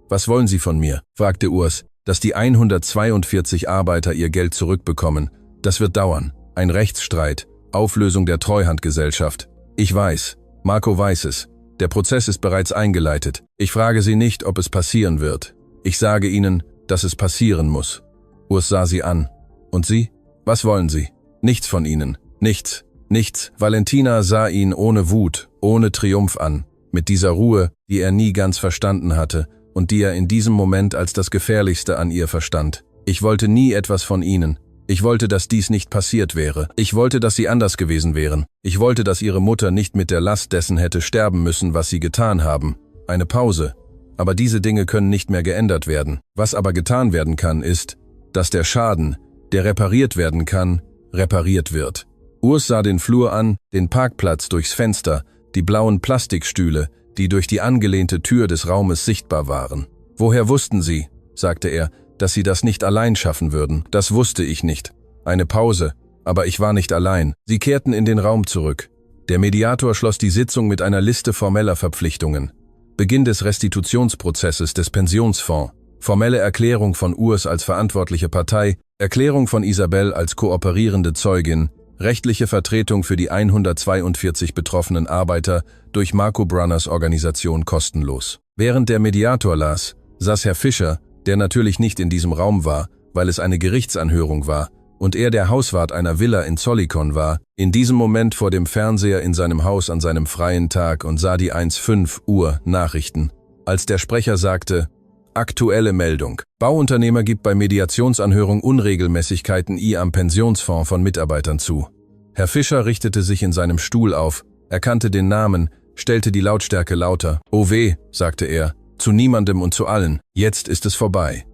»Was wollen Sie von mir?«, fragte Urs. »Dass die 142 Arbeiter ihr Geld zurückbekommen. Das wird dauern. Ein Rechtsstreit. Auflösung der Treuhandgesellschaft. Ich weiß. Marco weiß es. Der Prozess ist bereits eingeleitet. Ich frage Sie nicht, ob es passieren wird. Ich sage Ihnen, dass es passieren muss.« Urs sah sie an. »Und Sie? Was wollen Sie?« »Nichts von Ihnen. Nichts. Nichts.« Valentina sah ihn ohne Wut, ohne Triumph an, mit dieser Ruhe, die er nie ganz verstanden hatte und die er in diesem Moment als das Gefährlichste an ihr verstand. »Ich wollte nie etwas von Ihnen. Ich wollte, dass dies nicht passiert wäre. Ich wollte, dass sie anders gewesen wären. Ich wollte, dass ihre Mutter nicht mit der Last dessen hätte sterben müssen, was sie getan haben. Eine Pause. Aber diese Dinge können nicht mehr geändert werden. Was aber getan werden kann, ist, dass der Schaden, der repariert werden kann, repariert wird. Urs sah den Flur an, den Parkplatz durchs Fenster, die blauen Plastikstühle, die durch die angelehnte Tür des Raumes sichtbar waren. »Woher wussten Sie?«, sagte er, »dass Sie das nicht allein schaffen würden?« »Das wusste ich nicht.« Eine Pause, aber ich war nicht allein. Sie kehrten in den Raum zurück. Der Mediator schloss die Sitzung mit einer Liste formeller Verpflichtungen. Beginn des Restitutionsprozesses des Pensionsfonds, formelle Erklärung von Urs als verantwortliche Partei, Erklärung von Isabel als kooperierende Zeugin, rechtliche Vertretung für die 142 betroffenen Arbeiter durch Marco Brunners Organisation kostenlos. Während der Mediator las, saß Herr Fischer, der natürlich nicht in diesem Raum war, weil es eine Gerichtsanhörung war, und er der Hauswart einer Villa in Zollikon war, in diesem Moment vor dem Fernseher in seinem Haus an seinem freien Tag und sah die 1:05 Uhr Nachrichten, als der Sprecher sagte: Aktuelle Meldung. Bauunternehmer gibt bei Mediationsanhörung Unregelmäßigkeiten am Pensionsfonds von Mitarbeitern zu. Herr Fischer richtete sich in seinem Stuhl auf, erkannte den Namen, stellte die Lautstärke lauter. Oh weh, sagte er, zu niemandem und zu allen, jetzt ist es vorbei.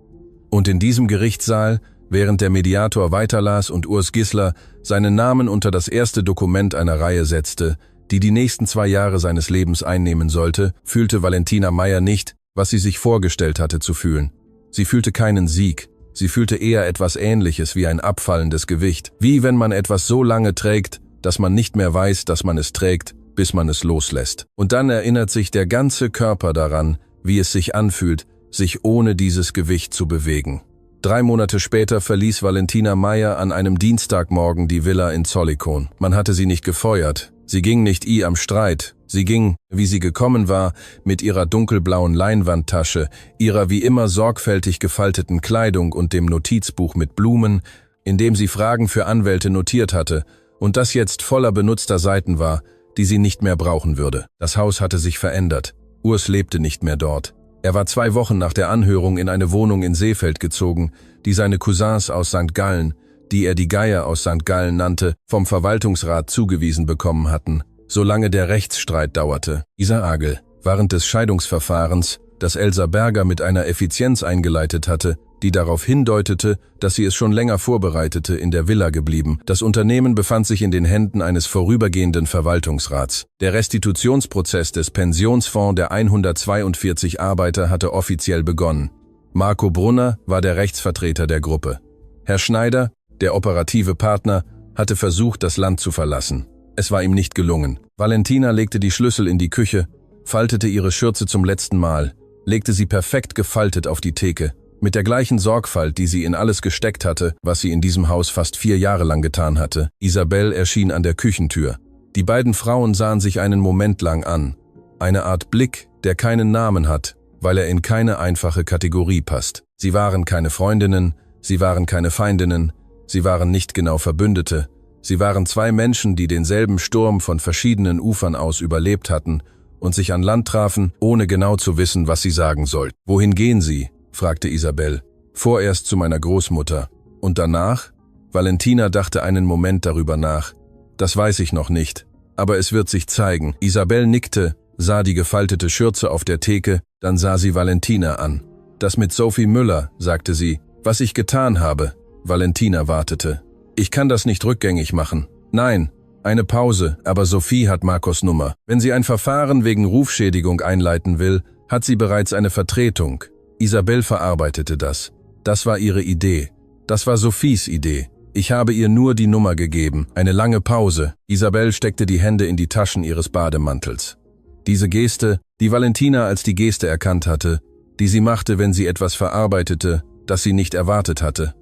Und in diesem Gerichtssaal, während der Mediator weiterlas und Urs Gissler seinen Namen unter das erste Dokument einer Reihe setzte, die die nächsten 2 Jahre seines Lebens einnehmen sollte, fühlte Valentina Meyer nicht, was sie sich vorgestellt hatte zu fühlen. Sie fühlte keinen Sieg, sie fühlte eher etwas Ähnliches wie ein abfallendes Gewicht, wie wenn man etwas so lange trägt, dass man nicht mehr weiß, dass man es trägt, bis man es loslässt. Und dann erinnert sich der ganze Körper daran, wie es sich anfühlt, sich ohne dieses Gewicht zu bewegen. 3 Monate später verließ Valentina Meyer an einem Dienstagmorgen die Villa in Zollikon. Man hatte sie nicht gefeuert. Sie ging nicht am Streit. Sie ging, wie sie gekommen war, mit ihrer dunkelblauen Leinwandtasche, ihrer wie immer sorgfältig gefalteten Kleidung und dem Notizbuch mit Blumen, in dem sie Fragen für Anwälte notiert hatte und das jetzt voller benutzter Seiten war, die sie nicht mehr brauchen würde. Das Haus hatte sich verändert. Urs lebte nicht mehr dort. Er war 2 Wochen nach der Anhörung in eine Wohnung in Seefeld gezogen, die seine Cousins aus St. Gallen, die er die Geier aus St. Gallen nannte, vom Verwaltungsrat zugewiesen bekommen hatten, solange der Rechtsstreit dauerte. Isa Agel, während des Scheidungsverfahrens, das Elsa Berger mit einer Effizienz eingeleitet hatte, die darauf hindeutete, dass sie es schon länger vorbereitete, in der Villa geblieben. Das Unternehmen befand sich in den Händen eines vorübergehenden Verwaltungsrats. Der Restitutionsprozess des Pensionsfonds der 142 Arbeiter hatte offiziell begonnen. Marco Brunner war der Rechtsvertreter der Gruppe. Herr Schneider, der operative Partner, hatte versucht, das Land zu verlassen. Es war ihm nicht gelungen. Valentina legte die Schlüssel in die Küche, faltete ihre Schürze zum letzten Mal, legte sie perfekt gefaltet auf die Theke, mit der gleichen Sorgfalt, die sie in alles gesteckt hatte, was sie in diesem Haus fast 4 Jahre lang getan hatte. Isabel erschien an der Küchentür. Die beiden Frauen sahen sich einen Moment lang an. Eine Art Blick, der keinen Namen hat, weil er in keine einfache Kategorie passt. Sie waren keine Freundinnen, sie waren keine Feindinnen, sie waren nicht genau Verbündete. Sie waren 2 Menschen, die denselben Sturm von verschiedenen Ufern aus überlebt hatten und sich an Land trafen, ohne genau zu wissen, was sie sagen sollten. »Wohin gehen Sie?« fragte Isabel. »Vorerst zu meiner Großmutter. Und danach?« Valentina dachte einen Moment darüber nach. »Das weiß ich noch nicht, aber es wird sich zeigen.« Isabel nickte, sah die gefaltete Schürze auf der Theke, dann sah sie Valentina an. »Das mit Sophie Müller«, sagte sie. »Was ich getan habe.« Valentina wartete. »Ich kann das nicht rückgängig machen. Nein, eine Pause, aber Sophie hat Marcos Nummer. Wenn sie ein Verfahren wegen Rufschädigung einleiten will, hat sie bereits eine Vertretung.« Isabel verarbeitete das. Das war ihre Idee. Das war Sophies Idee. Ich habe ihr nur die Nummer gegeben. Eine lange Pause. Isabel steckte die Hände in die Taschen ihres Bademantels. Diese Geste, die Valentina als die Geste erkannt hatte, die sie machte, wenn sie etwas verarbeitete, das sie nicht erwartet hatte.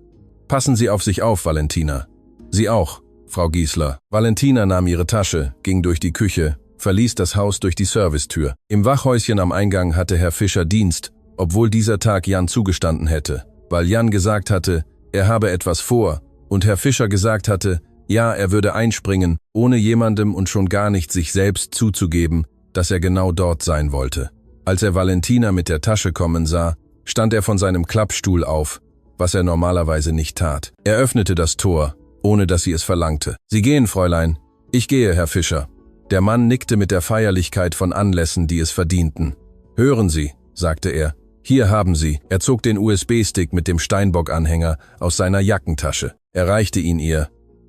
»Passen Sie auf sich auf, Valentina.« »Sie auch, Frau Gissler.« Valentina nahm ihre Tasche, ging durch die Küche, verließ das Haus durch die Servicetür. Im Wachhäuschen am Eingang hatte Herr Fischer Dienst, obwohl dieser Tag Jan zugestanden hätte, weil Jan gesagt hatte, er habe etwas vor, und Herr Fischer gesagt hatte, ja, er würde einspringen, ohne jemandem und schon gar nicht sich selbst zuzugeben, dass er genau dort sein wollte. Als er Valentina mit der Tasche kommen sah, stand er von seinem Klappstuhl auf, was er normalerweise nicht tat. Er öffnete das Tor, ohne dass sie es verlangte. »Sie gehen, Fräulein.« »Ich gehe, Herr Fischer.« Der Mann nickte mit der Feierlichkeit von Anlässen, die es verdienten. »Hören Sie«, sagte er, »hier haben Sie.« Er zog den USB-Stick mit dem Steinbock-Anhänger aus seiner Jackentasche. Er reichte ihn ihr.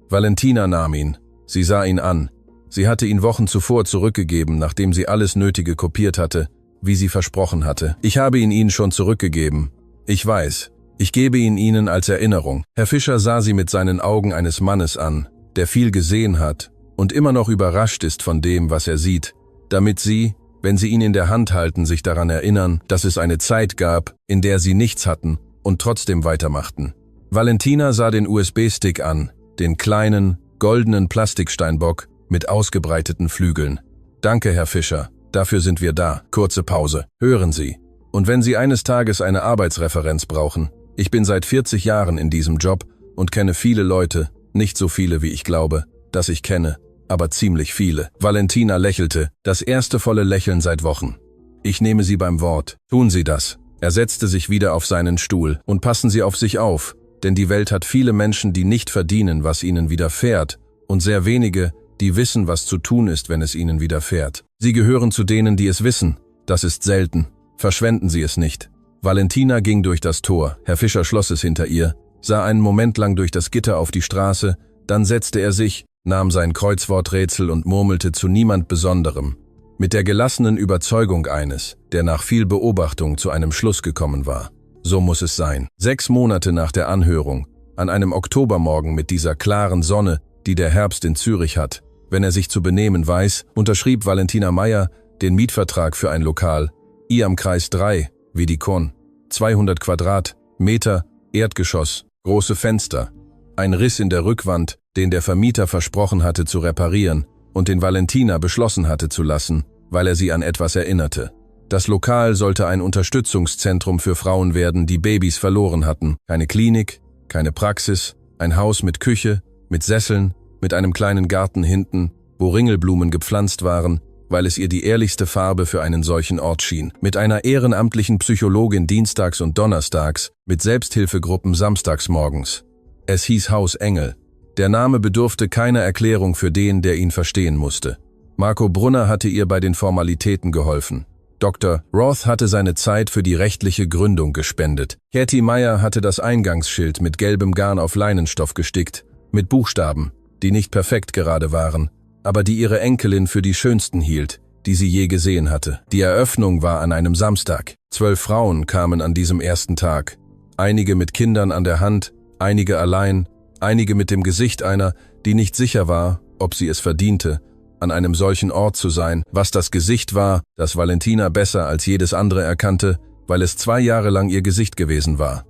Valentina nahm ihn. Sie sah ihn an. Sie hatte ihn Wochen zuvor zurückgegeben, nachdem sie alles Nötige kopiert hatte, wie sie versprochen hatte. »Ich habe ihn Ihnen schon zurückgegeben. Ich weiß. Ich gebe ihn Ihnen als Erinnerung.« Herr Fischer sah sie mit seinen Augen eines Mannes an, der viel gesehen hat und immer noch überrascht ist von dem, was er sieht, damit sie, wenn sie ihn in der Hand halten, sich daran erinnern, dass es eine Zeit gab, in der sie nichts hatten und trotzdem weitermachten. Valentina sah den USB-Stick an, den kleinen, goldenen Plastiksteinbock mit ausgebreiteten Flügeln. »Danke, Herr Fischer, dafür sind wir da.« Kurze Pause. »Hören Sie. Und wenn Sie eines Tages eine Arbeitsreferenz brauchen, ich bin seit 40 Jahren in diesem Job und kenne viele Leute, nicht so viele wie ich glaube, dass ich kenne, aber ziemlich viele.« Valentina lächelte, das erste volle Lächeln seit Wochen. »Ich nehme Sie beim Wort. Tun Sie das.« Er setzte sich wieder auf seinen Stuhl. »Und passen Sie auf sich auf, denn die Welt hat viele Menschen, die nicht verdienen, was ihnen widerfährt, und sehr wenige, die wissen, was zu tun ist, wenn es ihnen widerfährt. Sie gehören zu denen, die es wissen. Das ist selten. Verschwenden Sie es nicht.« Valentina ging durch das Tor. Herr Fischer schloss es hinter ihr, sah einen Moment lang durch das Gitter auf die Straße, dann setzte er sich, nahm sein Kreuzworträtsel und murmelte zu niemand Besonderem, mit der gelassenen Überzeugung eines, der nach viel Beobachtung zu einem Schluss gekommen war. So muss es sein. 6 Monate nach der Anhörung, an einem Oktobermorgen mit dieser klaren Sonne, die der Herbst in Zürich hat, wenn er sich zu benehmen weiß, unterschrieb Valentina Meyer den Mietvertrag für ein Lokal, I am Kreis 3, wie die Korn, 200 Quadratmeter, Erdgeschoss, große Fenster, ein Riss in der Rückwand, den der Vermieter versprochen hatte zu reparieren und den Valentina beschlossen hatte zu lassen, weil er sie an etwas erinnerte. Das Lokal sollte ein Unterstützungszentrum für Frauen werden, die Babys verloren hatten. Keine Klinik, keine Praxis, ein Haus mit Küche, mit Sesseln, mit einem kleinen Garten hinten, wo Ringelblumen gepflanzt waren, weil es ihr die ehrlichste Farbe für einen solchen Ort schien. Mit einer ehrenamtlichen Psychologin dienstags und donnerstags, mit Selbsthilfegruppen samstags morgens. Es hieß Haus Engel. Der Name bedurfte keiner Erklärung für den, der ihn verstehen musste. Marco Brunner hatte ihr bei den Formalitäten geholfen. Dr. Roth hatte seine Zeit für die rechtliche Gründung gespendet. Katie Meyer hatte das Eingangsschild mit gelbem Garn auf Leinenstoff gestickt, mit Buchstaben, die nicht perfekt gerade waren, aber die ihre Enkelin für die schönsten hielt, die sie je gesehen hatte. Die Eröffnung war an einem Samstag. 12 Frauen kamen an diesem ersten Tag. Einige mit Kindern an der Hand, einige allein, einige mit dem Gesicht einer, die nicht sicher war, ob sie es verdiente, an einem solchen Ort zu sein, was das Gesicht war, das Valentina besser als jedes andere erkannte, weil es 2 Jahre lang ihr Gesicht gewesen war.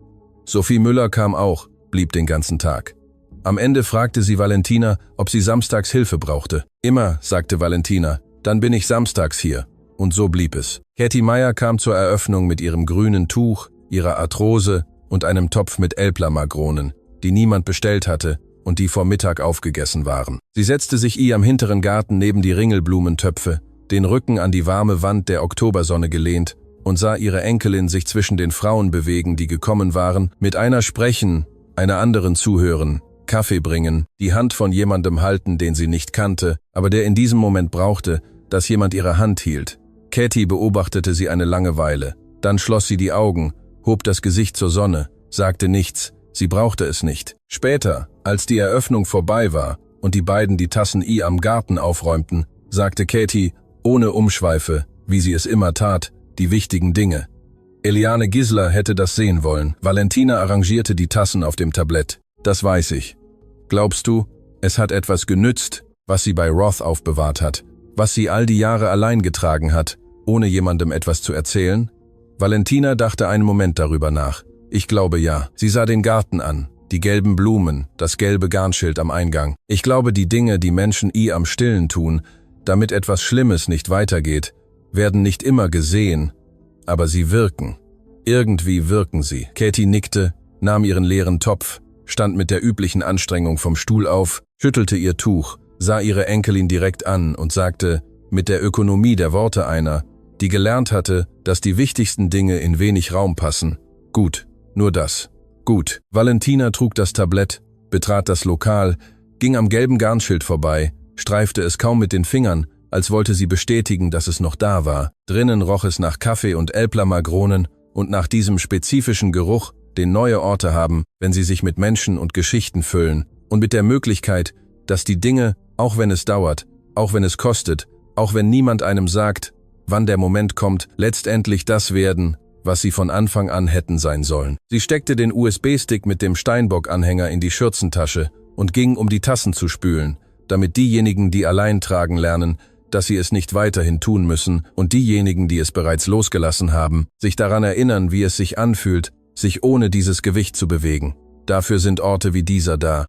Sophie Müller kam auch, blieb den ganzen Tag. Am Ende fragte sie Valentina, ob sie samstags Hilfe brauchte. »Immer«, sagte Valentina, »dann bin ich samstags hier.« Und so blieb es. Katie Meyer kam zur Eröffnung mit ihrem grünen Tuch, ihrer Arthrose und einem Topf mit Elbler-Magronen, die niemand bestellt hatte und die vor Mittag aufgegessen waren. Sie setzte sich am hinteren Garten neben die Ringelblumentöpfe, den Rücken an die warme Wand der Oktobersonne gelehnt und sah ihre Enkelin sich zwischen den Frauen bewegen, die gekommen waren, mit einer sprechen, einer anderen zuhören, Kaffee bringen, die Hand von jemandem halten, den sie nicht kannte, aber der in diesem Moment brauchte, dass jemand ihre Hand hielt. Katie beobachtete sie eine lange Weile. Dann schloss sie die Augen, hob das Gesicht zur Sonne, sagte nichts, sie brauchte es nicht. Später, als die Eröffnung vorbei war und die beiden die Tassen am Garten aufräumten, sagte Katie, ohne Umschweife, wie sie es immer tat, die wichtigen Dinge. Eliane Gisler hätte das sehen wollen. Valentina arrangierte die Tassen auf dem Tablett. Das weiß ich. Glaubst du, es hat etwas genützt, was sie bei Roth aufbewahrt hat, was sie all die Jahre allein getragen hat, ohne jemandem etwas zu erzählen? Valentina dachte einen Moment darüber nach. Ich glaube ja. Sie sah den Garten an, die gelben Blumen, das gelbe Garnschild am Eingang. Ich glaube, die Dinge, die Menschen am Stillen tun, damit etwas Schlimmes nicht weitergeht, werden nicht immer gesehen, aber sie wirken. Irgendwie wirken sie. Katie nickte, nahm ihren leeren Topf, stand mit der üblichen Anstrengung vom Stuhl auf, schüttelte ihr Tuch, sah ihre Enkelin direkt an und sagte, mit der Ökonomie der Worte einer, die gelernt hatte, dass die wichtigsten Dinge in wenig Raum passen. Gut, nur das. Gut, Valentina trug das Tablett, betrat das Lokal, ging am gelben Garnschild vorbei, streifte es kaum mit den Fingern, als wollte sie bestätigen, dass es noch da war. Drinnen roch es nach Kaffee und Elbler-Magronen und nach diesem spezifischen Geruch, den neue Orte haben, wenn sie sich mit Menschen und Geschichten füllen und mit der Möglichkeit, dass die Dinge, auch wenn es dauert, auch wenn es kostet, auch wenn niemand einem sagt, wann der Moment kommt, letztendlich das werden, was sie von Anfang an hätten sein sollen. Sie steckte den USB-Stick mit dem Steinbock-Anhänger in die Schürzentasche und ging, um die Tassen zu spülen, damit diejenigen, die allein tragen lernen, dass sie es nicht weiterhin tun müssen und diejenigen, die es bereits losgelassen haben, sich daran erinnern, wie es sich anfühlt, sich ohne dieses Gewicht zu bewegen. Dafür sind Orte wie dieser da.